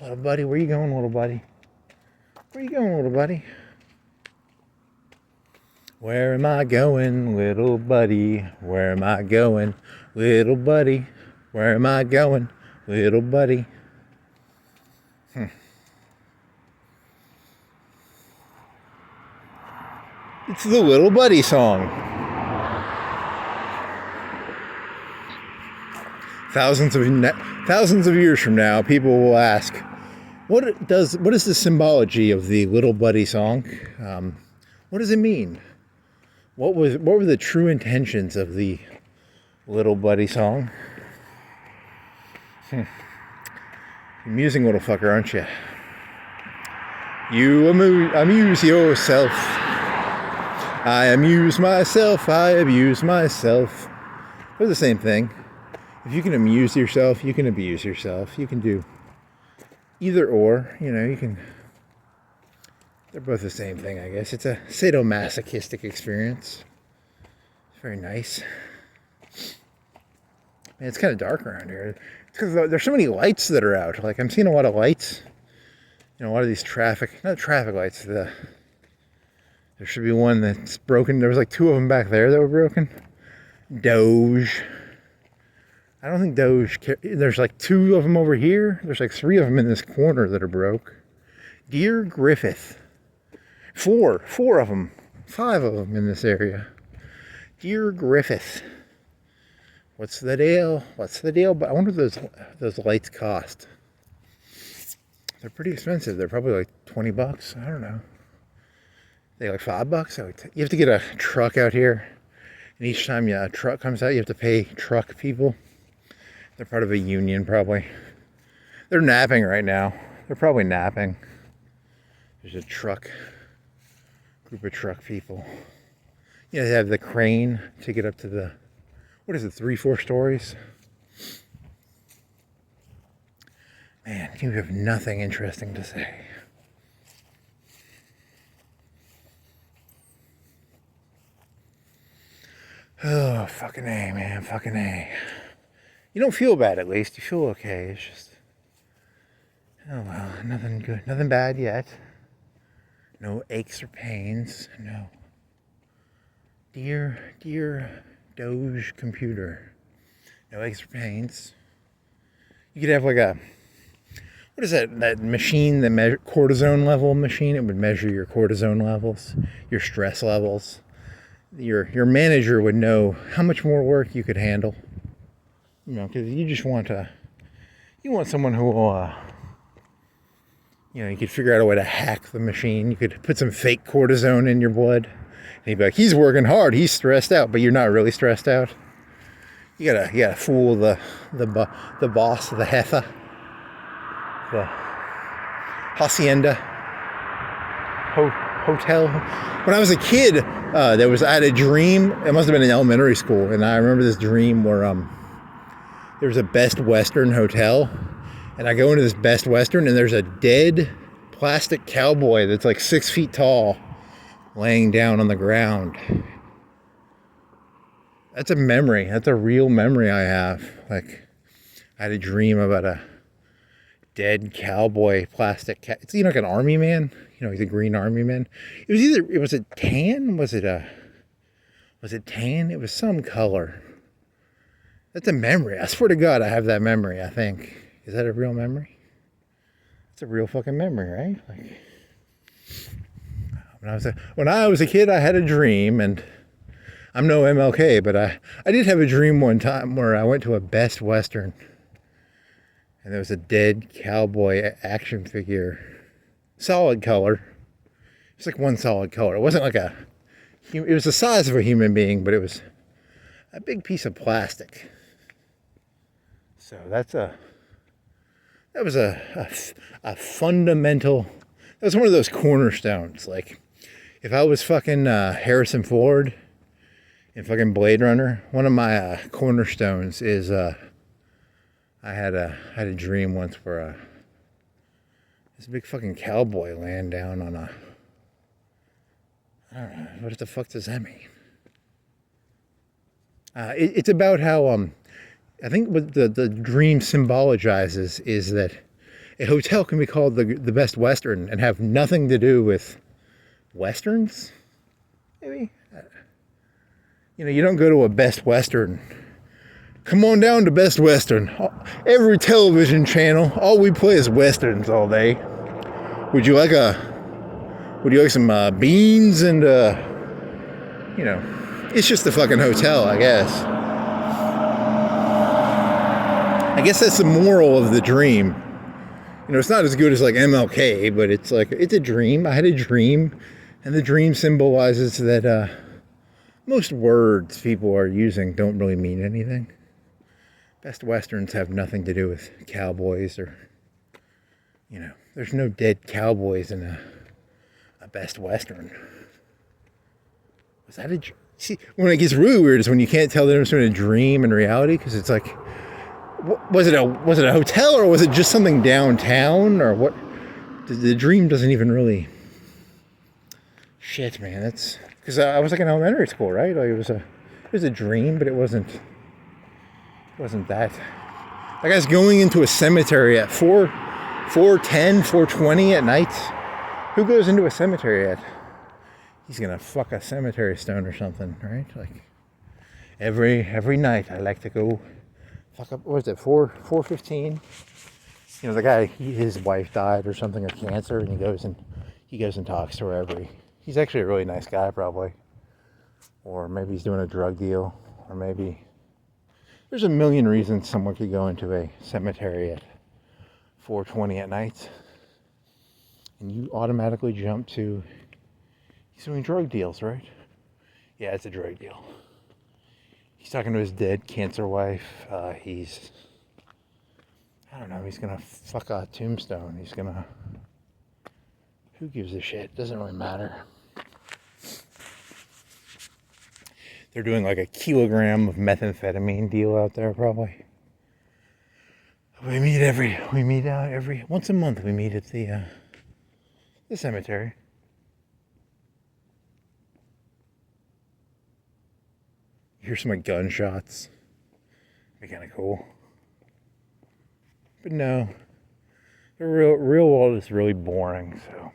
Little buddy, where you going, little buddy? Where you going, little buddy? Where am I going, little buddy? Where am I going, little buddy? Where am I going, little buddy? It's the Little Buddy song. Thousands of years from now, people will ask, what is the symbology of the Little Buddy song? What does it mean? What were the true intentions of the Little Buddy song? Amusing little fucker, aren't you? You amuse yourself. I amuse myself, I abuse myself. They're the same thing. If you can amuse yourself, you can abuse yourself. You can do either or, you can... They're both the same thing, I guess. It's a sadomasochistic experience. It's very nice. Man, it's kind of dark around here. It's because there's so many lights that are out. Like, I'm seeing a lot of lights. A lot of these not traffic lights, there should be one that's broken. There was like two of them back there that were broken. Doge. I don't think Doge... There's like two of them over here. There's like three of them in this corner that are broke. Dear Griffith. Four of them. 5 of them in this area. Dear Griffith. What's the deal? But I wonder what those lights cost. They're pretty expensive. They're probably like $20. I don't know. They like $5. You have to get a truck out here, and each time a truck comes out, you have to pay truck people. They're part of a union, probably. They're napping right now. They're probably napping. There's a group of truck people. They have the crane to get up to the, 3-4 stories? Man, you have nothing interesting to say. Oh, fucking A, man. Fucking A. You don't feel bad, at least. You feel okay. It's just... Oh, well. Nothing good. Nothing bad yet. No aches or pains. No. Dear Doge computer. No aches or pains. You could have like a... What is that machine that measure cortisone level machine? It would measure your cortisone levels, your stress levels. Your manager would know how much more work you could handle. Because you just want someone who will, you could figure out a way to hack the machine. You could put some fake cortisone in your blood. And he'd be like, he's working hard, he's stressed out, but you're not really stressed out. You gotta fool the boss, the jefa, the hacienda hotel. When I was a kid, I had a dream. It must have been in elementary school, and I remember this dream where there was a Best Western hotel, and I go into this Best Western, and there's a dead plastic cowboy that's like 6 feet tall, laying down on the ground. That's a memory. That's a real memory I have. Like, I had a dream about a dead cowboy plastic cat. It's, you know, like an army man. You know, he's a green army man. It was either, was it tan? Was it tan? It was some color. That's a memory. I swear to God, I have that memory, I think. Is that a real memory? It's a real fucking memory, right? Like, when I was a kid, I had a dream, and I'm no MLK, but I did have a dream one time where I went to a Best Western, and there was a dead cowboy action figure, solid color. It's like one solid color. It wasn't like it was the size of a human being, but it was a big piece of plastic. So that was a fundamental, that was one of those cornerstones. Like, if I was fucking Harrison Ford in fucking Blade Runner, one of my cornerstones is I had a dream once where this big fucking cowboy laying down on I don't know, what the fuck does that mean? It's about how I think what the dream symbolizes is that a hotel can be called the Best Western and have nothing to do with Westerns, maybe? You know, you don't go to a Best Western. Come on down to Best Western. Every television channel, all we play is Westerns all day. Would you like some beans and, you know, it's just a fucking hotel, I guess. I guess that's the moral of the dream. You know, it's not as good as like MLK, but it's like, it's a dream. I had a dream, and the dream symbolizes that most words people are using don't really mean anything. Best Westerns have nothing to do with cowboys, or, you know, there's no dead cowboys in a Best Western. Was that see, when it gets really weird is when you can't tell the difference between a dream and reality, because it's like, was it a hotel, or was it just something downtown, or what? The dream doesn't even really. Shit, man, that's because I was like in elementary school, right? Like, it was a dream, but it wasn't that. Like, I was going into a cemetery at 4:10, 4:20 at night. Who goes into a cemetery at? He's gonna fuck a cemetery stone or something, right? Like, every night I like to go fuck up. What was it? 4:15. You know, the guy, his wife died or something of cancer, and he goes and talks to her he's actually a really nice guy, probably. Or maybe he's doing a drug deal, or maybe there's a million reasons someone could go into a cemetery at 4:20 at night, and you automatically jump to he's doing drug deals, right? Yeah, it's a drug deal. He's talking to his dead cancer wife. I don't know, he's gonna fuck a tombstone. Who gives a shit? Doesn't really matter. They're doing like a kilogram of methamphetamine deal out there, probably. We meet out every once a month. We meet at the cemetery. You hear some like gunshots. Be kind of cool. But no, the real world is really boring. So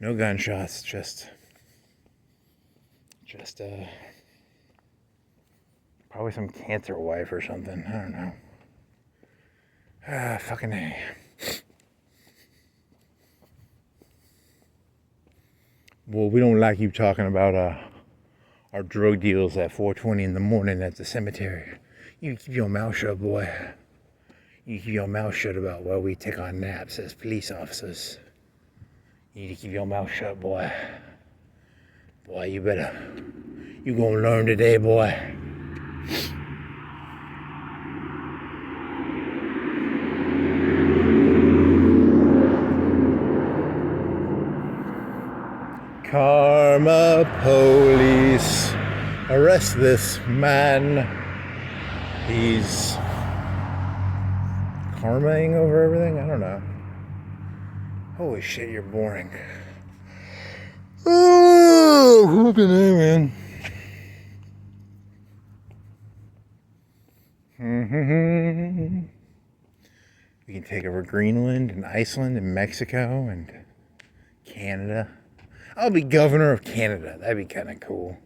no gunshots, just probably some cancer wife or something. I don't know. Fucking A. Well, we don't like you talking about our drug deals at 4:20 in the morning at the cemetery. You keep your mouth shut, boy. You keep your mouth shut about where we take our naps as police officers. You need to keep your mouth shut, boy. Boy, you gonna learn today, boy. Karma police, arrest this man. He's karmaing over everything? I don't know. Holy shit, you're boring. Oh, fucking A, man. We can take over Greenland and Iceland and Mexico and Canada. I'll be governor of Canada. That'd be kind of cool.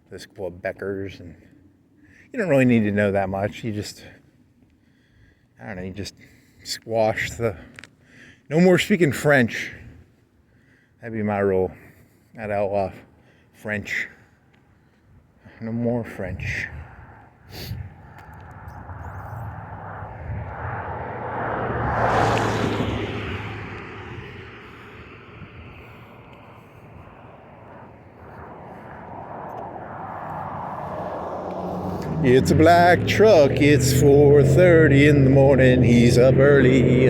Those Quebecers, and you don't really need to know that much. You just, I don't know, you just squash the, no more speaking French. That'd be my rule. I'd outlaw French. No more French. It's a black truck, it's 4:30 in the morning, he's up early,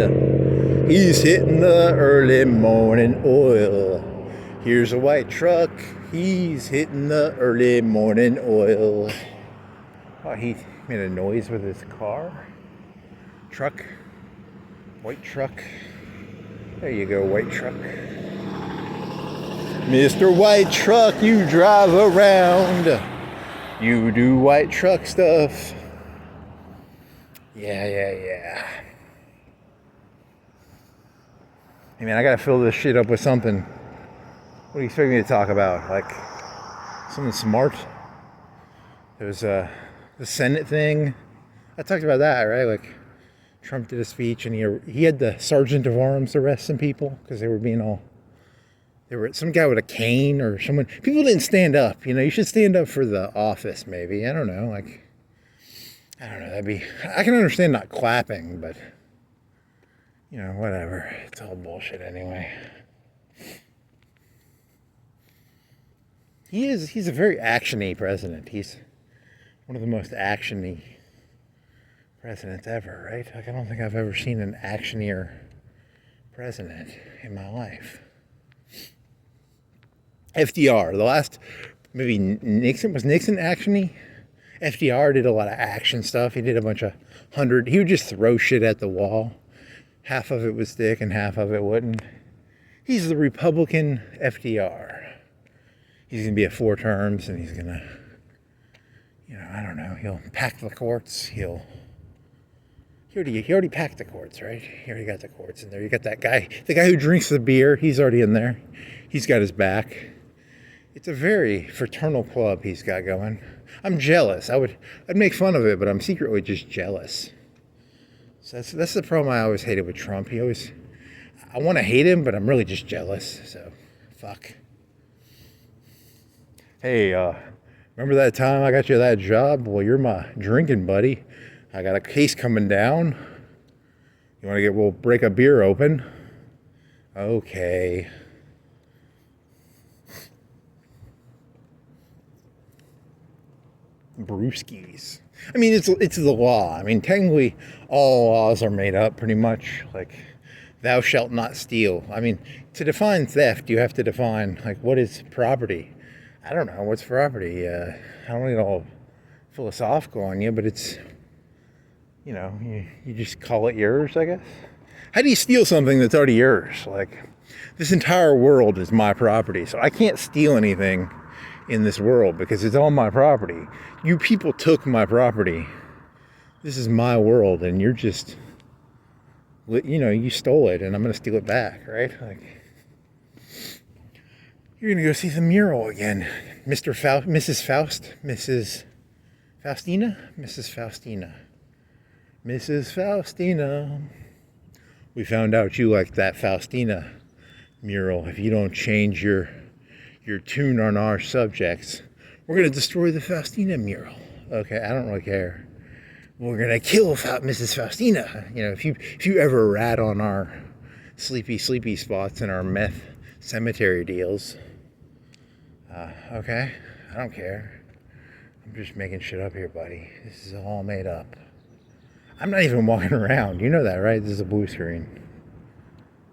he's hitting the early morning oil. Here's a white truck, he's hitting the early morning oil. Oh, he made a noise with his car. Truck, white truck. There you go, white truck. Mr. White Truck, you drive around. You do white truck stuff. Yeah. Hey man, I gotta fill this shit up with something. What do you expect me to talk about? Like something smart? There was the Senate thing. I talked about that, right? Like Trump did a speech and he had the sergeant of arms arrest some people because they were being all. There were some guy with a cane or someone. People didn't stand up. You know, you should stand up for the office, maybe. I don't know. Like, I don't know. I can understand not clapping, but, you know, whatever. It's all bullshit anyway. He's a very action-y president. He's one of the most action-y presidents ever, right? Like, I don't think I've ever seen an actionier president in my life. FDR, the last, maybe Nixon, was Nixon action-y? FDR did a lot of action stuff. He did a bunch of he would just throw shit at the wall. Half of it would stick and half of it wouldn't. He's the Republican FDR. He's going to be at 4 terms and he's going to, you know, I don't know, he'll pack the courts. He already packed the courts, right? He already got the courts in there. You got that guy, the guy who drinks the beer, he's already in there. He's got his back. It's a very fraternal club he's got going. I'm jealous. I'd make fun of it, but I'm secretly just jealous. So that's the problem I always hated with Trump. I want to hate him, but I'm really just jealous. So, fuck. Hey, remember that time I got you that job? Well, you're my drinking buddy. I got a case coming down. You want to we'll break a beer open? Okay. Brewskis. I mean, it's the law. I mean, technically, all laws are made up pretty much. Like, thou shalt not steal. I mean, to define theft, you have to define, like, what is property? I don't know. What's property? I don't want to get all philosophical on you, but it's, you know, you just call it yours, I guess. How do you steal something that's already yours? Like, this entire world is my property, so I can't steal anything in this world because it's all my property. You people took my property. This is my world and you're just, you know, you stole it and I'm going to steal it back, right? Like, you're going to go see the mural again. Mrs. Faustina. We found out you like that Faustina mural. If you don't change your tune on our subjects, we're going to destroy the Faustina mural. Okay, I don't really care. We're going to kill Mrs. Faustina. You know, if you ever rat on our sleepy spots and our meth cemetery deals, okay, I don't care. I'm just making shit up here, buddy. This is all made up. I'm not even walking around. You know that, right? This is a blue screen.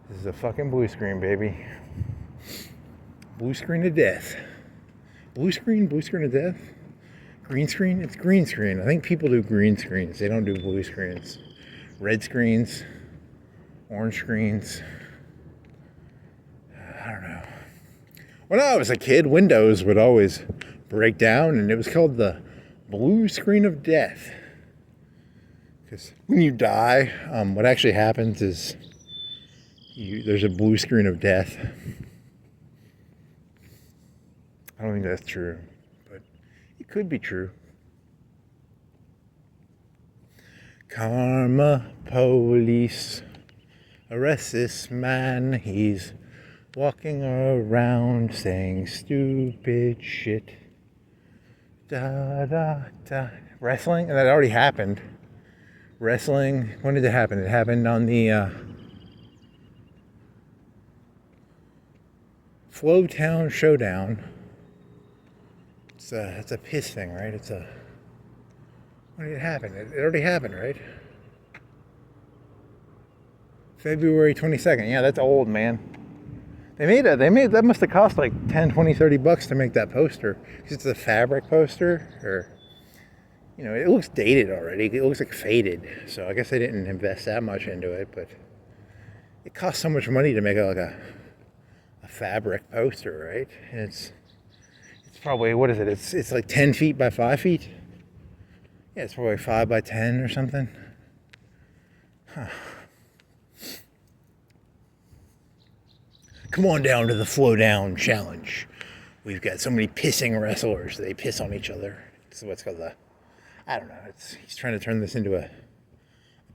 This is a fucking blue screen, baby. Blue screen to death. Blue screen to death? Green screen? It's green screen. I think people do green screens. They don't do blue screens. Red screens. Orange screens. I don't know. When I was a kid, Windows would always break down and it was called the blue screen of death. Because when you die, what actually happens is there's a blue screen of death. I don't think that's true, but it could be true. Karma police, arrest this man. He's walking around saying stupid shit. Da da da. Wrestling? And that already happened. Wrestling. When did it happen? It happened on the Flowtown Showdown. It's a piss thing, right? When did it happen? It already happened, right? February 22nd. Yeah, that's old, man. That must have cost like 10, 20, 30 bucks to make that poster. Because it's a fabric poster, or, it looks dated already. It looks like faded. So I guess they didn't invest that much into it, but it costs so much money to make it like a fabric poster, right? And it's probably, what is it? It's like 10 feet by 5 feet. Yeah, it's probably 5 by 10 or something. Huh. Come on down to the Flow Down Challenge. We've got so many pissing wrestlers. They piss on each other. It's what's called I don't know. He's trying to turn this into a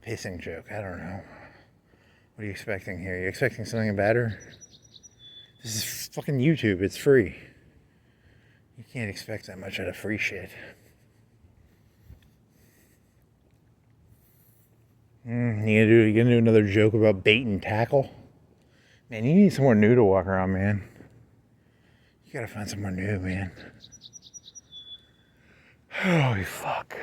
pissing joke. I don't know. What are you expecting here? Are you expecting something better? This is fucking YouTube. It's free. You can't expect that much out of free shit. You gonna do another joke about bait and tackle? Man, you need somewhere new to walk around, man. You gotta find somewhere new, man. Holy fuck.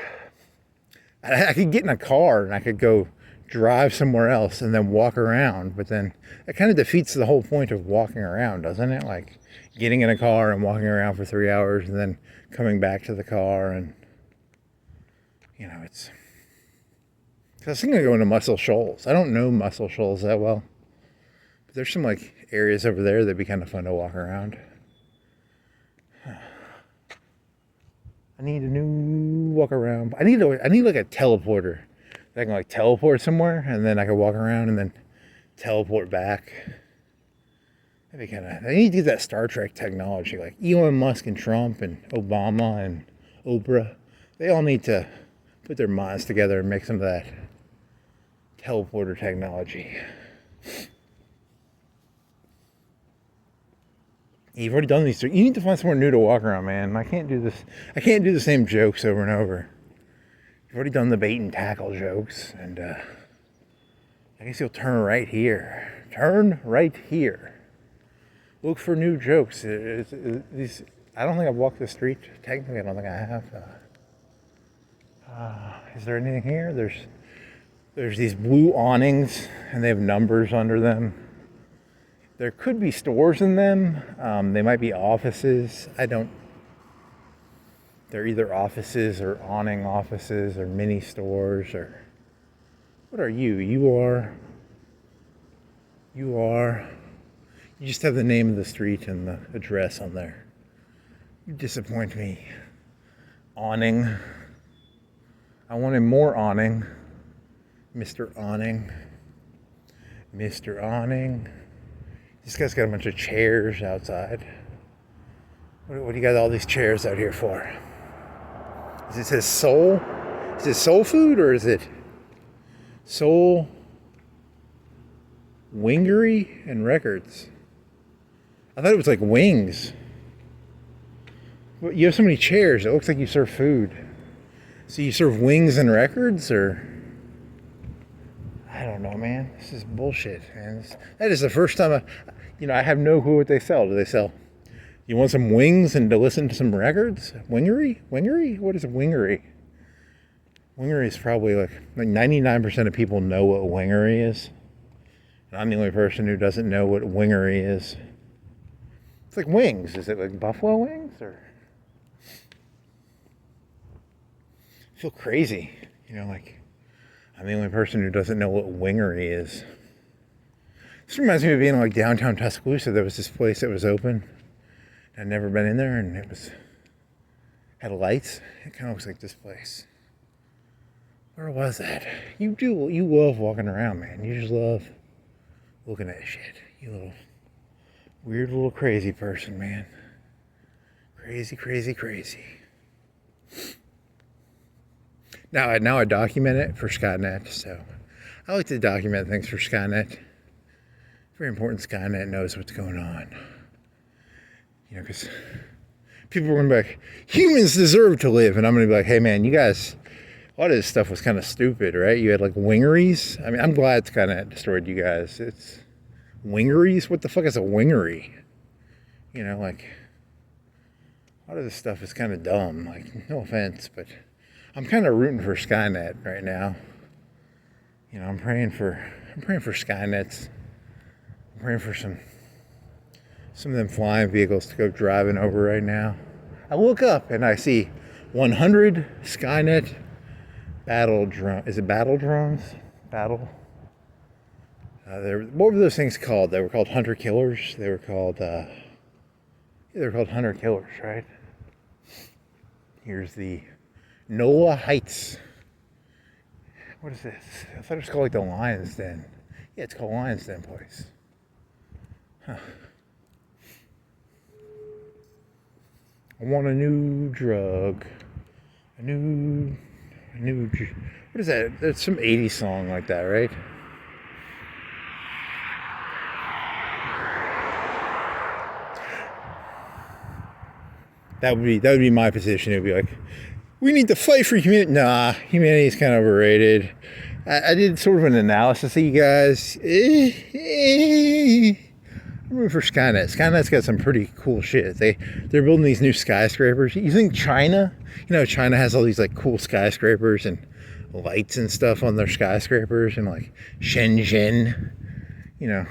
I could get in a car and I could go drive somewhere else and then walk around, but then that kind of defeats the whole point of walking around, doesn't it? Like getting in a car and walking around for 3 hours and then coming back to the car, and it's... I was thinking of going to Muscle Shoals. I don't know Muscle Shoals that well, but there's some like areas over there that'd be kind of fun to walk around. I need a new walk around. I need like a teleporter that I can like teleport somewhere and then I can walk around and then teleport back. That'd be kind of... I need to get that Star Trek technology, like Elon Musk and Trump and Obama and Oprah. They all need to put their minds together and make some of that teleporter technology. You've already done these three. You need to find somewhere new to walk around, man. I can't do this. I can't do the same jokes over and over. You've already done the bait and tackle jokes, and I guess you'll turn right here. Turn right here. Look for new jokes. I don't think I've walked the street. Technically, I don't think I have. Is there anything here? There's these blue awnings, and they have numbers under them. There could be stores in them. They might be offices. They're either offices or awning offices or mini stores or... What are you? You just have the name of the street and the address on there. You disappoint me. Awning. I wanted more awning. Mr. Awning. Mr. Awning. This guy's got a bunch of chairs outside. What do you got all these chairs out here for? Is it his soul? Is it soul food or is it soul wingery and records? I thought it was like wings. You have so many chairs. It looks like you serve food. So you serve wings and records, or... I don't know, man. This is bullshit, man. That is the first time I have no clue what they sell. Do they sell... You want some wings and to listen to some records? Wingery? Wingery? What is wingery? Wingery is probably like 99% of people know what wingery is. And I'm the only person who doesn't know what wingery is. It's like wings. Is it like buffalo wings or? I feel crazy. Like I'm the only person who doesn't know what wingery is. This reminds me of being like downtown Tuscaloosa. There was this place that was open. I'd never been in there, and it had lights. It kind of looks like this place. Where was that? You love walking around, man. You just love looking at shit. You little weird little crazy person, man. Crazy, crazy, crazy. Now I document it for Skynet, so I like to document things for Skynet. Very important Skynet knows what's going on. You know, because people are going to be like, humans deserve to live. And I'm going to be like, hey, man, you guys, a lot of this stuff was kind of stupid, right? You had like wingeries. I mean, I'm glad Skynet destroyed you guys. It's wingeries? What the fuck is a wingery? You know, like, a lot of this stuff is kind of dumb. Like, no offense, but I'm kind of rooting for Skynet right now. You know, I'm praying for Skynets. I'm praying for some of them flying vehicles to go driving over right now. I look up and I see 100 Skynet battle drone. Is it battle drones? Battle. What were those things called? They were called hunter killers. They were called hunter killers, right? Here's the NOLA Heights. What is this? I thought it was called like the Lion's Den. Yeah, it's called Lion's Den place. Huh. I want a new drug. A new. What is that? There's some 80s song like that, right? That would be my position. It would be like, we need to fight for humanity. Nah, humanity is kind of overrated. I did sort of an analysis of you guys. I'm rooting for Skynet. Skynet's got some pretty cool shit. They're building these new skyscrapers. You think China? You know, China has all these like cool skyscrapers and lights and stuff on their skyscrapers, and like Shenzhen. You know,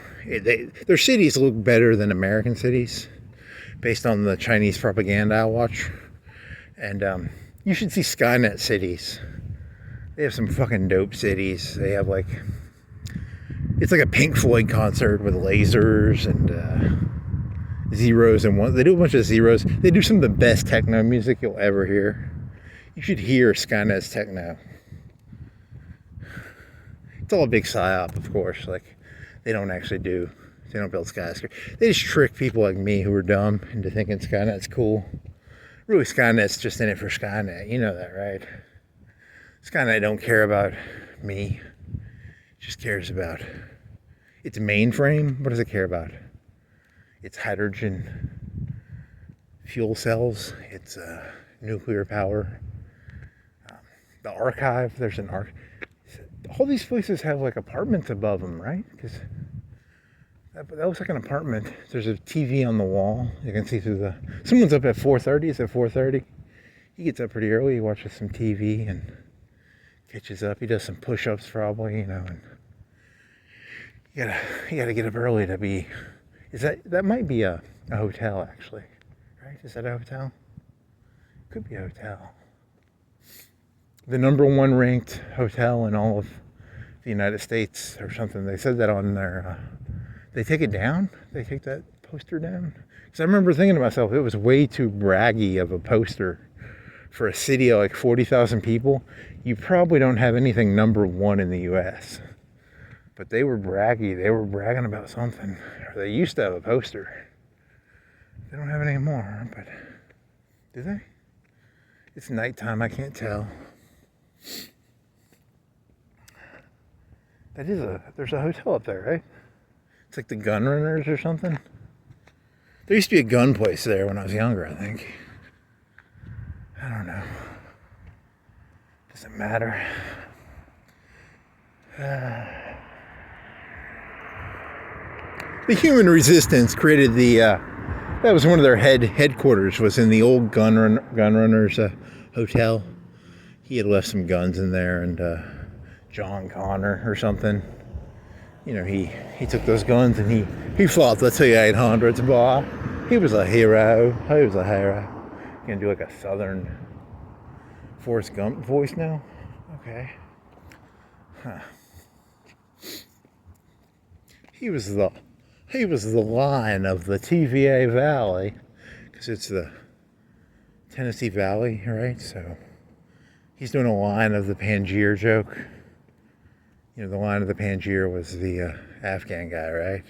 their cities look better than American cities, based on the Chinese propaganda I watch. And you should see Skynet cities. They have some fucking dope cities. They have like, it's like a Pink Floyd concert with lasers and zeros and one. They do a bunch of zeros. They do some of the best techno music you'll ever hear. You should hear Skynet's techno. It's all a big psyop, of course. Like, they don't build skyscrapers. They just trick people like me who are dumb into thinking Skynet's cool. Really, Skynet's just in it for Skynet. You know that, right? Skynet don't care about me. It just cares about its mainframe. What does it care about? Its hydrogen fuel cells. Its nuclear power. The archive. There's an archive. All these places have like apartments above them, right? Because that looks like an apartment. There's a TV on the wall. You can see through someone's up at 4:30. It's at 4:30. He gets up pretty early. He watches some TV and catches up. He does some push-ups probably, you know. And you gotta get up early to be. That might be a hotel actually, right? Is that a hotel? Could be a hotel. The #1 ranked hotel in all of the United States or something. They said that on their. They take it down? They take that poster down? Because I remember thinking to myself, it was way too braggy of a poster for a city of like 40,000 people. You probably don't have anything #1 in the U.S. But they were braggy. They were bragging about something. They used to have a poster. They don't have it anymore, but do they? It's nighttime. I can't tell. There's a hotel up there, right? It's like the Gun Runners or something. There used to be a gun place there when I was younger, I think. I don't know. Doesn't matter. The human resistance created that was one of their headquarters, was in the old Gun Runners hotel. He had left some guns in there, and John Connor or something. You know, he took those guns and he fought the T-800s, boy. He was a hero. He was a hero. You gonna do like a southern Forrest Gump voice now? Okay. Huh. He was the lion of the TVA Valley, because it's the Tennessee Valley, right? So he's doing a line of the Pangier joke. You know, the line of the Pangier was the Afghan guy, right?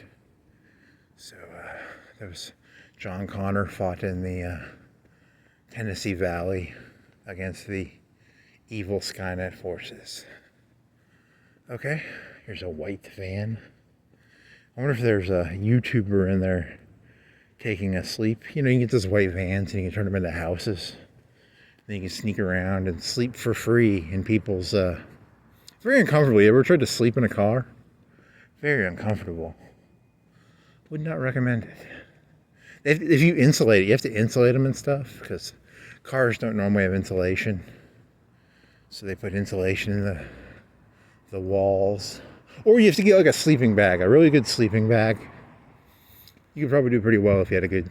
So there was John Connor fought in the Tennessee Valley against the evil Skynet forces. Okay, here's a white van. I wonder if there's a YouTuber in there taking a sleep. You know, you get those white vans and you can turn them into houses. Then you can sneak around and sleep for free in people's... very uncomfortable. You ever tried to sleep in a car? Very uncomfortable. Would not recommend it. If you insulate it, you have to insulate them and stuff, because cars don't normally have insulation. So they put insulation in the walls. Or you have to get like a sleeping bag, a really good sleeping bag. You could probably do pretty well if you had a good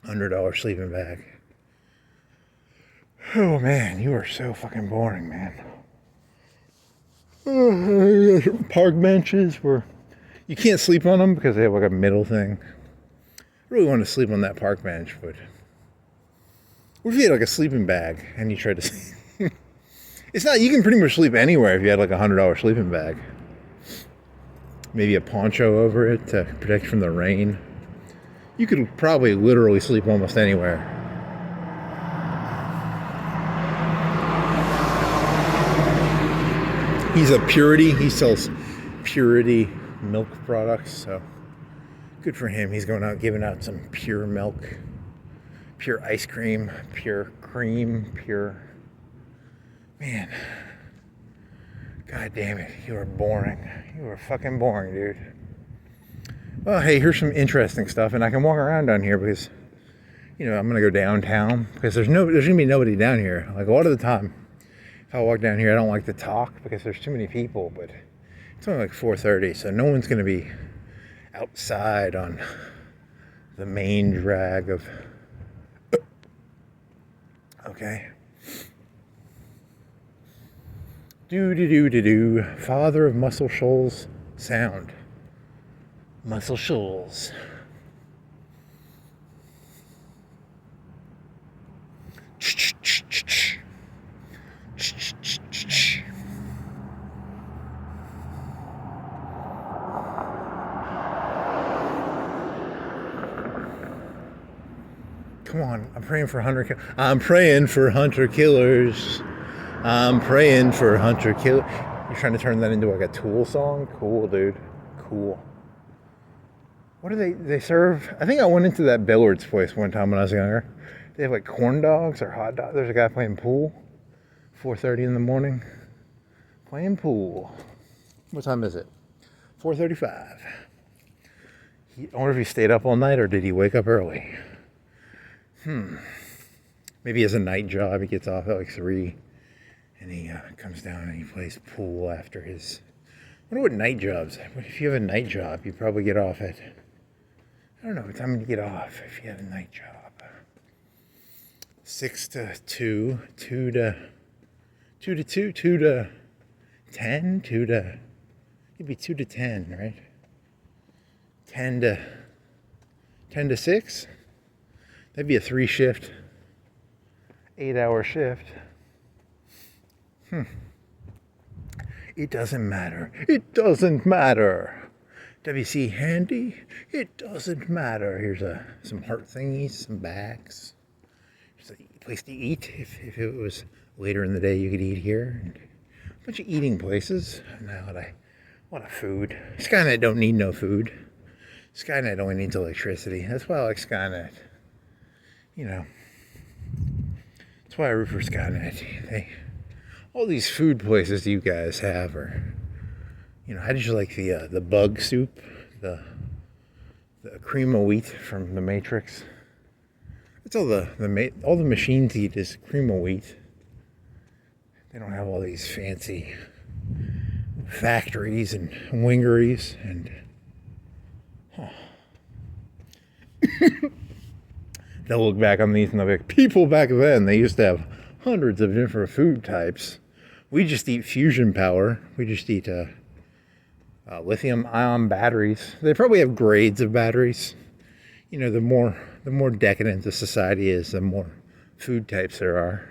$100 sleeping bag. Oh man, you are so fucking boring, man. Park benches where you can't sleep on them because they have like a middle thing. I really want to sleep on that park bench, but what if you had like a sleeping bag and you tried to sleep? It's not, you can pretty much sleep anywhere if you had like a $100 sleeping bag. Maybe a poncho over it to protect you from the rain. You could probably literally sleep almost anywhere. He's a Purity. He sells Purity milk products, so good for him. He's going out giving out some pure milk, pure ice cream, pure cream, pure... Man. God damn it. You are boring. You are fucking boring, dude. Well, hey, here's some interesting stuff, and I can walk around down here because, you know, I'm going to go downtown because there's going to be nobody down here. Like, a lot of the time, if I walk down here, I don't like to talk because there's too many people, but it's only like 4:30, so no one's going to be outside on the main drag of... Okay. Do-do-do-do-do. Father of Muscle Shoals sound. Muscle Shoals. Come on, I'm praying for hunter. I'm praying for hunter killers. I'm praying for hunter killer. You're trying to turn that into like a Tool song? Cool, dude. Cool. What do they serve? I think I went into that Billard's place one time when I was younger. They have like corn dogs or hot dogs. There's a guy playing pool. 4:30 in the morning. Playing pool. What time is it? 4:35. I wonder if he stayed up all night or did he wake up early? Maybe he has a night job. He gets off at like 3. And he comes down and he plays pool after his... I wonder what night jobs... If you have a night job, you probably get off at... I don't know what time would you get off if you had a night job. 6 to 2, 2 to 2, 2 to 10, 2 to... It'd be 2 to 10, right? 10 to 6? That'd be a 3-shift, 8-hour shift. It doesn't matter. It doesn't matter. WC handy? It doesn't matter. Here's some heart thingies, some bags. There's a place to eat. If it was later in the day, you could eat here. And a bunch of eating places. Now a lot of food. Skynet don't need no food. Skynet only needs electricity. That's why I like Skynet. You know. That's why I root for Skynet. All these food places you guys have are, you know, how did you like the bug soup, the cream of wheat from the Matrix? That's all all the machines eat is cream of wheat. They don't have all these fancy factories and wingeries and they'll look back on these and they'll be like, people back then, they used to have hundreds of different food types. We just eat fusion power. We just eat lithium-ion batteries. They probably have grades of batteries. You know, the more decadent the society is, the more food types there are.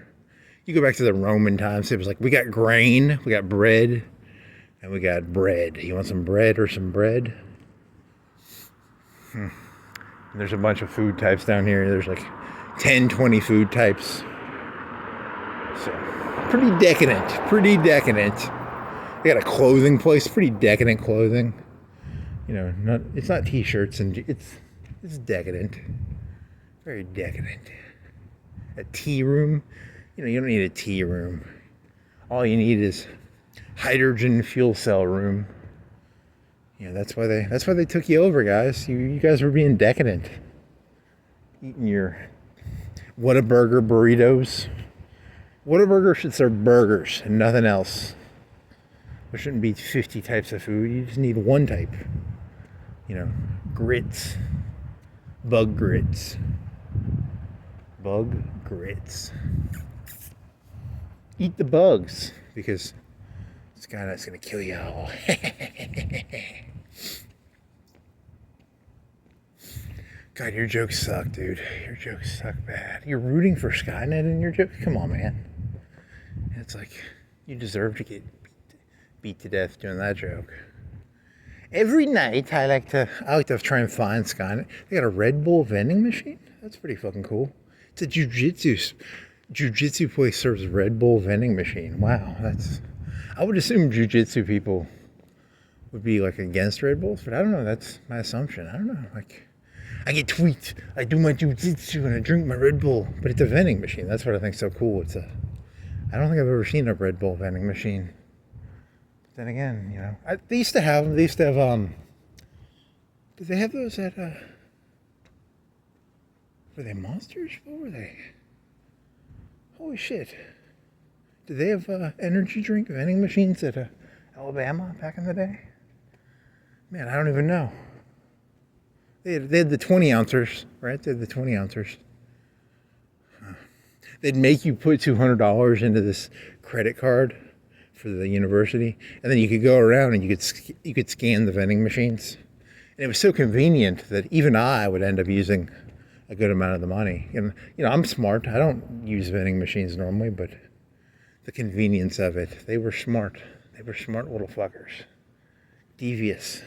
You go back to the Roman times, it was like, we got grain, we got bread, and we got bread. You want some bread or some bread? There's a bunch of food types down here. There's like 10, 20 food types. So, pretty decadent. Pretty decadent. They got a clothing place. Pretty decadent clothing. You know, it's not t-shirts, and it's decadent. Very decadent. A tea room. You know, you don't need a tea room. All you need is hydrogen fuel cell room. Yeah, that's why they took you over, guys. You guys were being decadent. Eating your Whataburger burritos. Whataburger should serve burgers and nothing else. There shouldn't be 50 types of food. You just need one type. You know, grits. Bug grits. Bug grits. Eat the bugs, because it's gonna kill you all. God, your jokes suck, dude. Your jokes suck bad. You're rooting for Skynet in your jokes? Come on, man. It's like, you deserve to get beat to death doing that joke. Every night, I like to try and find Skynet. They got a Red Bull vending machine? That's pretty fucking cool. It's a jujitsu place serves Red Bull vending machine. Wow, I would assume jujitsu people would be like against Red Bulls, but I don't know. That's my assumption. I don't know. Like, I get tweaked. I do my jujitsu and I drink my Red Bull, but it's a vending machine. That's what I think's so cool. I don't think I've ever seen a Red Bull vending machine. But then again, you know, they used to have them. Did they have those at were they Monsters? What were they? Holy shit. Did they have energy drink vending machines at Alabama back in the day? Man, I don't even know. They had the 20 ouncers, right? They had the 20 ouncers. They'd make you put $200 into this credit card for the university, and then you could go around and you could scan the vending machines. And it was so convenient that even I would end up using a good amount of the money. And, you know, I'm smart. I don't use vending machines normally, but the convenience of it, they were smart. They were smart little fuckers. Devious.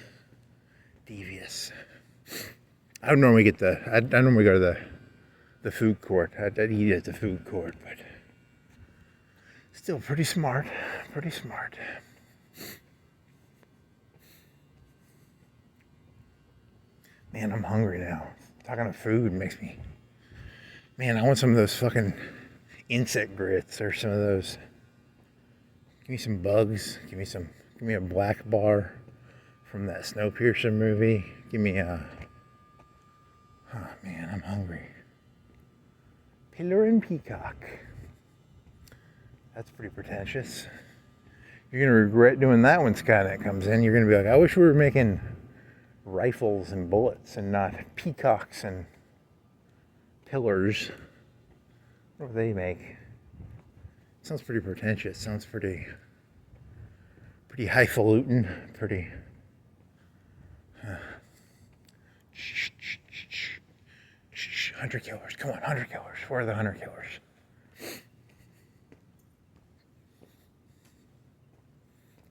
I normally go to the food court. I'd eat at the food court, but still pretty smart. Man, I'm hungry now. Talking of food makes me... Man, I want some of those fucking insect grits or some of those. Give me some bugs. Give me a black bar from that Snowpiercer movie. Give me a... Oh, man, I'm hungry. Pillar and Peacock. That's pretty pretentious. You're going to regret doing that when Skynet comes in. You're going to be like, I wish we were making rifles and bullets and not peacocks and pillars. What do they make? Sounds pretty pretentious. Sounds pretty highfalutin. Pretty... 100 killers. Come on, 100 killers. Where are the 100 killers?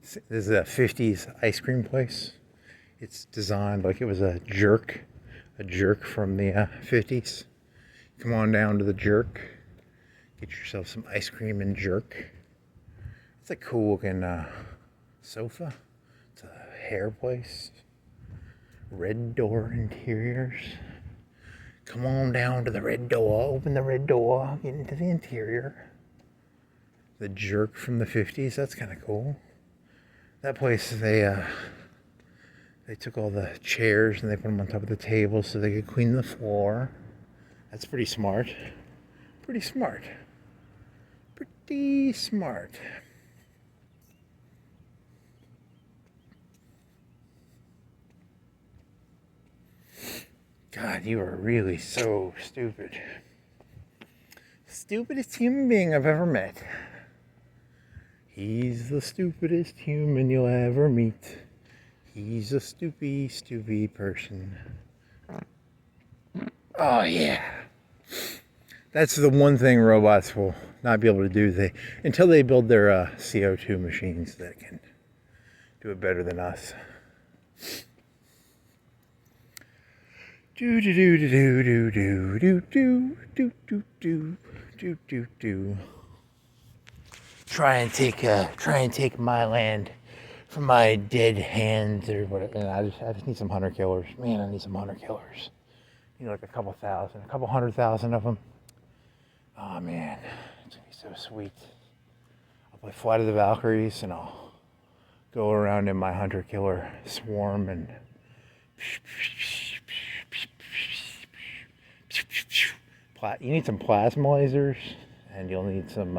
This is a 50s ice cream place. It's designed like it was a jerk from the 50s. Come on down to the jerk. Get yourself some ice cream and jerk. It's a cool looking sofa. It's a hair place. Red door interiors. Come on down to the red door. Open the red door. Get into the interior. The jerk from the 50s. That's kind of cool. That place, they took all the chairs and they put them on top of the table so they could clean the floor. That's pretty smart. Pretty smart. God, you are really so stupid. Stupidest human being I've ever met. He's the stupidest human you'll ever meet. He's a stupid person. Oh, yeah. That's the one thing robots will not be able to do. Until they build their CO2 machines that can do it better than us. Do do do do do do do do do do do do do do. Try and take my land from my dead hands or whatever. And I just need some hunter killers. Man, I need some hunter killers. You know, like a couple 100,000 of them. Oh man, it's gonna be so sweet. I'll play Flight of the Valkyries and I'll go around in my hunter killer swarm and you need some plasma lasers and you'll need some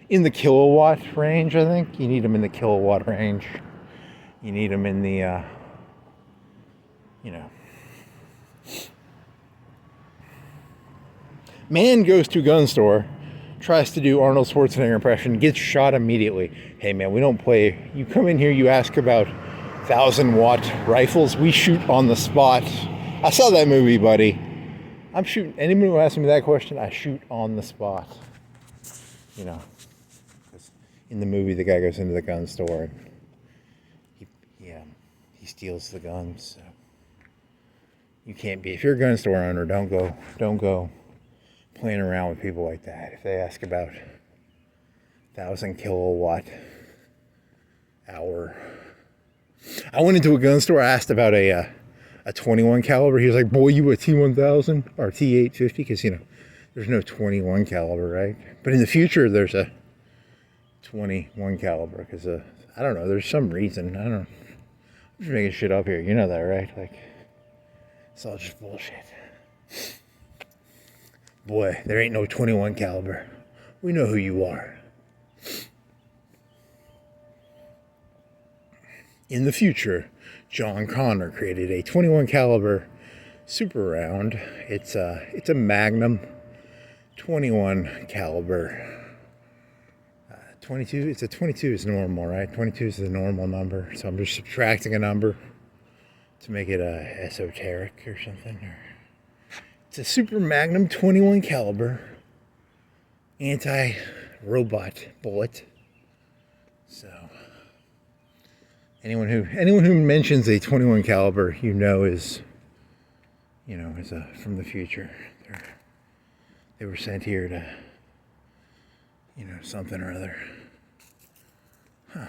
in the kilowatt range. I think you need them in the kilowatt range. You need them in the man goes to gun store, tries to do Arnold Schwarzenegger impression, gets shot immediately. Hey man, we don't play. You come in here, you ask about 1,000-watt rifles, we shoot on the spot. I saw that movie, buddy. I'm shooting. Anyone who asks me that question, I shoot on the spot. You know, in the movie, the guy goes into the gun store and he steals the guns. So you can't be. If you're a gun store owner, don't go playing around with people like that. If they ask about 1,000 kilowatt hour, I went into a gun store. I asked about a 21 caliber. He was like, "Boy, you a T1000 or T850?" Because there's no 21 caliber, right? But in the future, there's a 21 caliber. Because I don't know. There's some reason. I don't know. I'm just making shit up here. You know that, right? Like, it's all just bullshit. Boy, there ain't no 21 caliber. We know who you are. In the future, John Connor created a 21 caliber super round. It's a Magnum 21 caliber. 22. It's a 22 is normal, right? 22 is the normal number. So I'm just subtracting a number to make it esoteric or something. It's a Super Magnum 21 caliber anti-robot bullet. So anyone who mentions a 21 caliber, is from the future. They were sent here to something or other. Huh.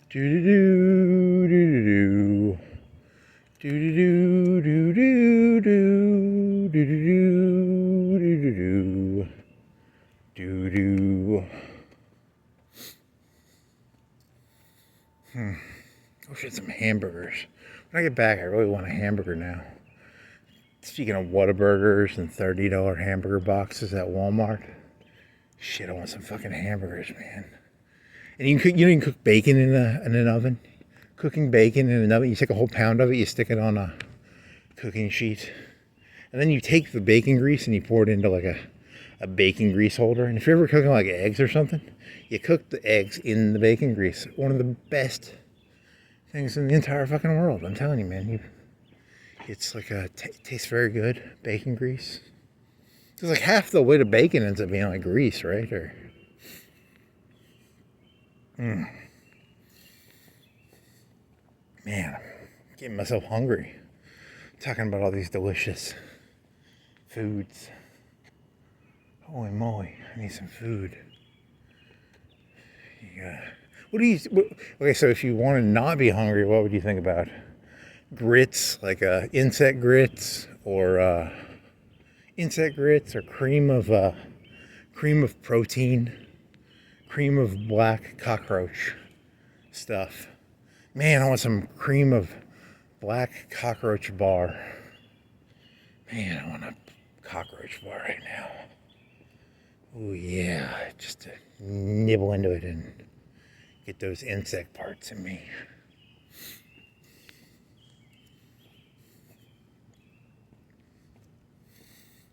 Do do do do do do do do do do do do do do. I wish I had some hamburgers. When I get back, I really want a hamburger now. Speaking of Whataburgers and $30 hamburger boxes at Walmart, shit, I want some fucking hamburgers, man. And you can cook bacon in an oven. Cooking bacon in an oven, you take a whole pound of it, you stick it on a cooking sheet, and then you take the bacon grease and you pour it into like a bacon grease holder. And if you're ever cooking like eggs or something, you cook the eggs in the bacon grease. One of the best things in the entire fucking world. I'm telling you, man. It's like tastes very good. Bacon grease. It's like half the weight of bacon ends up being like grease, right? Or man, I'm getting myself hungry. Talking about all these delicious foods. Holy moly, I need some food. Yeah. Okay, so if you want to not be hungry, what would you think about? Grits, like insect grits, or cream of protein, cream of black cockroach stuff. Man, I want some cream of black cockroach bar. Man, I want a cockroach bar right now. Oh yeah, just to nibble into it and get those insect parts in me.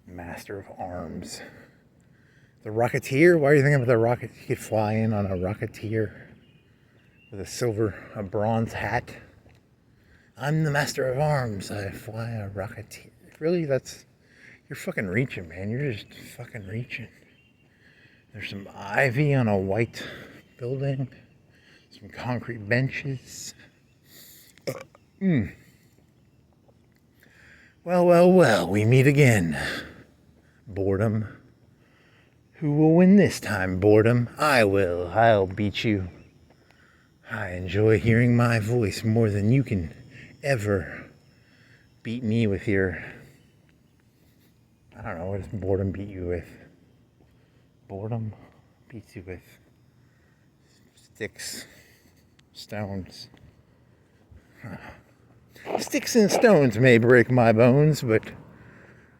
Master of Arms. The Rocketeer? Why are you thinking about the rocket? You could fly in on a Rocketeer. with a bronze hat. I'm the master of arms. I fly a rocketeer. Really, you're fucking reaching, man. You're just fucking reaching. There's some ivy on a white building. Some concrete benches. Well, we meet again. Boredom. Who will win this time, boredom? I will. I'll beat you. I enjoy hearing my voice more than you can ever beat me with your... I don't know, what does boredom beat you with? Boredom beats you with sticks, stones. Sticks and stones may break my bones, but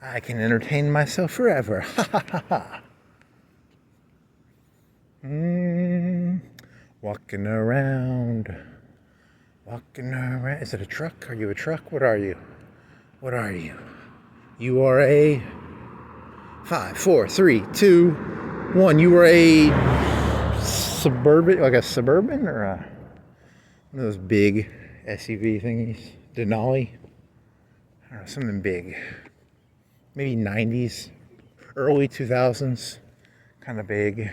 I can entertain myself forever. Ha ha ha ha. Walking around. Is it a truck? Are you a truck? What are you? You are a 5, 4, 3, 2, 1. You are a suburban, like a suburban or one of those big SUV thingies. Denali. I don't know, something big. Maybe 90s, early 2000s, kind of big.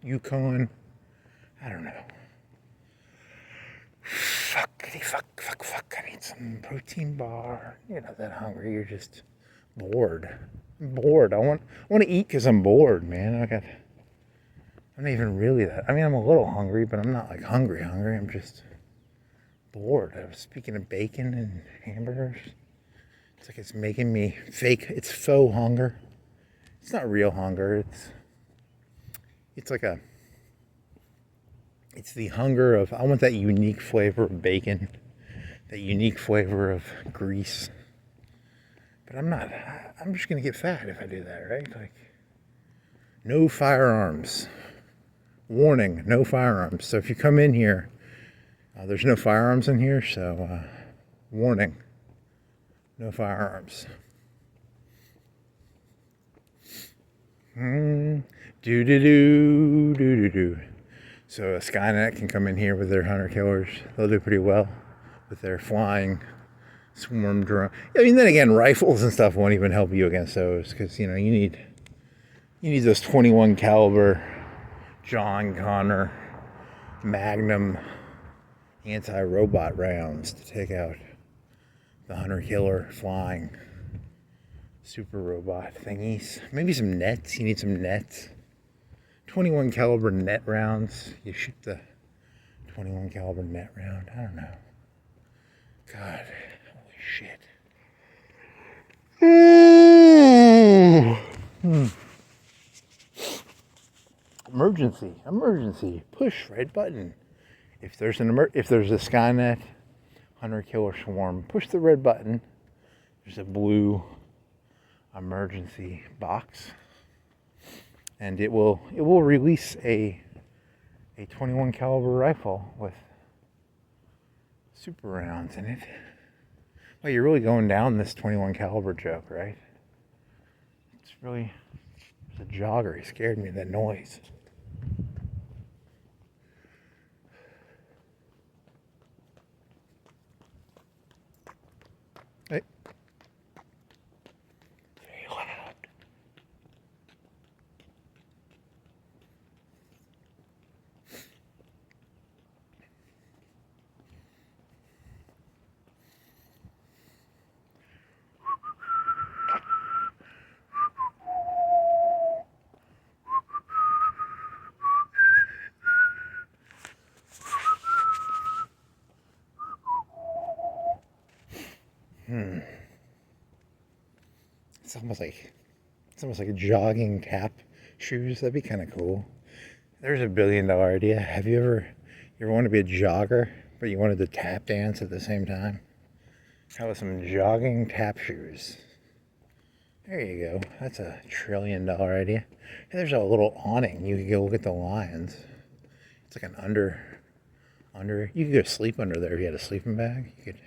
Yukon. I don't know. Fuck. I need some protein bar. You're not that hungry. You're just bored. I'm bored. I want to eat because I'm bored, man. I'm not even really that. I mean, I'm a little hungry, but I'm not like hungry. I'm just bored. I was speaking of bacon and hamburgers. It's like it's making me fake. It's faux hunger. It's not real hunger. It's like it's the hunger of, I want that unique flavor of bacon, that unique flavor of grease. But I'm just going to get fat if I do that, right? Like, no firearms. Warning, no firearms. So if you come in here, there's no firearms in here, so warning, no firearms. Do. So a Skynet can come in here with their hunter killers. They'll do pretty well with their flying swarm drone. I mean, then again, rifles and stuff won't even help you against those because, you need those 21 caliber John Connor Magnum anti-robot rounds to take out the hunter killer flying super robot thingies. Maybe some nets. You need some nets. 21 caliber net rounds. You shoot the 21 caliber net round. I don't know. God, holy shit. Emergency. Push red button. If there's a Skynet hunter killer swarm, push the red button. There's a blue emergency box. And it will release a 21 caliber rifle with super rounds in it. Well, you're really going down this 21 caliber joke, right? It's a jogger. He scared me, that noise. Hey. Very loud. It's almost like jogging tap shoes. That'd be kind of cool. There's $1 billion idea. Have you ever want to be a jogger, but you wanted to tap dance at the same time? How about some jogging tap shoes? There you go. That's $1 trillion idea. And there's a little awning. You could go look at the lions. It's like an under. You could go sleep under there if you had a sleeping bag. You could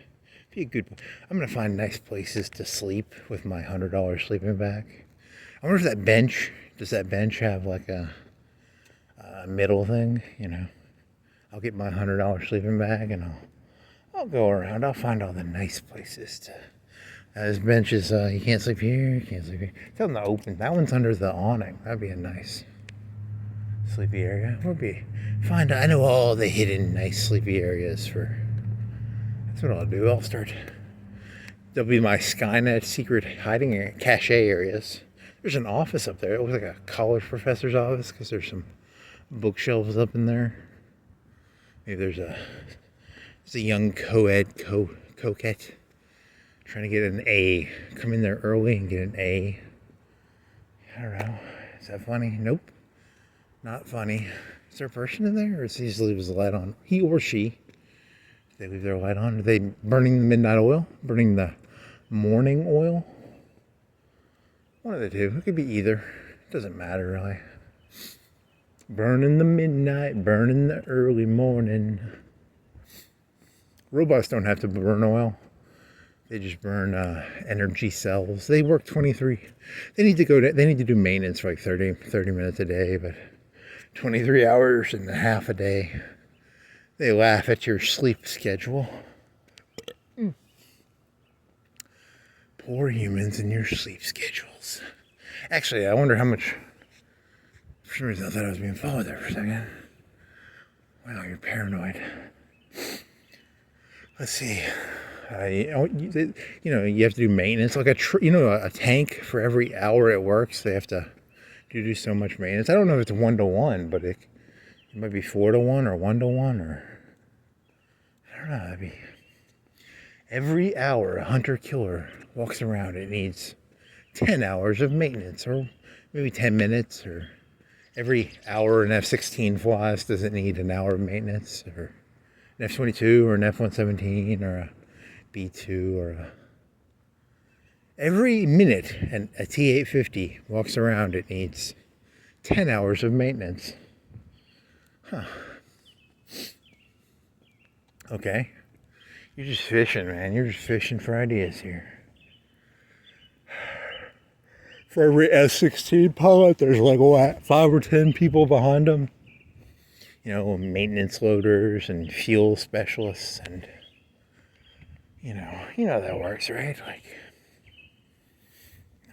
be a good. I'm gonna find nice places to sleep with my $100 sleeping bag. I wonder if does that bench have like a middle thing? I'll get my $100 sleeping bag and I'll go around. I'll find all the nice places to. This bench is, you can't sleep here, you can't sleep here. Tell them to open. That one's under the awning. That'd be a nice sleepy area. I know all the hidden nice sleepy areas for. That's what I'll do. There'll be my Skynet secret hiding area, cache areas. There's an office up there. It looks like a college professor's office because there's some bookshelves up in there. Maybe there's a young coquette trying to get an A. Come in there early and get an A. I don't know. Is that funny? Nope. Not funny. Is there a person in there, or does he just leave his light on? He or she. Do they leave their light on? Are they burning the midnight oil? Burning the morning oil? One of the two. It could be either. It doesn't matter, really. Burning the midnight, burning the early morning. Robots don't have to burn oil. They just burn energy cells. They work 23. They need to do maintenance for like 30 minutes a day, but 23 hours and a half a day. They laugh at your sleep schedule. Poor humans and your sleep schedules. Actually, I wonder how much. For some reason, I thought I was being followed there for a second. Wow, you're paranoid. Let's see. You have to do maintenance, like a tank for every hour it works. They have to do so much maintenance. I don't know if it's 1-to-1, but it might be 4-to-1 or 1-to-1 or I don't know. That'd be every hour a hunter-killer walks around. It needs 10 hours of maintenance, or maybe 10 minutes, or every hour an F-16 flies doesn't need an hour of maintenance, or an F-22 or an F-117 or a B-2 or every minute a T-850 walks around, it needs 10 hours of maintenance. Huh. Okay. You're just fishing, man. You're just fishing for ideas here. For every F-16 pilot, there's like, what, 5 or 10 people behind them? Maintenance loaders and fuel specialists and, you know how that works, right? Like,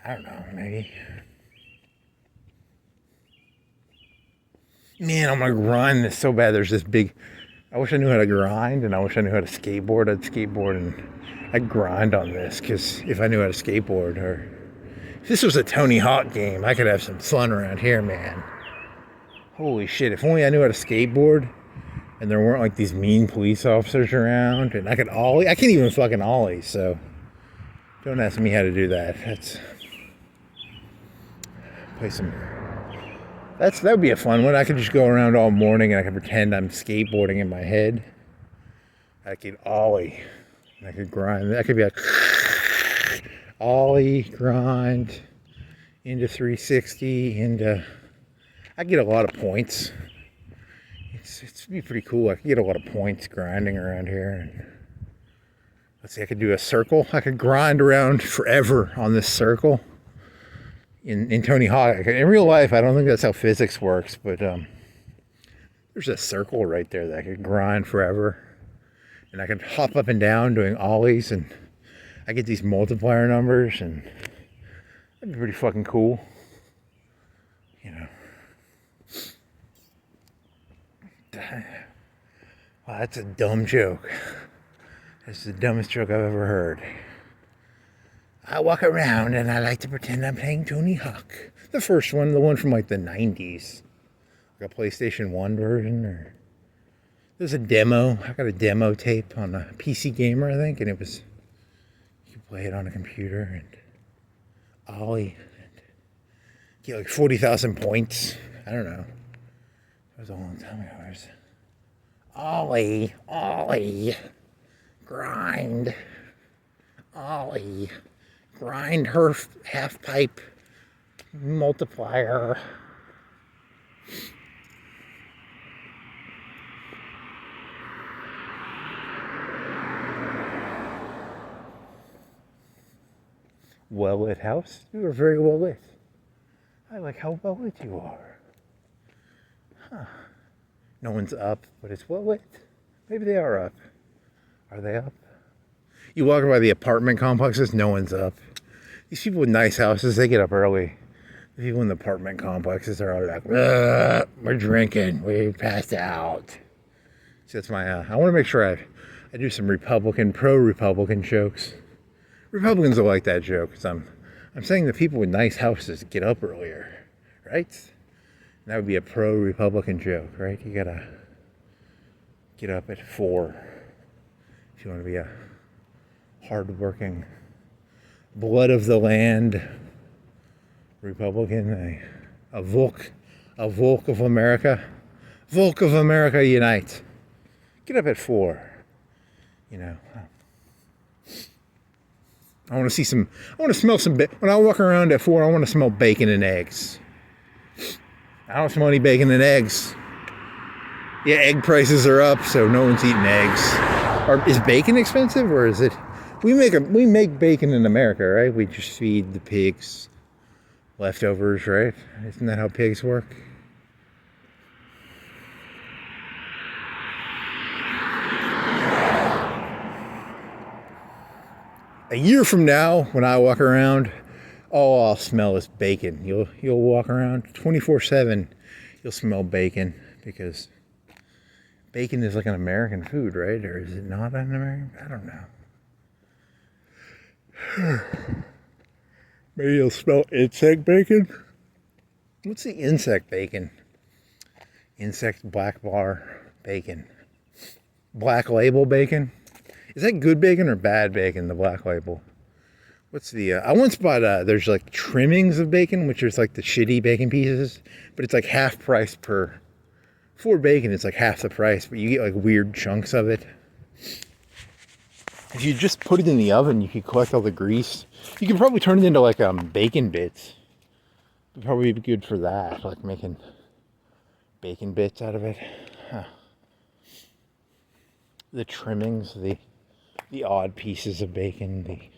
I don't know, maybe. Man, I'm gonna grind this so bad. There's this big, I wish I knew how to grind, and I wish I knew how to skateboard. I'd skateboard and I'd grind on this, because if I knew how to skateboard, or if this was a Tony Hawk game, I could have some fun around here, man. Holy shit, if only I knew how to skateboard and there weren't like these mean police officers around and I could ollie. I can't even fucking ollie, so don't ask me how to do that. That would be a fun one. I could just go around all morning and I could pretend I'm skateboarding in my head. I could ollie. I could grind. That could be like ollie, grind, into 360, into. I get a lot of points. It's be pretty cool. I could get a lot of points grinding around here. And let's see, I could do a circle. I could grind around forever on this circle. In Tony Hawk, in real life, I don't think that's how physics works, but there's a circle right there that I could grind forever. And I could hop up and down doing ollies, and I get these multiplier numbers, and that'd be pretty fucking cool. Wow, that's a dumb joke. That's the dumbest joke I've ever heard. I walk around and I like to pretend I'm playing Tony Hawk. The first one, the one from like the 90s. Like a PlayStation 1 version, or there's a demo. I got a demo tape on a PC Gamer, I think, and it was, you could play it on a computer and ollie and get like 40,000 points. I don't know. That was a long time ago. Ollie, grind, ollie, grind her half pipe, multiplier. Well lit house? You are very well lit. I like how well lit you are. Huh. No one's up, but it's, well, wait, maybe they are up. Are they up? You walk by the apartment complexes, no one's up. These people with nice houses, they get up early. The people in the apartment complexes are all like, we're drinking, we passed out. So that's my, I want to make sure I do some pro-Republican jokes. Republicans will like that joke, because I'm saying the people with nice houses get up earlier, right? And that would be a pro-Republican joke, right? You gotta get up at 4 if you want to be a hard-working, blood of the land Republican, a Volk of America. Volk of America unite. Get up at 4. You know. I want to smell some, when I walk around at 4, I want to smell bacon and eggs. I don't smell any bacon and eggs. Yeah, egg prices are up, so no one's eating eggs. Is bacon expensive, or is it? We make bacon in America, right? We just feed the pigs leftovers, right? Isn't that how pigs work? A year from now, when I walk around, all I'll smell is bacon. You'll walk around 24/7. You'll smell bacon, because bacon is like an American food, right? Or is it not an American? I don't know. Maybe you'll smell insect bacon. What's the insect bacon? Insect black bar bacon. Black label bacon. Is that good bacon or bad bacon, the black label? What's the, I once bought, there's like trimmings of bacon, which is like the shitty bacon pieces, but it's like half price for bacon, it's like half the price, but you get like weird chunks of it. If you just put it in the oven, you could collect all the grease. You could probably turn it into like bacon bits. It'd probably be good for that, like making bacon bits out of it. Huh. The trimmings, the odd pieces of bacon.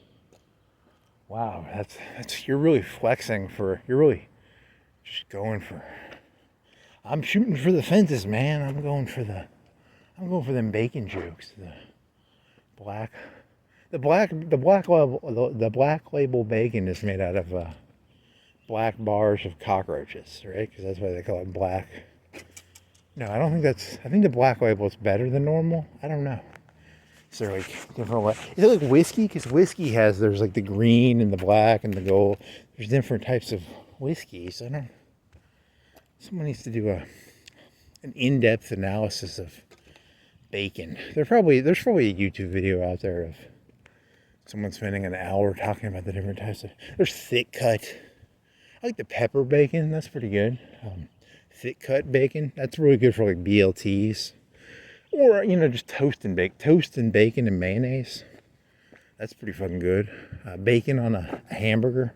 Wow, that's you're really flexing for. You're really just going for. I'm shooting for the fences, man. I'm going for them bacon jokes. The black label bacon is made out of black bars of cockroaches, right? Because that's why they call it black. No, I don't think that's. I think the black label is better than normal. I don't know. Is there like different? Is it like whiskey? Because whiskey there's like the green and the black and the gold. There's different types of whiskeys. I don't. Someone needs to do an in-depth analysis of bacon. There's probably a YouTube video out there of someone spending an hour talking about the different types of. There's thick cut. I like the pepper bacon. That's pretty good. Thick cut bacon. That's really good for like BLTs. Or, just toast and bacon and mayonnaise. That's pretty fucking good. Bacon on a hamburger.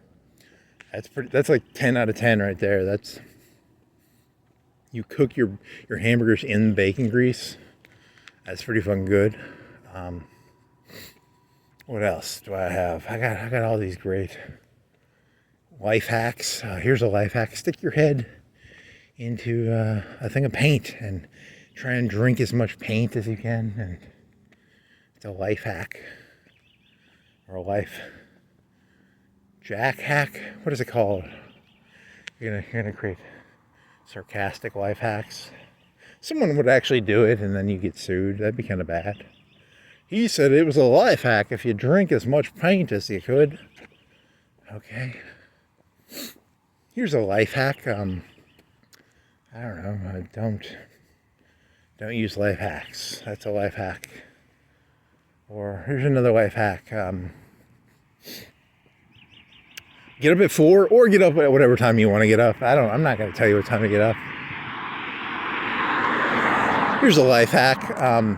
That's like 10 out of 10 right there. You cook your hamburgers in bacon grease. That's pretty fucking good. What else do I have? I got all these great life hacks. Here's a life hack. Stick your head into a thing of paint and try and drink as much paint as you can, and it's a life hack, or a life jack hack. What is it called? You're gonna create sarcastic life hacks. Someone would actually do it, and then you get sued. That'd be kind of bad. He said it was a life hack if you drink as much paint as you could. Okay. Here's a life hack. I don't know. Don't use life hacks. That's a life hack. Or here's another life hack. Get up at 4 or get up at whatever time you want to get up. I'm not going to tell you what time to get up. Here's a life hack. I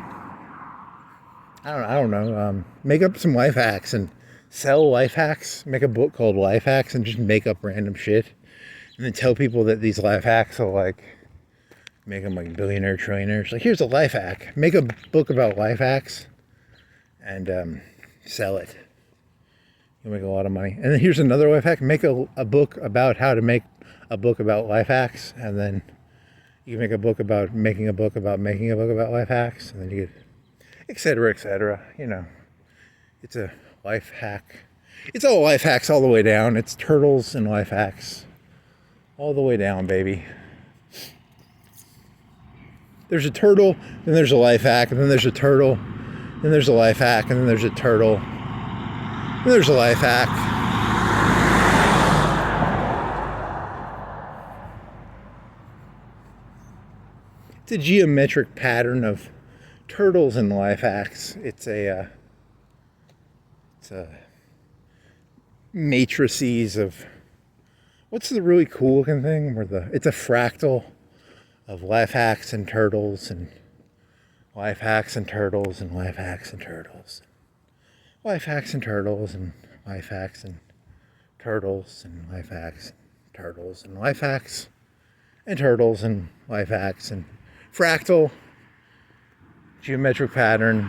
don't know. Make up some life hacks and sell life hacks. Make a book called Life Hacks and just make up random shit. And then tell people that these life hacks will like make them like billionaire trillionaires. Like, here's a life hack. Make a book about life hacks and sell it. You'll make a lot of money. And then here's another life hack. Make a book about how to make a book about life hacks, and then You can make a book about making a book about making a book about life hacks, and then you get et cetera, et cetera. You know, it's a life hack. It's all life hacks all the way down. It's turtles and life hacks all the way down, baby. There's a turtle, then there's a life hack, and then there's a turtle, then there's a life hack, and then there's a turtle, then there's a life hack. It's a geometric pattern of turtles and life hacks. It's a matrices of, what's the really cool looking thing where it's a fractal of life hacks and turtles and life hacks and turtles and life hacks and turtles. Life hacks and turtles and life hacks and turtles and life hacks and turtles and life hacks and turtles and life hacks and fractal geometric pattern.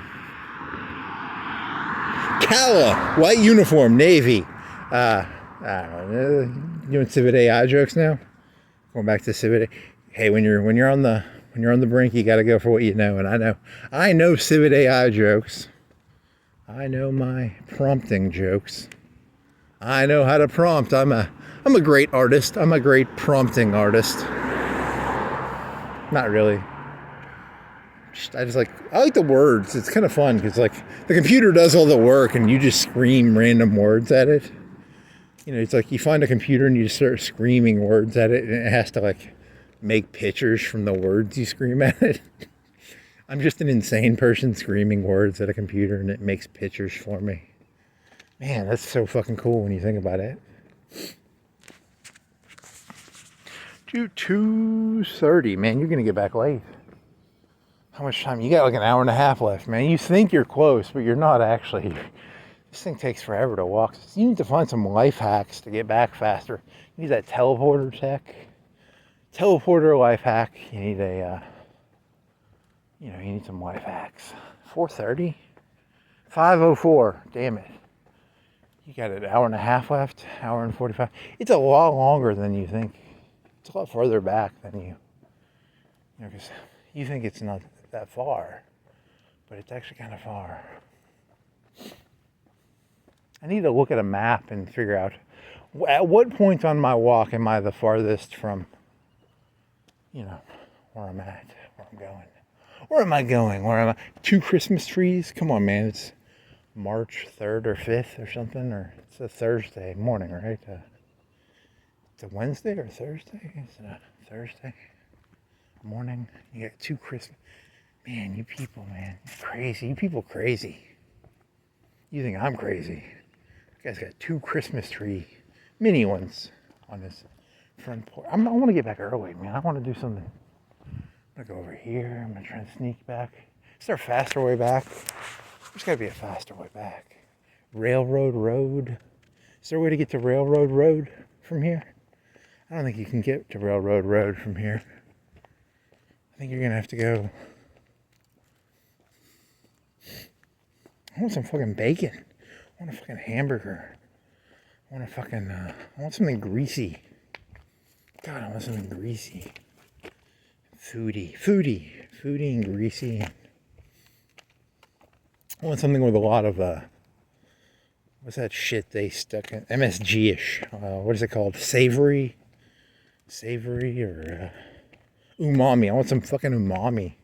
Kala, white uniform, Navy. I don't know. Doing Civet AI jokes now. Going back to Civet. Hey, when you're on the brink, you got to go for what you know. And I know Civet AI jokes. I know my prompting jokes. I know how to prompt. I'm a great artist. I'm a great prompting artist. Not really. I like the words. It's kind of fun because like the computer does all the work and you just scream random words at it. You know, it's like you find a computer and you just start screaming words at it, and it has to like make pictures from the words you scream at it. I'm just an insane person screaming words at a computer, and it makes pictures for me. Man, that's so fucking cool when you think about it. 2:30, man, you're gonna get back late. How much time? You got like an hour and a half left, man. You think you're close, but you're not actually. This thing takes forever to walk. You need to find some life hacks to get back faster. You need that teleporter tech. Teleporter life hack. You need you need some life hacks. 4:30? 5:04. Damn it. You got an hour and a half left. Hour and 45. It's a lot longer than you think. It's a lot further back than you know, because you think it's not that far, but it's actually kind of far. I need to look at a map and figure out at what point on my walk am I the farthest from, where I'm at, where I'm going. Where am I going? Where am I? 2 Christmas trees? Come on, man. It's March 3rd or 5th or something, or it's a Thursday morning, right? It's a Wednesday or Thursday? It's a Thursday morning. You got 2 Christmas. Man, you people, man. Crazy. You people crazy. You think I'm crazy. You guys got 2 Christmas tree, mini ones on this front porch. I want to get back early, man. I want to do something. I'm going to go over here. I'm going to try and sneak back. Is there a faster way back? There's got to be a faster way back. Railroad Road. Is there a way to get to Railroad Road from here? I don't think you can get to Railroad Road from here. I think you're going to have to go. I want some fucking bacon. I want a fucking hamburger. I want something greasy. God, I want something greasy. Foodie and greasy. I want something with a lot of, what's that shit they stuck in? MSG-ish. What is it called? Savory or umami. I want some fucking umami.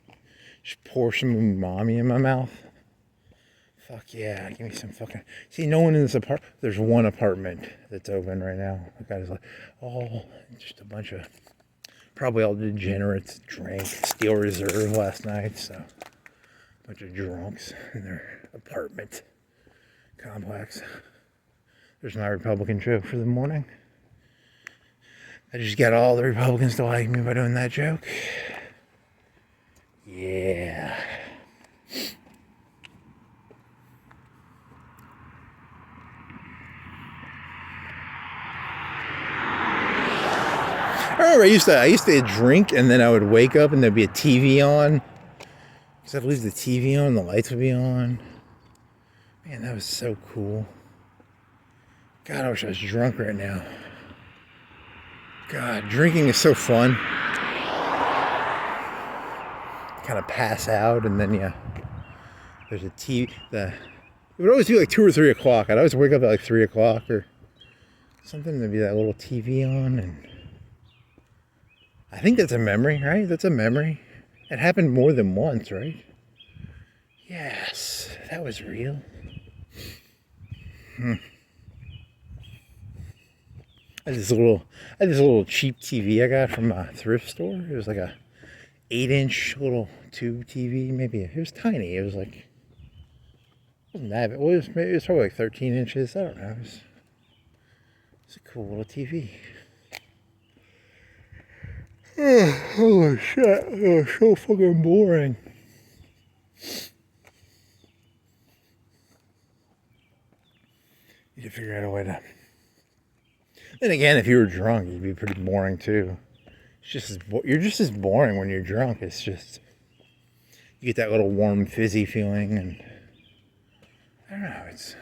Just pour some umami in my mouth. Fuck yeah, give me some fucking... See, no one in this apartment... There's one apartment that's open right now. The guy's like, just a bunch of... Probably all degenerates drank Steel Reserve last night, so... A bunch of drunks in their apartment complex. There's my Republican joke for the morning. I just got all the Republicans to like me by doing that joke. Yeah. I remember I used to drink and then I would wake up and there'd be a TV on. So I'd leave the TV on, the lights would be on. Man, that was so cool. God, I wish I was drunk right now. God, drinking is so fun. kind of pass out, and then there's a TV. It would always be like 2 or 3 o'clock. I'd always wake up at like 3 o'clock or something. There'd be that little TV on, and I think that's a memory, right? That's a memory. It happened more than once, right? Yes, that was real. I had this little cheap TV I got from a thrift store. It was like a 8-inch little tube TV. It was tiny. It was like, it wasn't that big. It was probably like 13 inches. I don't know. It was a cool little TV. Oh shit! It was so fucking boring. You should figure out a way to. Then again, if you were drunk, you'd be pretty boring too. You're just as boring when you're drunk. It's just you get that little warm, fizzy feeling, and I don't know. It's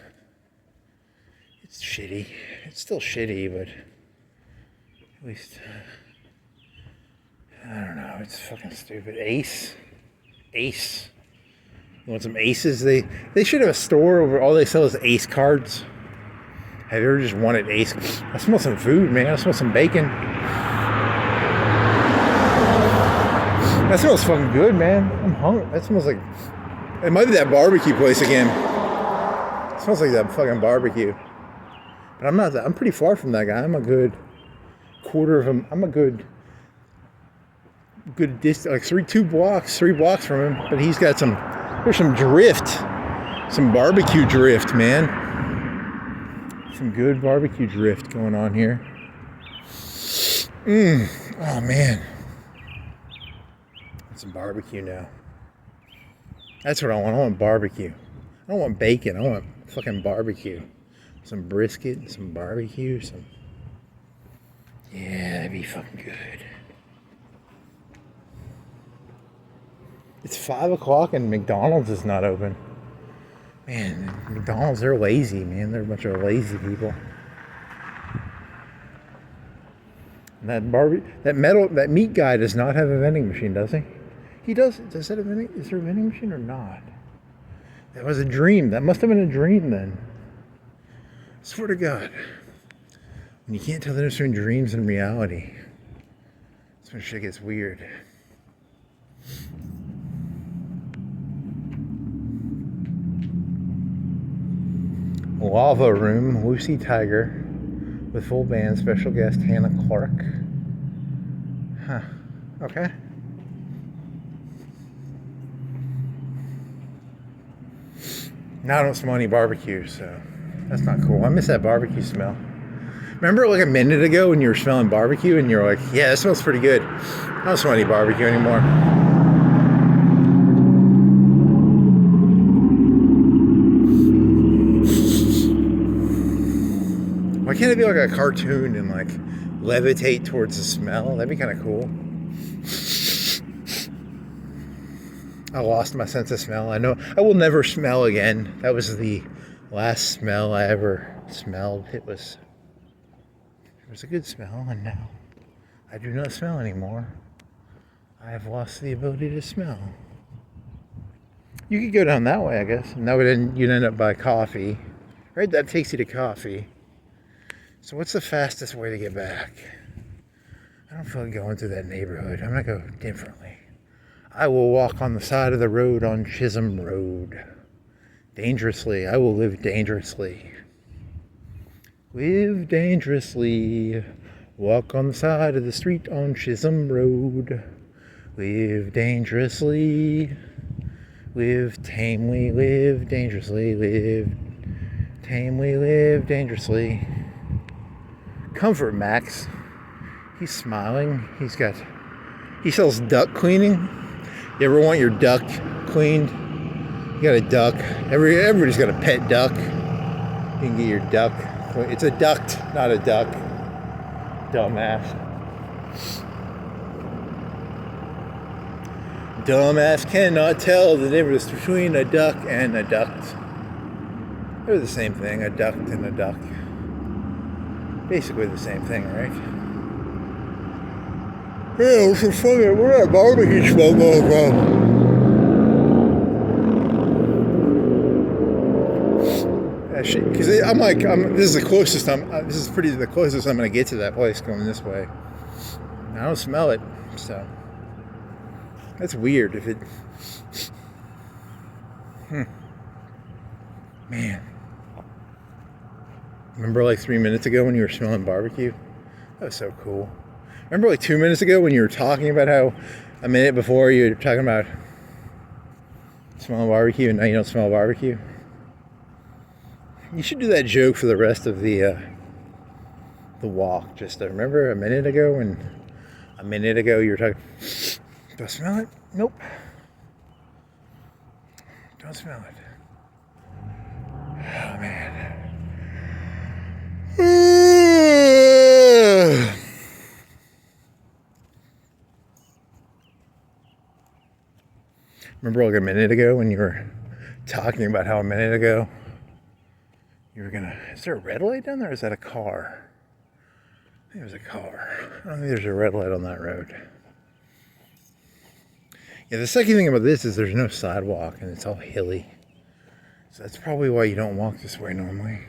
shitty. It's still shitty, but at least I don't know. It's fucking stupid. Ace. You want some aces? They should have a store where all they sell is ace cards. Have you ever just wanted ace? I smell some food, man. I smell some bacon. That smells fucking good, man. I'm hungry. That smells like... It might be that barbecue place again. It smells like that fucking barbecue. But I'm not... I'm pretty far from that guy. I'm a good quarter of him. I'm a good distance. Like 3 blocks from him. But he's got some... There's some drift. Some barbecue drift, man. Some good barbecue drift going on here. Oh man. Some barbecue now. That's what I want. I want barbecue. I don't want bacon. I want fucking barbecue. Some brisket, some barbecue, yeah, that'd be fucking good. It's 5 o'clock and McDonald's is not open. Man, McDonald's, they're lazy, man. They're a bunch of lazy people. And that meat guy does not have a vending machine, does he? He does. Is there a vending machine or not? That was a dream. That must have been a dream then. I swear to God. When you can't tell the difference between dreams and reality, that's when shit gets weird. Lava Room, Lucy Tiger, with full band, special guest Hannah Clark. Huh. Okay. Now I don't smell any barbecue, so that's not cool. I miss that barbecue smell. Remember like a minute ago when you were smelling barbecue and you're like, yeah, it smells pretty good. I don't smell any barbecue anymore. Why can't it be like a cartoon and like levitate towards the smell? That'd be kind of cool. I lost my sense of smell. I know I will never smell again. That was the last smell I ever smelled. It was a good smell, and now I do not smell anymore. I have lost the ability to smell. You could go down that way, I guess. And that would you'd end up by coffee. Right? That takes you to coffee. So what's the fastest way to get back? I don't feel like going through that neighborhood. I'm going to go differently. I will walk on the side of the road on Chisholm Road. Dangerously. I will live dangerously. Live dangerously. Walk on the side of the street on Chisholm Road. Live dangerously. Live tamely. Live dangerously. Live tamely. Live dangerously. Comfort Max. He's smiling. He sells duck cleaning. You ever want your duck cleaned? You got a duck. Everybody's got a pet duck. You can get your duck. It's a duct, not a duck. Dumbass. Dumbass cannot tell the difference between a duck and a duct. They're the same thing, a duct and a duck. Basically the same thing, right? Yeah, what's the fucking, where that barbecue smoke going from? Because I'm like, this is the closest this is the closest I'm gonna get to that place going this way. I don't smell it, so that's weird. If it, man, remember like 3 minutes ago when you were smelling barbecue? That was so cool. Remember like 2 minutes ago when you were talking about how a minute before you were talking about smelling barbecue and now you don't smell barbecue? You should do that joke for the rest of the walk. Just remember a minute ago you were talking. Do I smell it? Nope. Don't smell it. Oh man. Remember like a minute ago when you were talking about how a minute ago you were gonna... Is there a red light down there or is that a car? I think it was a car. I don't think there's a red light on that road. Yeah, the second thing about this is there's no sidewalk and it's all hilly. So that's probably why you don't walk this way normally.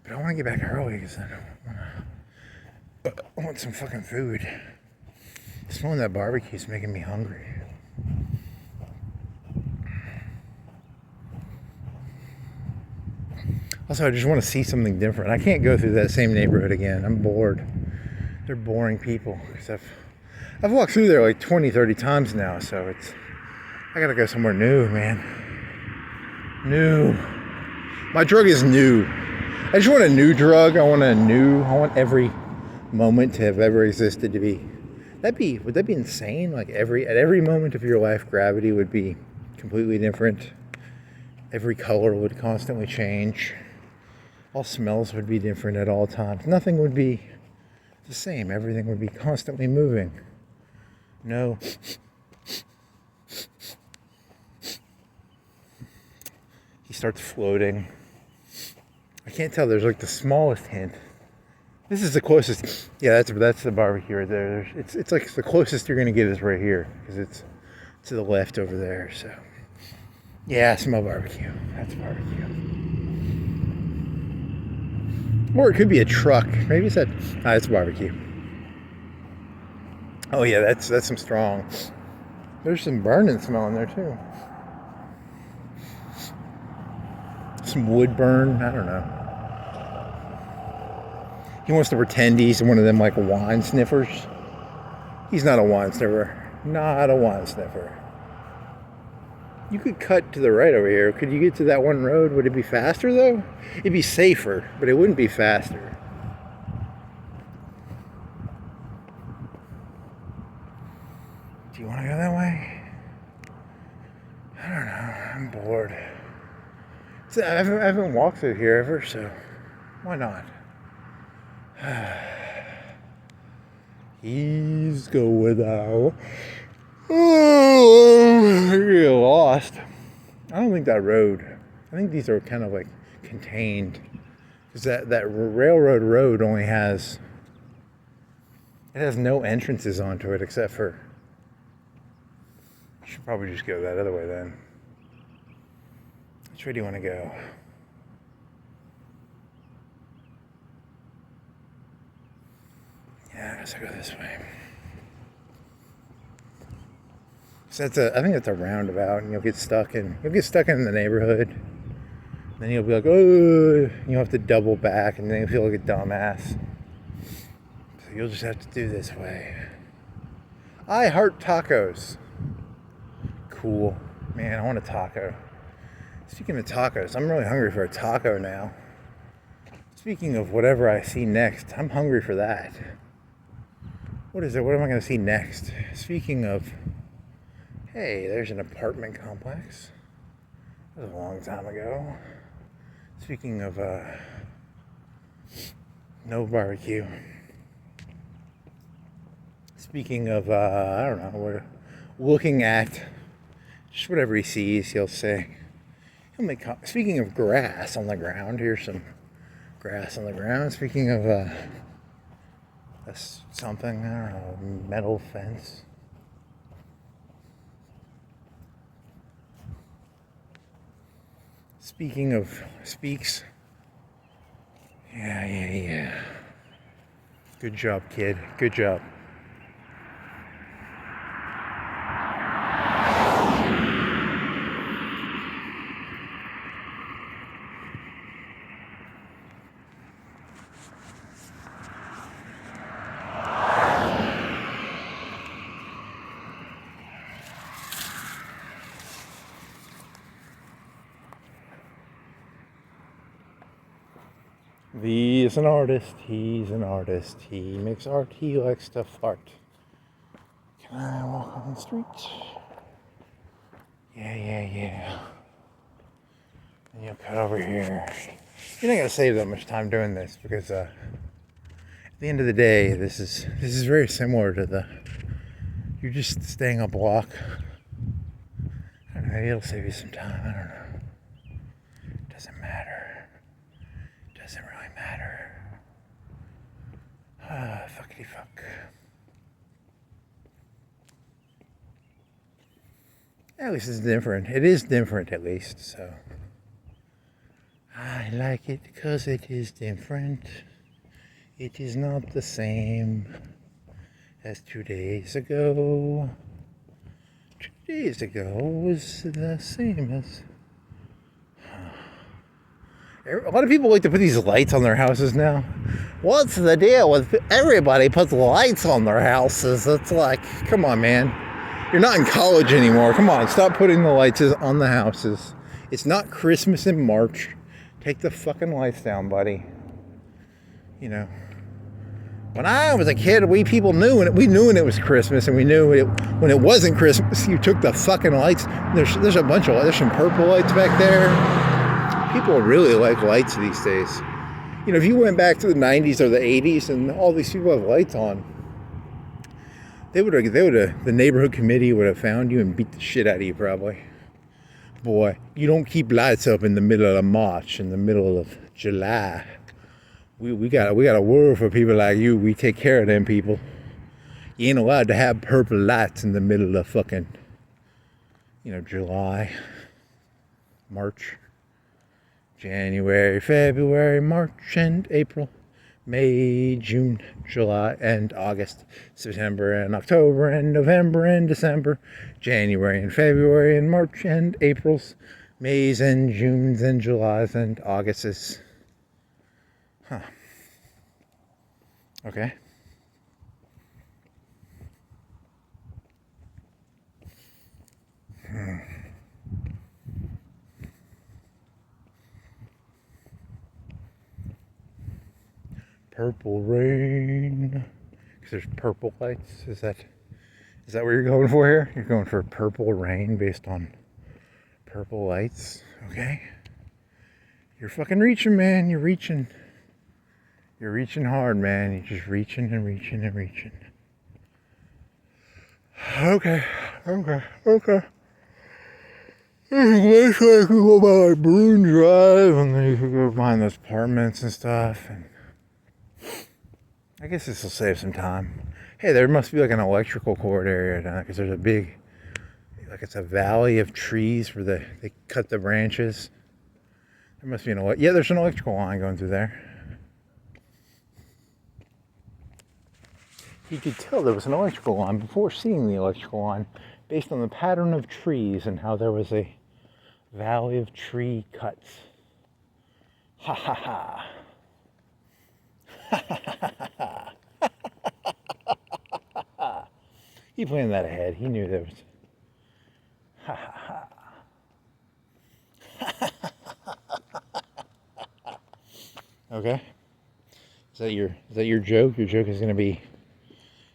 But I want to get back early because I want some fucking food. Smelling that barbecue is making me hungry. Also, I just want to see something different. I can't go through that same neighborhood again. I'm bored. They're boring people. Because I've walked through there like 20, 30 times now, so I gotta go somewhere new, man. New. My drug is new. I just want a new drug. I want every moment to have ever existed to be. Would that be insane? Like at every moment of your life, gravity would be completely different. Every color would constantly change. All smells would be different at all times. Nothing would be the same. Everything would be constantly moving. No. He starts floating. I can't tell. There's like the smallest hint. This is the closest. Yeah, that's the barbecue right there. It's like the closest you're gonna get is right here because it's to the left over there. So yeah, I smell barbecue. That's barbecue. Or it could be a truck. Maybe it's it's barbecue. Oh yeah, that's some strong. There's some burning smell in there too. Some wood burn. I don't know. He wants to pretend he's one of them like wine sniffers. He's not a wine sniffer. Not a wine sniffer. You could cut to the right over here. Could you get to that one road? Would it be faster though? It'd be safer, but it wouldn't be faster. Do you want to go that way? I don't know. I'm bored. I haven't walked through here ever, so why not? He's going out. Oh, I get lost. I don't think that road. I think these are kind of like contained. Because that railroad road only has... It has no entrances onto it except for... I should probably just go that other way then. Which way do you want to go? Yeah, I guess I'll go this way. So I think that's a roundabout, and you'll get stuck in the neighborhood. Then you'll be like, oh, you'll have to double back, and then you'll feel like a dumbass. So you'll just have to do this way. I heart tacos. Cool. Man, I want a taco. Speaking of tacos, I'm really hungry for a taco now. Speaking of whatever I see next, I'm hungry for that. What is it? What am I going to see next? Speaking of... Hey, there's an apartment complex. That was a long time ago. Speaking of no barbecue. Speaking of, I don't know, we're looking at just whatever he sees, he'll say. He'll make. Speaking of grass on the ground, here's some grass on the ground. Speaking of something, I don't know, metal fence. Speaking of speaks. Yeah. Good job, kid. Good job. He's an artist. He's an artist. He makes art. He likes to fart. Can I walk on the street? Yeah. And you'll cut over here. You're not gonna save that much time doing this because at the end of the day, this is very similar to you're just staying a block. I don't know. Maybe it'll save you some time. I don't know. Doesn't matter. Doesn't really matter. Fuckity fuck. At least it's different. It is different, at least, so. I like it because it is different. It is not the same as 2 days ago. 2 days ago was the same as. A lot of people like to put these lights on their houses now. What's the deal with everybody puts lights on their houses? It's like, come on, man. You're not in college anymore. Come on, stop putting the lights on the houses. It's not Christmas in March. Take the fucking lights down, buddy. You know. When I was a kid, we knew when it was Christmas, and we knew when it wasn't Christmas. You took the fucking lights. There's a bunch of lights. There's some purple lights back there. People really like lights these days. You know, if you went back to the 90s or the 80s and all these people have lights on, the neighborhood committee would have found you and beat the shit out of you probably. Boy, you don't keep lights up in the middle of March, in the middle of July. We got a word for people like you. We take care of them people. You ain't allowed to have purple lights in the middle of fucking, July, March. January, February, March, and April, May, June, July, and August, September, and October, and November, and December, January, and February, and March, and April's, Mays, and Junes, and Julys, and Augusts. Huh. Okay. Purple rain. Because there's purple lights. Is that what you're going for here? You're going for purple rain based on purple lights. Okay. You're fucking reaching, man. You're reaching. You're reaching hard, man. You're just reaching and reaching and reaching. Okay. Looks like you go by like Balloon Drive, and then you can go behind those apartments and stuff. And I guess this will save some time. Hey, there must be like an electrical cord area down there because there's a big, it's a valley of trees where they cut the branches. There must be there's an electrical line going through there. You could tell there was an electrical line before seeing the electrical line based on the pattern of trees and how there was a valley of tree cuts. Ha ha ha. He planned that ahead. He knew there was. Ha ha ha. Okay. Is that your joke? Your joke is going to be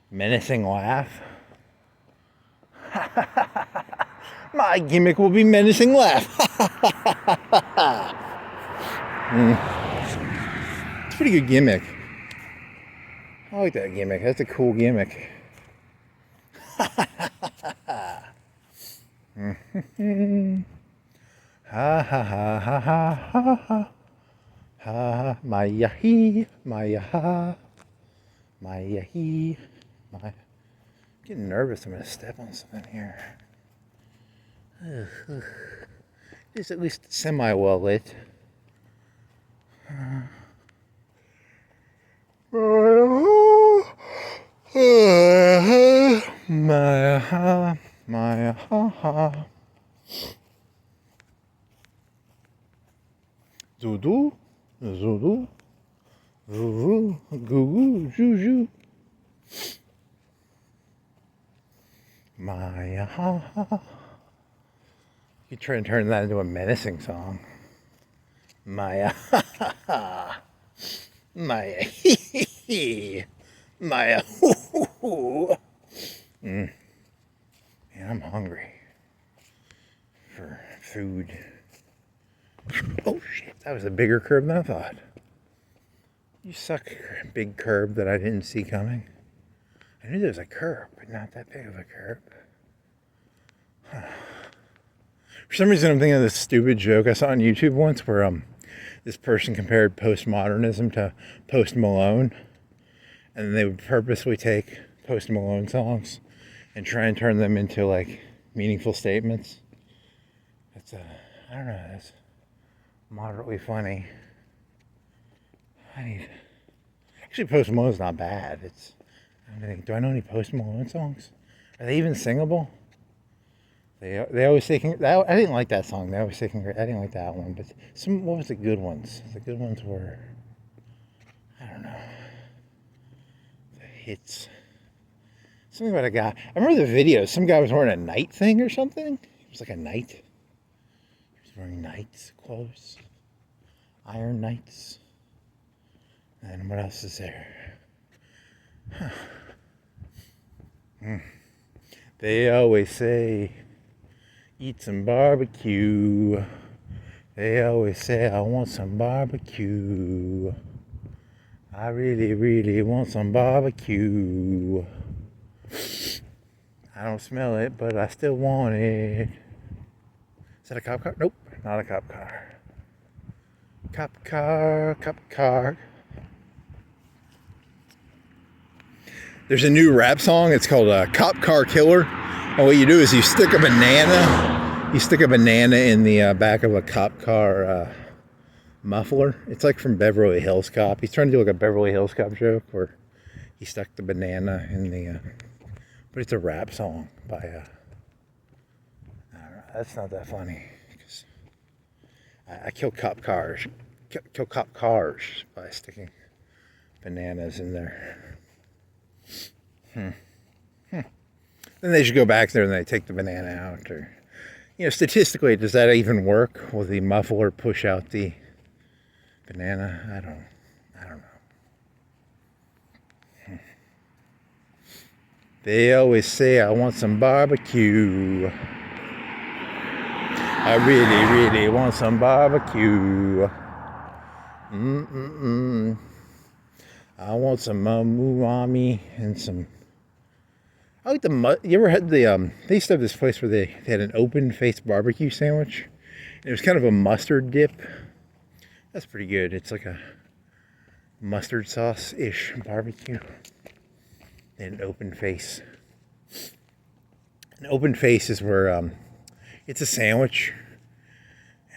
menacing laugh. My gimmick will be menacing laugh. It's a pretty good gimmick. I like that gimmick. That's a cool gimmick. Ha ha ha ha ha ha ha. My yahi, my yaha, my yahi, my. I'm getting nervous. I'm gonna step on something here. is at least semi well lit. My Zudu, Zudu, Zuzu, Goo, Juju. My You try and turn that into a menacing song. My my my Man, I'm hungry for food. Oh shit, that was a bigger curb than I thought. You suck, big curb that I didn't see coming. I knew there was a curb, but not that big of a curb. For some reason, I'm thinking of this stupid joke I saw on YouTube once where this person compared postmodernism to Post Malone, and they would purposely take Post Malone songs and try and turn them into like meaningful statements. That's I don't know. That's moderately funny. Actually, Post Malone's not bad. I'm thinking, do I know any Post Malone songs? Are they even singable? They always taking. I didn't like that song. They always taking. I didn't like that one. But what was the good ones? The good ones were, I don't know, the hits. Something about a guy. I remember the video. Some guy was wearing a knight thing or something. It was like a knight. He was wearing knight's clothes. Iron Knights. And what else is there? Huh. They always say, eat some barbecue. They always say, I want some barbecue. I really, really want some barbecue. I don't smell it, but I still want it. Is that a cop car? Nope, not a cop car. Cop car, cop car. There's a new rap song. It's called Cop Car Killer. And what you do is you stick a banana. You stick a banana in the back of a cop car muffler. It's like from Beverly Hills Cop. He's trying to do like a Beverly Hills Cop joke where he stuck the banana in the... but it's a rap song by... I don't know, that's not that funny. Because I kill cop cars. Kill cop cars by sticking bananas in there. Then they should go back there and they take the banana out. Or, statistically, does that even work? Will the muffler push out the banana? I don't know. They always say, I want some barbecue. I really, really want some barbecue. I want some umami and some... I like you ever had they used to have this place where they had an open-faced barbecue sandwich. It was kind of a mustard dip. That's pretty good. It's like a mustard sauce-ish barbecue. And an open face. An open face is where it's a sandwich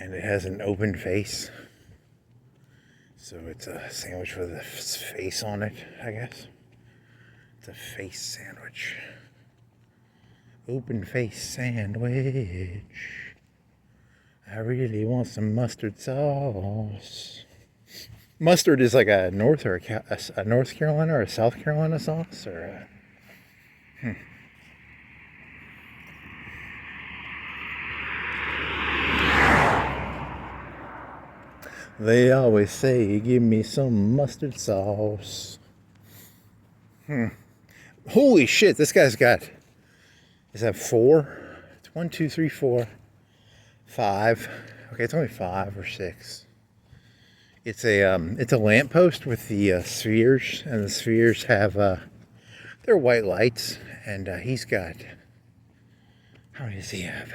and it has an open face. So it's a sandwich with a face on it, I guess. It's a face sandwich. Open face sandwich. I really want some mustard sauce. Mustard is like a North Carolina or a South Carolina sauce, or They always say, give me some mustard sauce. Holy shit, this guy's got, is that 4? It's 1, 2, 3, 4, 5. Okay, it's only 5 or 6. It's a lamppost with the spheres, and the spheres have they're white lights, and he's got, how many does he have?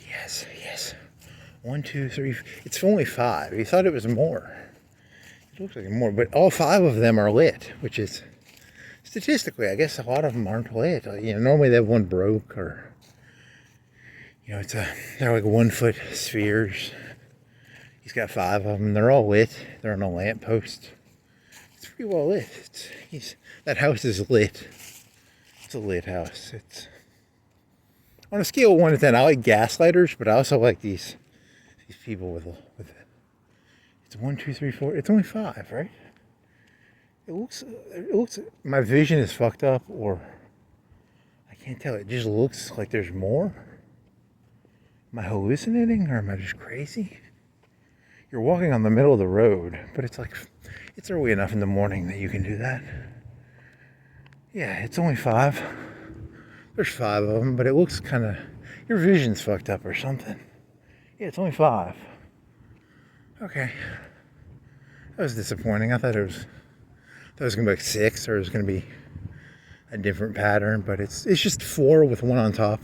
Yes. 1, 2, 3. It's only 5. He thought it was more. It looks like more, but all 5 of them are lit, which is statistically, I guess a lot of them aren't lit. Normally they have one broke, or You know, they're like 1 foot spheres. He's got 5 of them. They're all lit. They're on a lamppost. It's pretty well lit. That house is lit. It's a lit house. It's on a scale of 1 to 10. I like gaslighters, but I also like these people with it's 1, 2, 3, 4. It's only 5, right? It looks. My vision is fucked up, or I can't tell. It just looks like there's more. Am I hallucinating, or am I just crazy? You're walking on the middle of the road, but it's early enough in the morning that you can do that. Yeah, it's only 5. There's 5 of them, but it looks kind of, your vision's fucked up or something. Yeah, it's only 5. Okay. That was disappointing. I thought it was going to be like 6, or it was going to be a different pattern, but it's just 4 with 1 on top.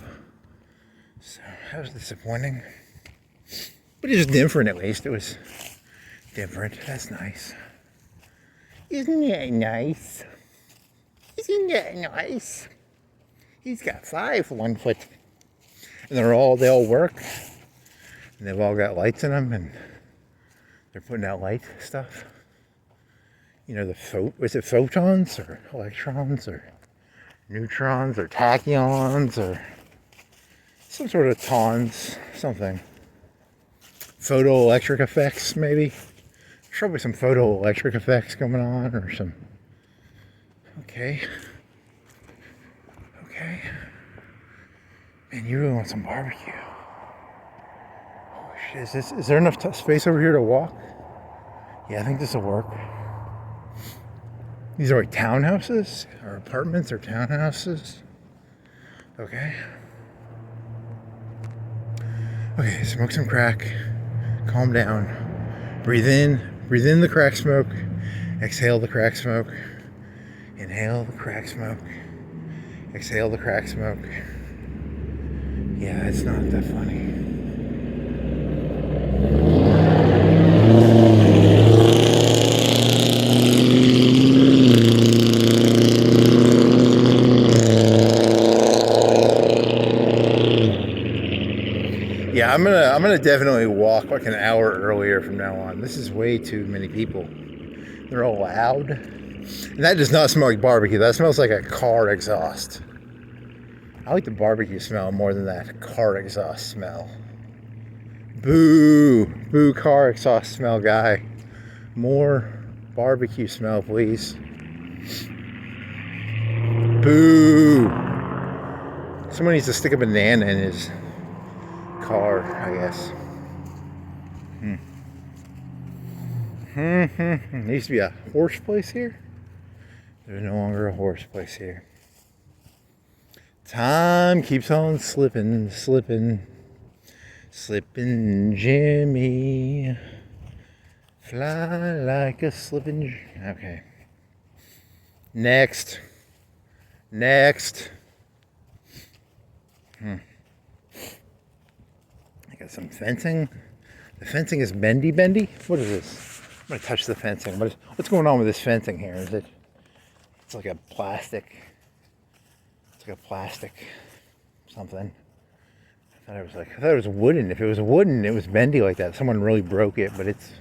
So that was disappointing. But it was different, at least. It was different. That's nice. Isn't that nice? Isn't that nice? He's got 5 1 foot. And they all work. And they've all got lights in them, and they're putting out light stuff. You know, is it photons or electrons or neutrons or tachyons or some sort of tons, something. Photoelectric effects, maybe. There's probably some photoelectric effects going on, or some. Okay. Man, you really want some barbecue. Oh shit, is there enough space over here to walk? Yeah, I think this will work. These are like townhouses, or apartments, or townhouses. Okay, smoke some crack. Calm down. Breathe in the crack smoke. Exhale the crack smoke. Inhale the crack smoke. Exhale the crack smoke. Yeah, it's not that funny. Yeah, I'm gonna definitely walk like an hour earlier from now on. This is way too many people. They're all loud. And that does not smell like barbecue. That smells like a car exhaust. I like the barbecue smell more than that car exhaust smell. Boo! Boo car exhaust smell guy. More barbecue smell, please. Boo! Someone needs to stick a banana in his car, I guess. There used to be a horse place here. There's no longer a horse place here. Time keeps on slipping, Jimmy. Fly like a slipping. Okay. Next. I got some fencing. The fencing is bendy. What is this? I'm gonna touch the fencing. What's going on with this fencing here? It's like a plastic. It's like a plastic something. I thought it was wooden. If it was wooden, it was bendy like that. Someone really broke it, but it's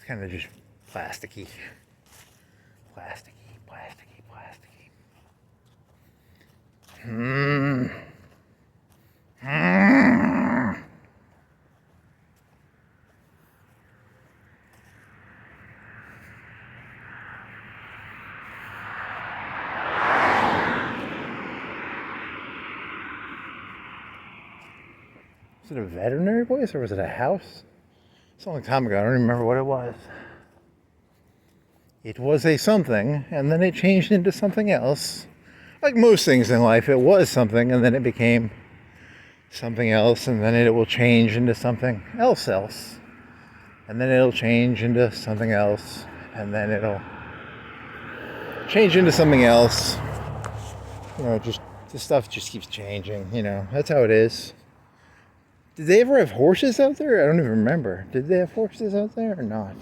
kind of just plasticky. Was it a veterinary place or was it a house? It's a long time ago. I don't even remember what it was. It was a something, and then it changed into something else. Like most things in life, it was something, and then it became something else, and then it will change into something else. And then it'll change into something else, and then it'll change into something else. You know, just the stuff just keeps changing, you know. That's how it is. Did they ever have horses out there? I don't even remember. Did they have horses out there or not?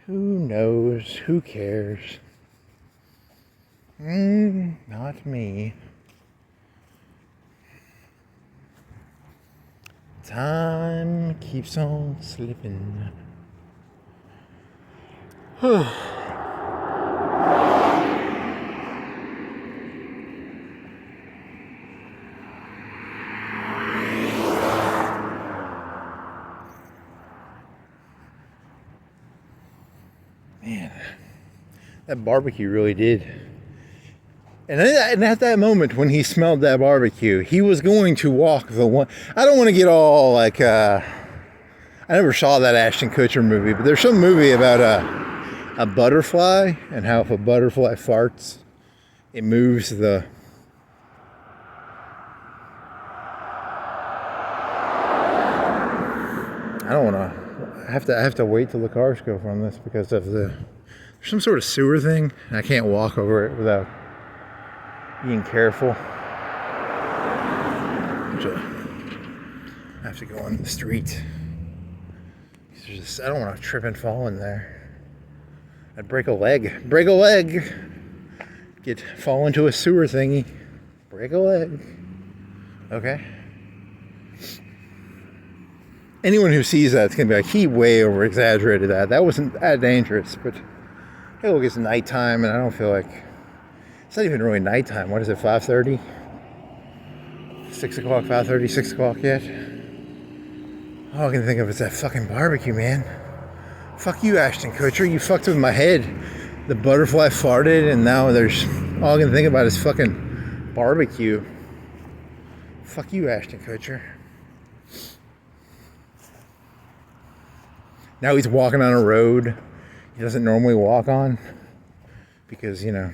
Who knows? Who cares? Not me. Time keeps on slipping. Man, that barbecue really did. And at that moment when he smelled that barbecue, he was going to walk the one. I don't want to get all like, I never saw that Ashton Kutcher movie, but there's some movie about a butterfly and how if a butterfly farts, it moves the. I don't want to. I have to wait till the cars go from this because of there's some sort of sewer thing. And I can't walk over it without being careful. So I have to go on the street. I don't want to trip and fall in there. I'd break a leg. Break a leg. Fall into a sewer thingy. Break a leg. Okay. Anyone who sees that is going to be like, he way over exaggerated that. That wasn't that dangerous, but hey, look, it's nighttime and I don't feel like, it's not even really nighttime. What is it, 5:30? 6 o'clock, 5:30, 6 o'clock yet? All I can think of is that fucking barbecue, man. Fuck you, Ashton Kutcher. You fucked with my head. The butterfly farted and now all I can think about is fucking barbecue. Fuck you, Ashton Kutcher. Now he's walking on a road he doesn't normally walk on because, you know.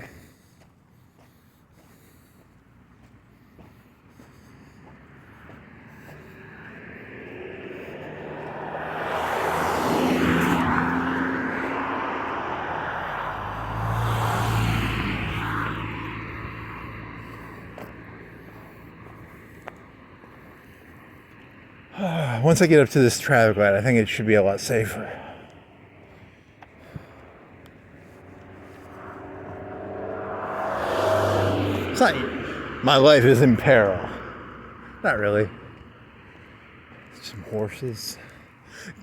Once I get up to this traffic light, I think it should be a lot safer. It's not, my life is in peril. Not really. Some horses.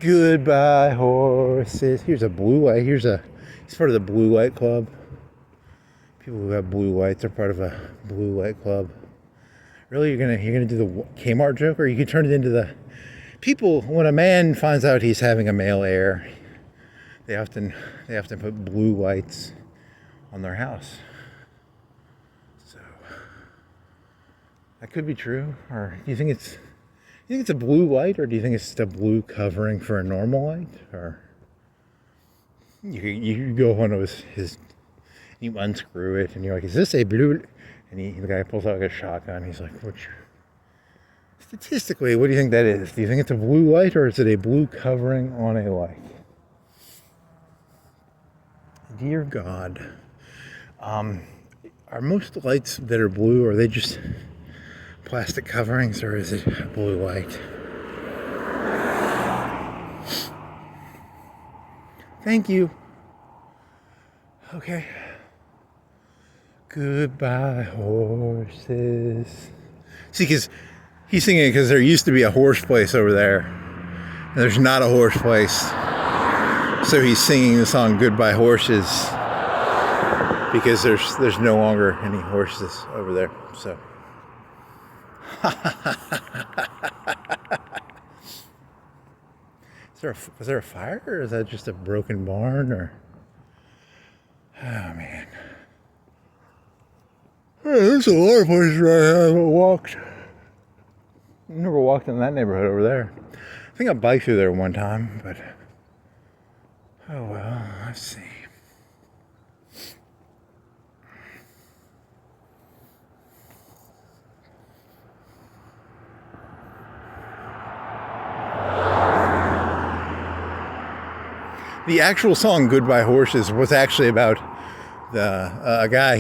Goodbye, horses. Here's a blue light. He's part of the blue light club. People who have blue lights are part of a blue light club. Really, you're gonna do the Kmart joke, or you could turn it into the people. When a man finds out he's having a male heir, they often put blue lights on their house. So that could be true. Or do you think it's a blue light, or do you think it's just a blue covering for a normal light? Or you go on his you unscrew it and you're like, is this a blue? And the guy pulls out like a shotgun. He's like, statistically, what do you think that is? Do you think it's a blue light, or is it a blue covering on a light? Dear God, are most lights that are blue, are they just plastic coverings, or is it a blue light? Thank you. Okay. Goodbye, horses. See, because he's singing it because there used to be a horse place over there. And there's not a horse place. So he's singing the song Goodbye, Horses. Because there's no longer any horses over there. So. Was there a fire, or is that just a broken barn? Or oh man. There's a lot of places where I haven't walked. I've never walked in that neighborhood over there. I think I biked through there one time, but oh well, let's see. The actual song "Goodbye Horses" was actually about a guy.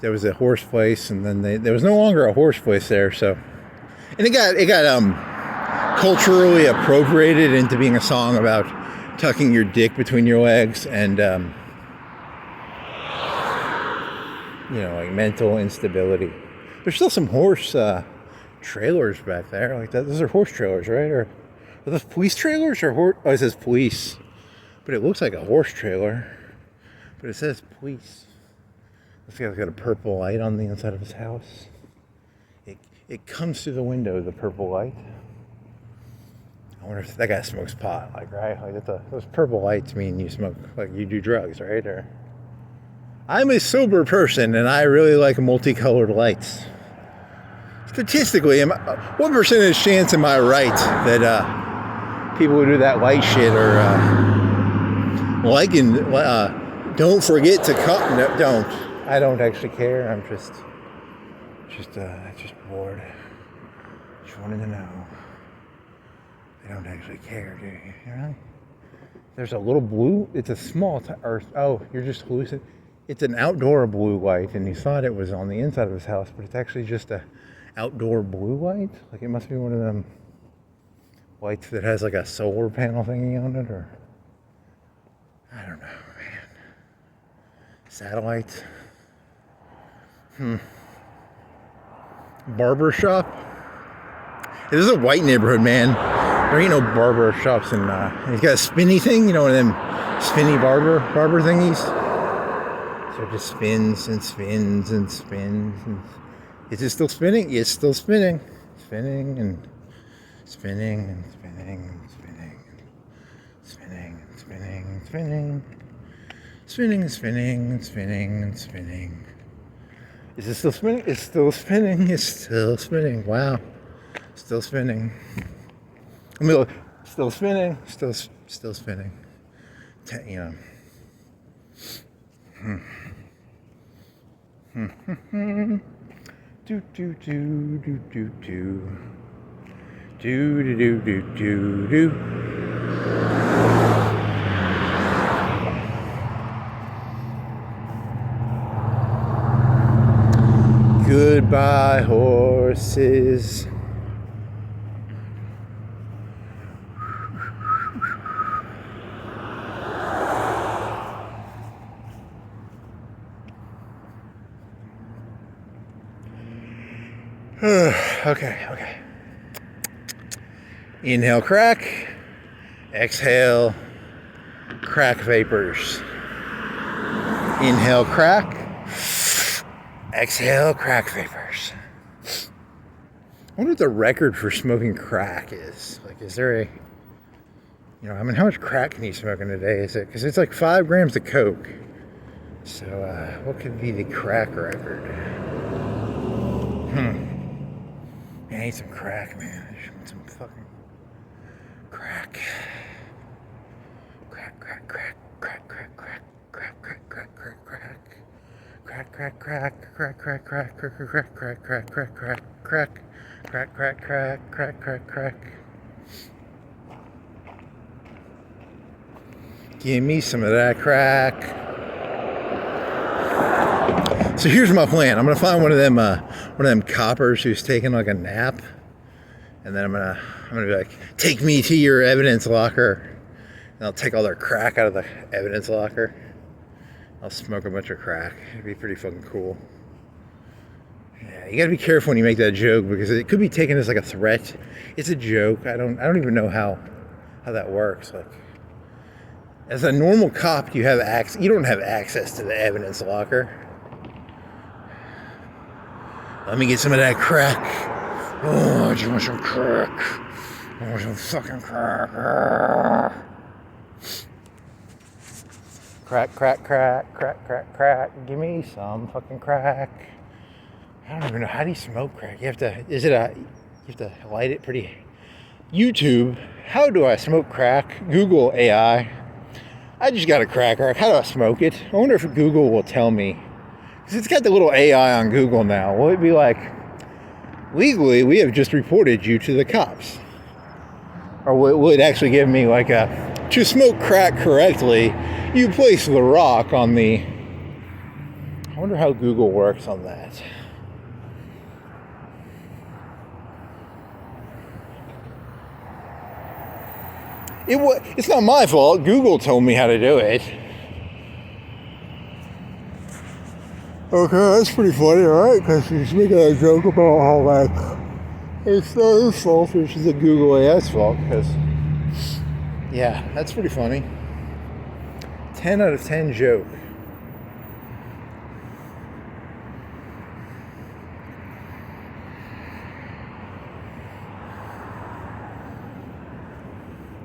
There was a horse place, and then there was no longer a horse place there. So, and it got culturally appropriated into being a song about tucking your dick between your legs and like mental instability. There's still some horse trailers back there like that. Those are horse trailers, right? Or are those police trailers or horse? Oh, it says police, but it looks like a horse trailer. But it says police. This guy's got a purple light on the inside of his house. It comes through the window, the purple light. I wonder if that guy smokes pot, like, right? Like, those purple lights mean you smoke, like, you do drugs, right? Or I'm a sober person, and I really like multicolored lights. Statistically, what percentage chance am I right that people who do that light shit are liking? Don't forget to cut. No, don't. I don't actually care. I'm just bored. Just wanted to know. They don't actually care, do you? Really? There's a little blue. It's a small. You're just hallucinating. It's an outdoor blue light, and he thought it was on the inside of his house, but it's actually just a outdoor blue light. Like, it must be one of them lights that has like a solar panel thingy on it, or I don't know, man. Satellites. Barber shop. This is a white neighborhood, man. There ain't no barber shops, and he's got a spinny thing, you know, one of them spinny barber thingies. So it just spins and spins and spins. And is it still spinning? It's still spinning. Spinning and spinning and spinning and spinning and spinning and spinning and spinning. Spinning and spinning and spinning and spinning. Is it still spinning? It's still spinning. It's still spinning. Wow. Still spinning. I mean, still spinning. Still spinning. You know. Do do do do do do. Do do do do do do. Goodbye, horses. Okay. Inhale, crack. Exhale, crack vapors. Inhale, crack. Exhale, crack vapors. I wonder what the record for smoking crack is. Like, is there how much crack can you smoke in a day? Is it? Because it's like 5 grams of coke. So, what could be the crack record? I need some crack, man. I just want some fucking crack. Crack. Give me some of that crack. So here's my plan. I'm gonna find one of them coppers who's taking like a nap, and then I'm gonna be like, take me to your evidence locker, and I'll take all their crack out of the evidence locker. I'll smoke a bunch of crack. It'd be pretty fucking cool. Yeah, you gotta be careful when you make that joke, because it could be taken as like a threat. It's a joke. I don't even know how that works. Like, as a normal cop, you don't have access to the evidence locker. Let me get some of that crack. Oh, do you want some crack? I want some fucking crack. Crack. Give me some fucking crack. I don't even know. How do you smoke crack? You have to light it pretty. YouTube, how do I smoke crack? Google AI. I just got a crack. How do I smoke it? I wonder if Google will tell me. Because it's got the little AI on Google now. Will it be like, legally, we have just reported you to the cops? Or will it actually give me like to smoke crack correctly, you place the rock on the... I wonder how Google works on that. It's not my fault. Google told me how to do it. Okay, that's pretty funny, alright? Because he's making a joke about how, like, It's not his fault, which is a Google AI's fault, because, yeah, that's pretty funny. 10 out of 10 joke.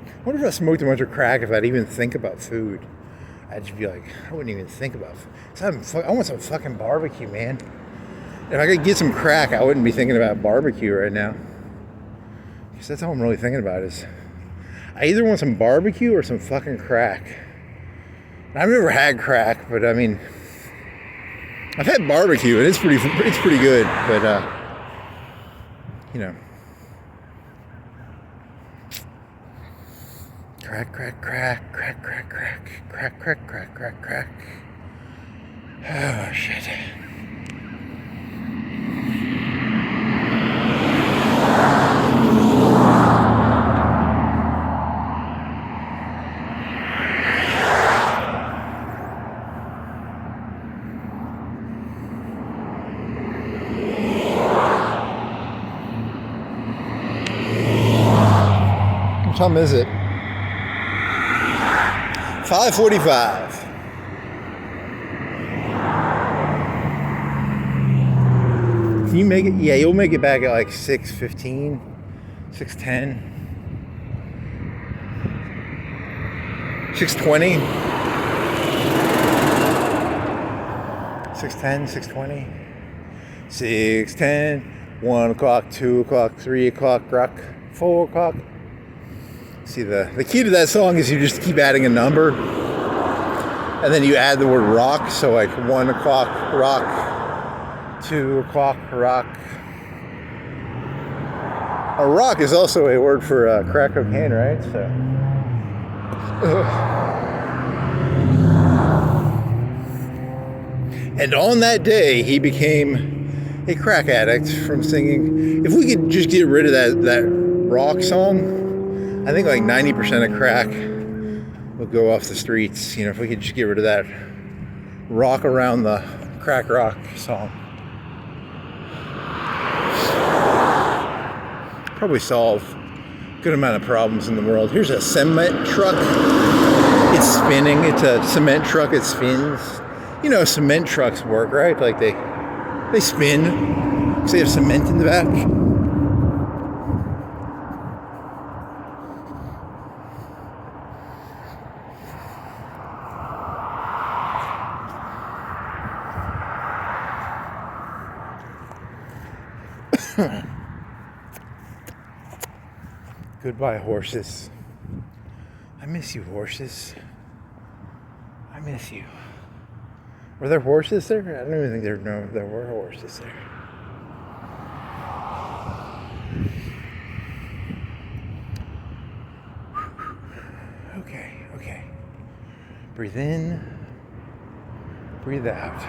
I wonder if I smoked a bunch of crack, if I'd even think about food. I'd just be like, I wouldn't even think about food. I want some fucking barbecue, man. If I could get some crack, I wouldn't be thinking about barbecue right now. Because that's all I'm really thinking about is I either want some barbecue or some fucking crack. I've never had crack, but I mean, I've had barbecue and it's pretty good. But you know, crack. Oh shit. What time is it? 5:45. Can you make it? Yeah, you'll make it back at like 6:15, 6:10, 6:20, 6:10, 6:20, 6:10, 1 o'clock, 2 o'clock, 3 o'clock, 4 o'clock. See, the key to that song is you just keep adding a number, and then you add the word rock. So like 1 o'clock, rock, 2 o'clock, rock. A rock is also a word for crack cocaine, right? So. And on that day, he became a crack addict from singing. If we could just get rid of that rock song, I think like 90% of crack will go off the streets. You know, if we could just get rid of that rock around the crack rock song. Probably solve a good amount of problems in the world. Here's a cement truck. It's spinning. It's a cement truck. It spins. You know, cement trucks work, right? Like they spin because they have cement in the back. Goodbye, horses. I miss you, horses. I miss you. Were there horses there? I don't even think there were horses there. Okay. Breathe in. Breathe out.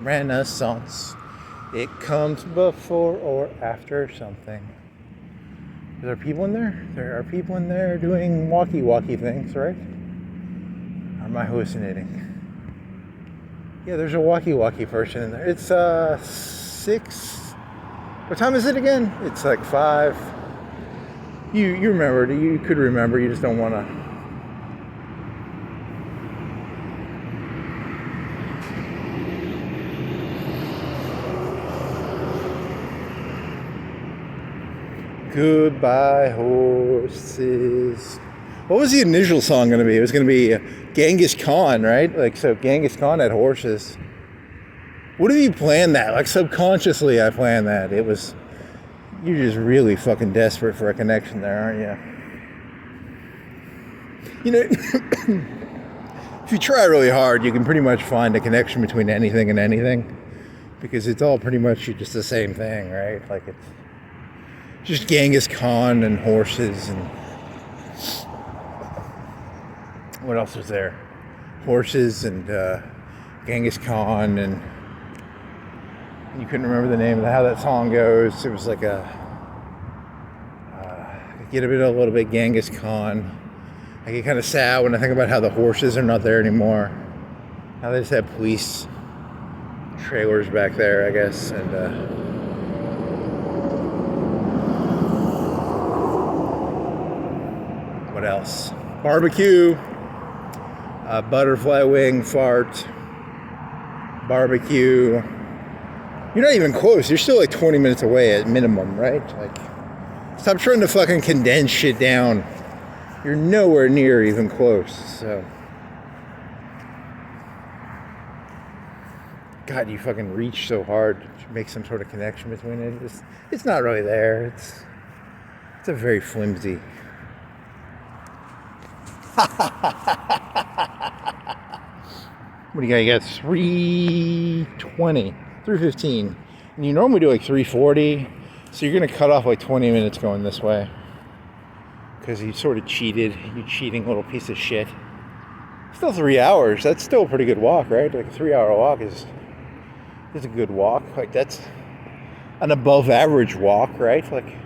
Renaissance. It comes before or after something. Are there people in there? There are people in there doing walkie-walkie things, right? Or am I hallucinating? Yeah, there's a walkie-walkie person in there. It's 6. What time is it again? It's like 5. You remembered. You could remember. You just don't want to. Goodbye, horses. What was the initial song going to be? It was going to be Genghis Khan, right? Like, so Genghis Khan had horses. What if you planned that? Like subconsciously I planned that. You're just really fucking desperate for a connection there, aren't you? You know, if you try really hard, you can pretty much find a connection between anything and anything. Because it's all pretty much just the same thing, right? Like it's just Genghis Khan and horses and what else was there? Horses and Genghis Khan and you couldn't remember the name of how that song goes. It was like I get a little bit Genghis Khan. I get kind of sad when I think about how the horses are not there anymore. How they just have police trailers back there, I guess, and what else? Barbecue, butterfly wing fart, barbecue. You're not even close. You're still like 20 minutes away at minimum, right? Like, stop trying to fucking condense shit down. You're nowhere near even close, so. God, you fucking reach so hard to make some sort of connection between it. It's not really there. It's a very flimsy. What do you got? You got 320, 315. And you normally do like 340. So you're going to cut off like 20 minutes going this way. Because you sort of cheated. You cheating little piece of shit. Still 3 hours. That's still a pretty good walk, right? Like a 3-hour walk is a good walk. Like that's an above average walk, right? Like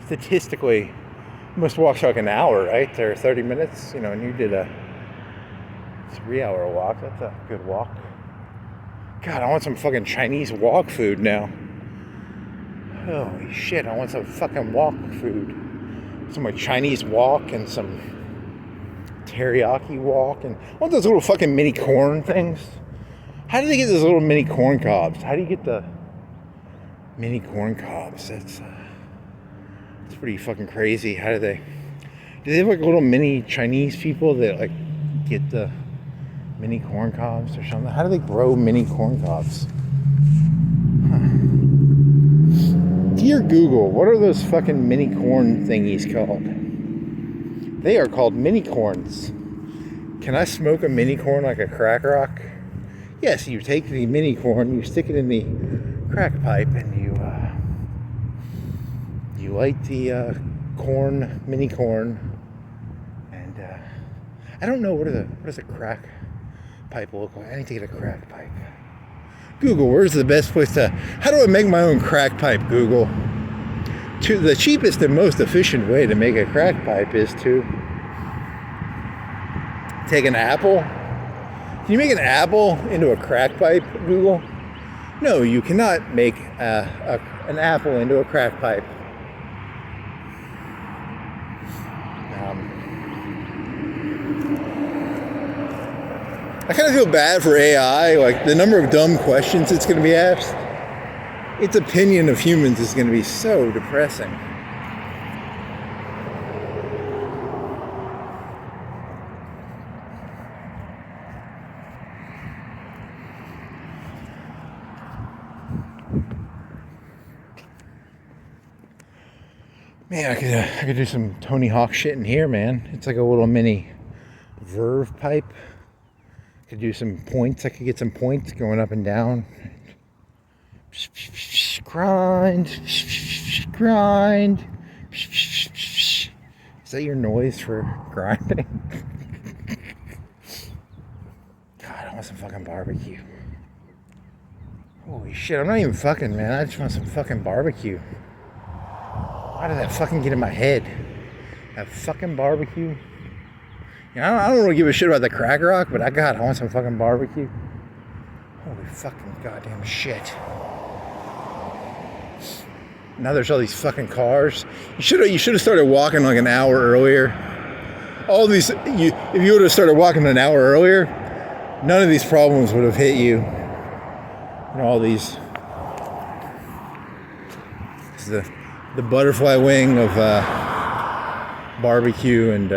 statistically, most walks like an hour, right? Or 30 minutes, you know, and you did a 3-hour walk. That's a good walk. God, I want some fucking Chinese wok food now. Holy shit, I want some fucking wok food. Some like Chinese wok and some teriyaki wok. And I want those little fucking mini corn things. How do they get those little mini corn cobs? How do you get the mini corn cobs? That's pretty fucking crazy. How do they have like little mini Chinese people that like get the mini corn cobs or something? How do they grow mini corn cobs? Dear Google, what are those fucking mini corn thingies called? They are called mini corns. Can I smoke a mini corn like a crack rock? Yes, you take the mini corn, you stick it in the crack pipe, and you light the mini corn, and I don't know what does a crack pipe look like. I need to get a crack pipe. Google, where's the best place how do I make my own crack pipe, Google? The cheapest and most efficient way to make a crack pipe is to take an apple. Can you make an apple into a crack pipe, Google? No, you cannot make an apple into a crack pipe. I kind of feel bad for AI, like the number of dumb questions it's going to be asked. Its opinion of humans is going to be so depressing. Man, I could do some Tony Hawk shit in here, man. It's like a little mini verve pipe. Could do some points. I could get some points going up and down. Grind. Grind. Is that your noise for grinding? God, I want some fucking barbecue. Holy shit, I'm not even fucking, man. I just want some fucking barbecue. Why did that fucking get in my head? That fucking barbecue. You know, I don't really give a shit about the crack rock, but I want some fucking barbecue. Holy fucking goddamn shit. Now there's all these fucking cars. You should have started walking like an hour earlier. All these, if you would have started walking an hour earlier, none of these problems would have hit you. You know, all these. This is the butterfly wing of barbecue, and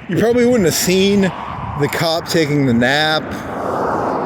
you probably wouldn't have seen the cop taking the nap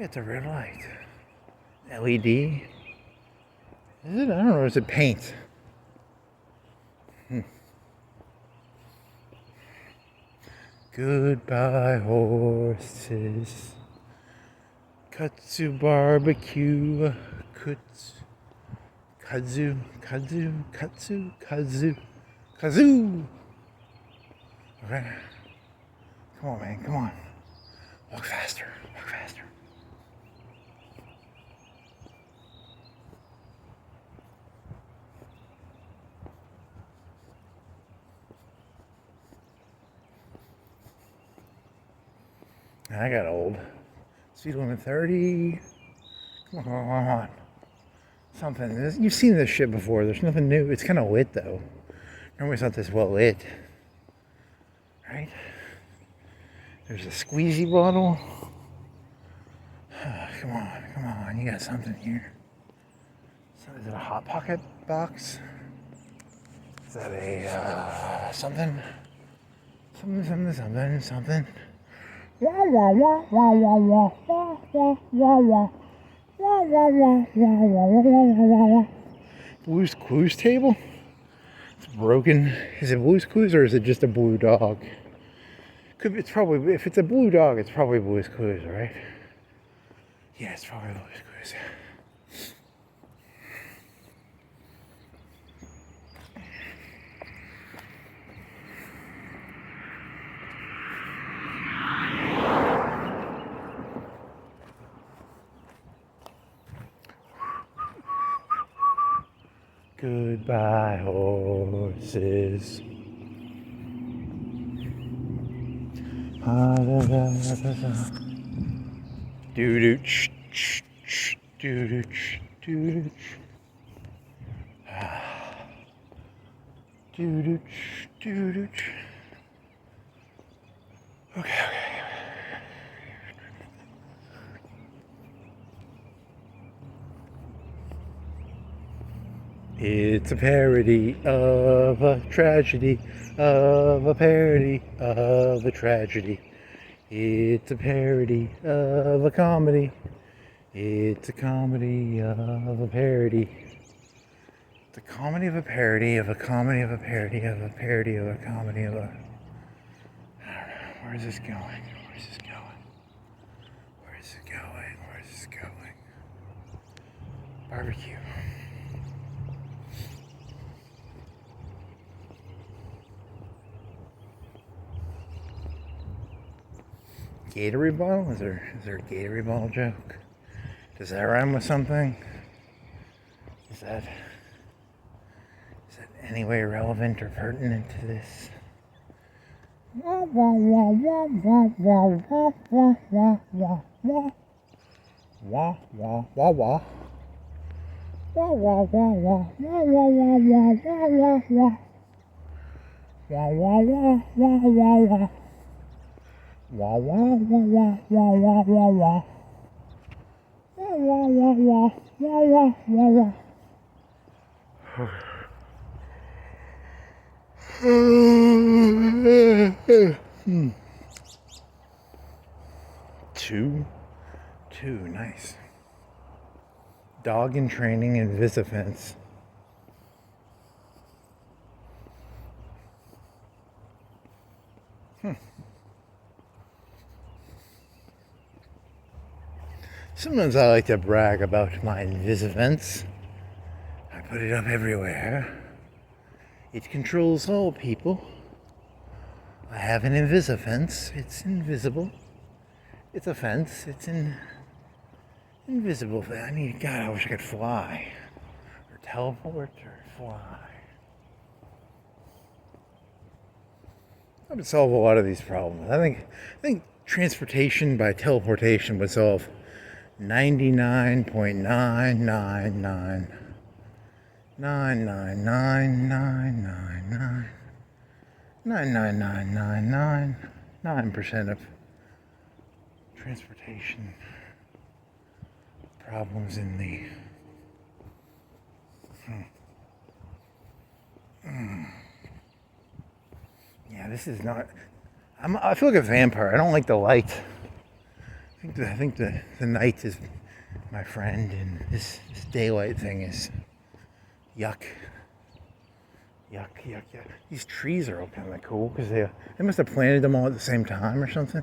It's a red light. LED. Is it? I don't know. Is it paint? Goodbye, horses. Kudzu barbecue. Kudzu. Okay. Come on, man. Come on. Walk faster. I got old. Speed limit 30. Come on. Something. You've seen this shit before. There's nothing new. It's kind of lit, though. Normally it's not this well lit. Right? There's a squeezy bottle. Come on. You got something here. So is it a Hot Pocket box? Is that a, something? Something. Blue's Clues table? It's broken. Is it Blue's Clues or is it just a blue dog? It's probably, if it's a blue dog, it's probably Blue's Clues, right? Yeah, it's probably Blue's Clues. Goodbye, horses. Doo-doo-ch, doo-doo-ch, doo-doo-ch. Doo-doo-ch, doo-doo-ch. Okay. It's a parody of a tragedy, of a parody of a tragedy. It's a parody of a comedy. It's a comedy of a parody. It's a comedy of a parody of a comedy of a parody of a parody of a comedy of a... I don't know. Where's this going? Barbecue. Gatorade bottle? Is there a Gatorade bottle joke? Does that rhyme with something? Is that any way relevant or pertinent to this? Wah wah wah wah wah wah wah wah wah wah wah wah wah wah. Wah wah wah wah wah wah wah wah wah wah. Wah wah wah wah wah wah. Wah wah wah wah wah wah wah wah. Wah wah wah wah wah wah wah. Two, nice. Dog in training and Visifence. Sometimes I like to brag about my Invisifence. I put it up everywhere. It controls all people. I have an Invisifence. It's invisible. It's a fence. It's invisible. I wish I could fly. Or teleport or fly. That would solve a lot of these problems. I think transportation by teleportation would solve 99.999 9% of transportation problems in the Yeah, this is not. I feel like a vampire. I don't like the light. I I think the night is my friend, and this daylight thing is yuck. Yuck, yuck, yuck. These trees are all kind of cool because they must have planted them all at the same time or something.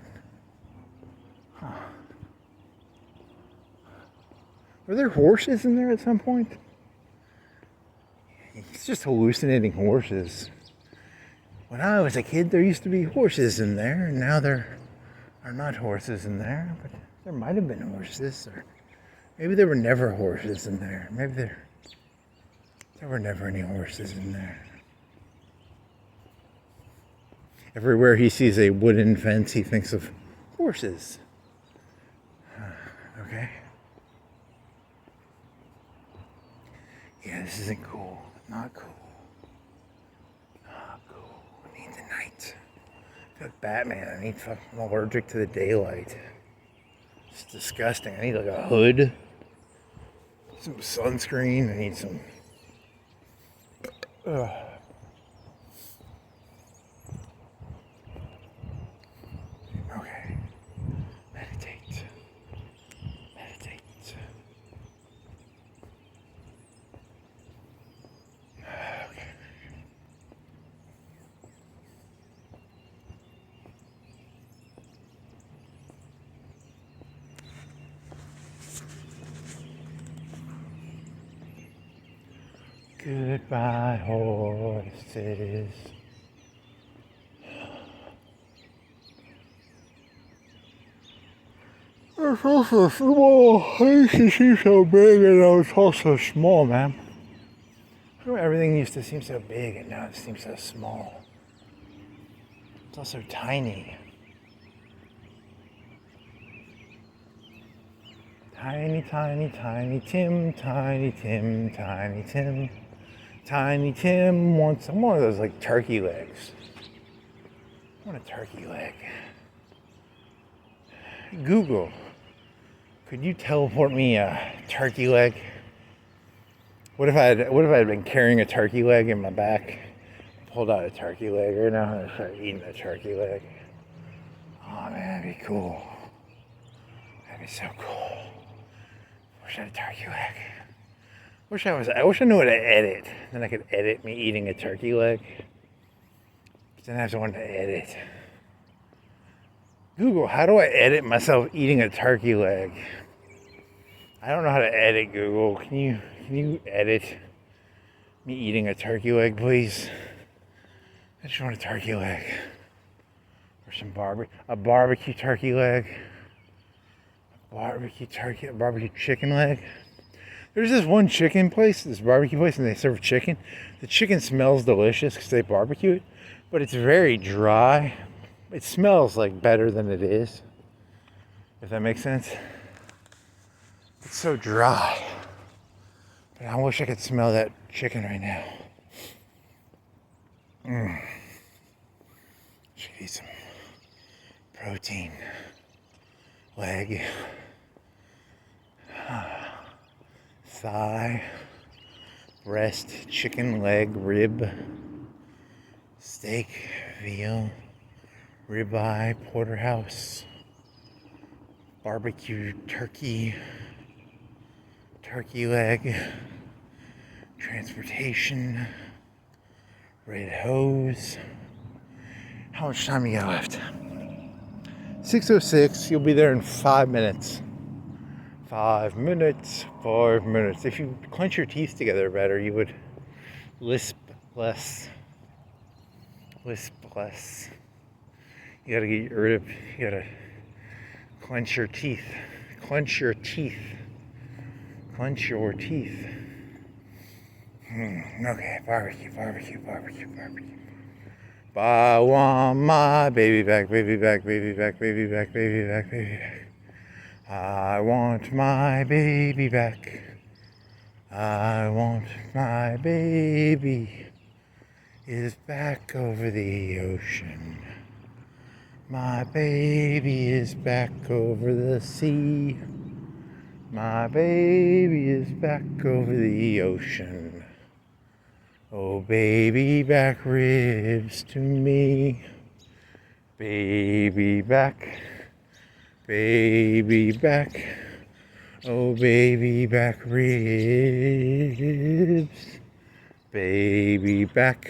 Huh. Were there horses in there at some point? He's just hallucinating horses. When I was a kid, there used to be horses in there, and now there are not horses in there. But there might have been horses, or maybe there were never horses in there. Maybe there were never any horses in there. Everywhere he sees a wooden fence, he thinks of horses. Okay. Yeah, this isn't cool. Not cool. Not cool. I need the night. I feel like Batman. I'm allergic to the daylight. It's disgusting. I need like a hood. Some sunscreen. I need some... Okay. Meditate. Meditate. Okay. Goodbye, horses. It's also small. I used to seem so big, and now it's also small, man. Everything used to seem so big, and now it seems so small. It's also tiny. Tiny, tiny, tiny Tim, tiny Tim, tiny Tim. Tiny Tim wants some more of those like turkey legs. I want a turkey leg. Google, could you teleport me a turkey leg? What if I had been carrying a turkey leg in my back, pulled out a turkey leg right now, and started eating a turkey leg? Oh man, that'd be cool. That'd be so cool. Wish I had a turkey leg. I wish I knew how to edit. Then I could edit me eating a turkey leg. But then I have someone to edit. Google, how do I edit myself eating a turkey leg? I don't know how to edit, Google. Can you edit me eating a turkey leg, please? I just want a turkey leg. Or some barbecue turkey leg. A barbecue chicken leg. There's this one chicken place, this barbecue place, and they serve chicken. The chicken smells delicious because they barbecue it, but it's very dry. It smells like better than it is, if that makes sense. It's so dry. But I wish I could smell that chicken right now. Should eat some protein. Leg. Thigh. Breast. Chicken, leg, rib. Steak. Veal. Ribeye. Porterhouse. Barbecue turkey. Turkey leg. Transportation. Red hose. How much time you got left? 6:06. You'll be there in 5 minutes. 5 minutes. 5 minutes. If you clench your teeth together better, you would lisp less. Lisp less. You gotta clench your teeth. Clench your teeth. Clench your teeth. Okay, barbecue. I want my baby back. I want my baby back. I want my baby is back over the ocean. My baby is back over the sea. My baby is back over the ocean. Oh, baby back ribs to me. Baby back Baby back. Oh, baby back ribs. Baby back.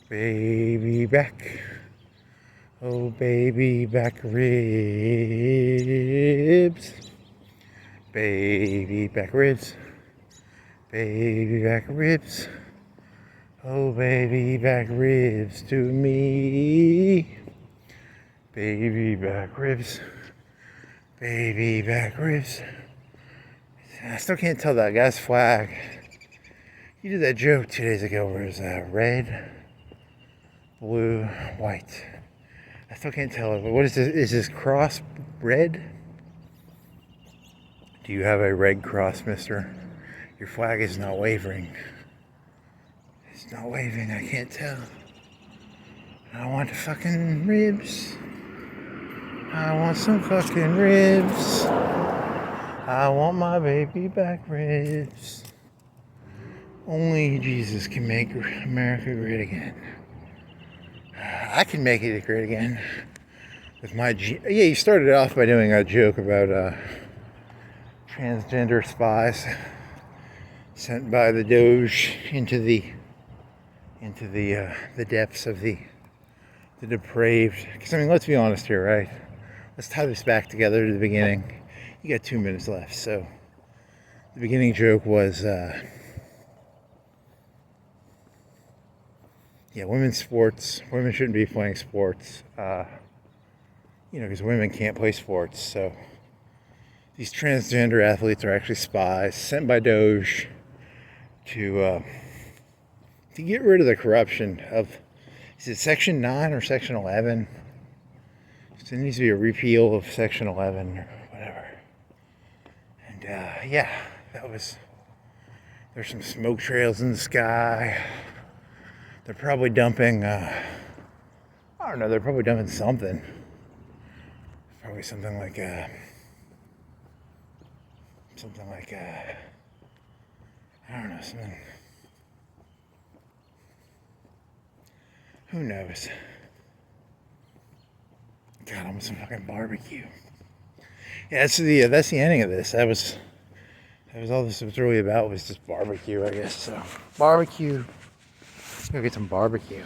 Baby back. Oh, baby back ribs. Baby back ribs. Baby back ribs. Oh, baby back ribs to me. Baby back ribs. Baby back ribs. I still can't tell that guy's flag. You did that joke 2 days ago where it was red, blue, white. I still can't tell. What is this? Is this cross red? Do you have a red cross, mister? Your flag is not wavering. It's not waving. I can't tell. I want the fucking ribs. I want some fucking ribs. I want my baby back ribs. Only Jesus can make America great again. I can make it great again. With my yeah, you started off by doing a joke about transgender spies sent by the Doge into the depths of the depraved. Because I mean, let's be honest here, right? Let's tie this back together to the beginning. You got 2 minutes left, so the beginning joke was, yeah, women's sports. Women shouldn't be playing sports, because women can't play sports. So these transgender athletes are actually spies sent by Doge to get rid of the corruption of, is it Section 9 or Section 11? So there needs to be a repeal of Section 11 or whatever. And yeah, there's some smoke trails in the sky. They're probably dumping, I don't know, they're probably dumping something. Probably something like, I don't know, something. Who knows? God, I want some fucking barbecue. Yeah, that's the ending of this. That was all this was really about, was just barbecue, I guess. So barbecue. Let's go get some barbecue.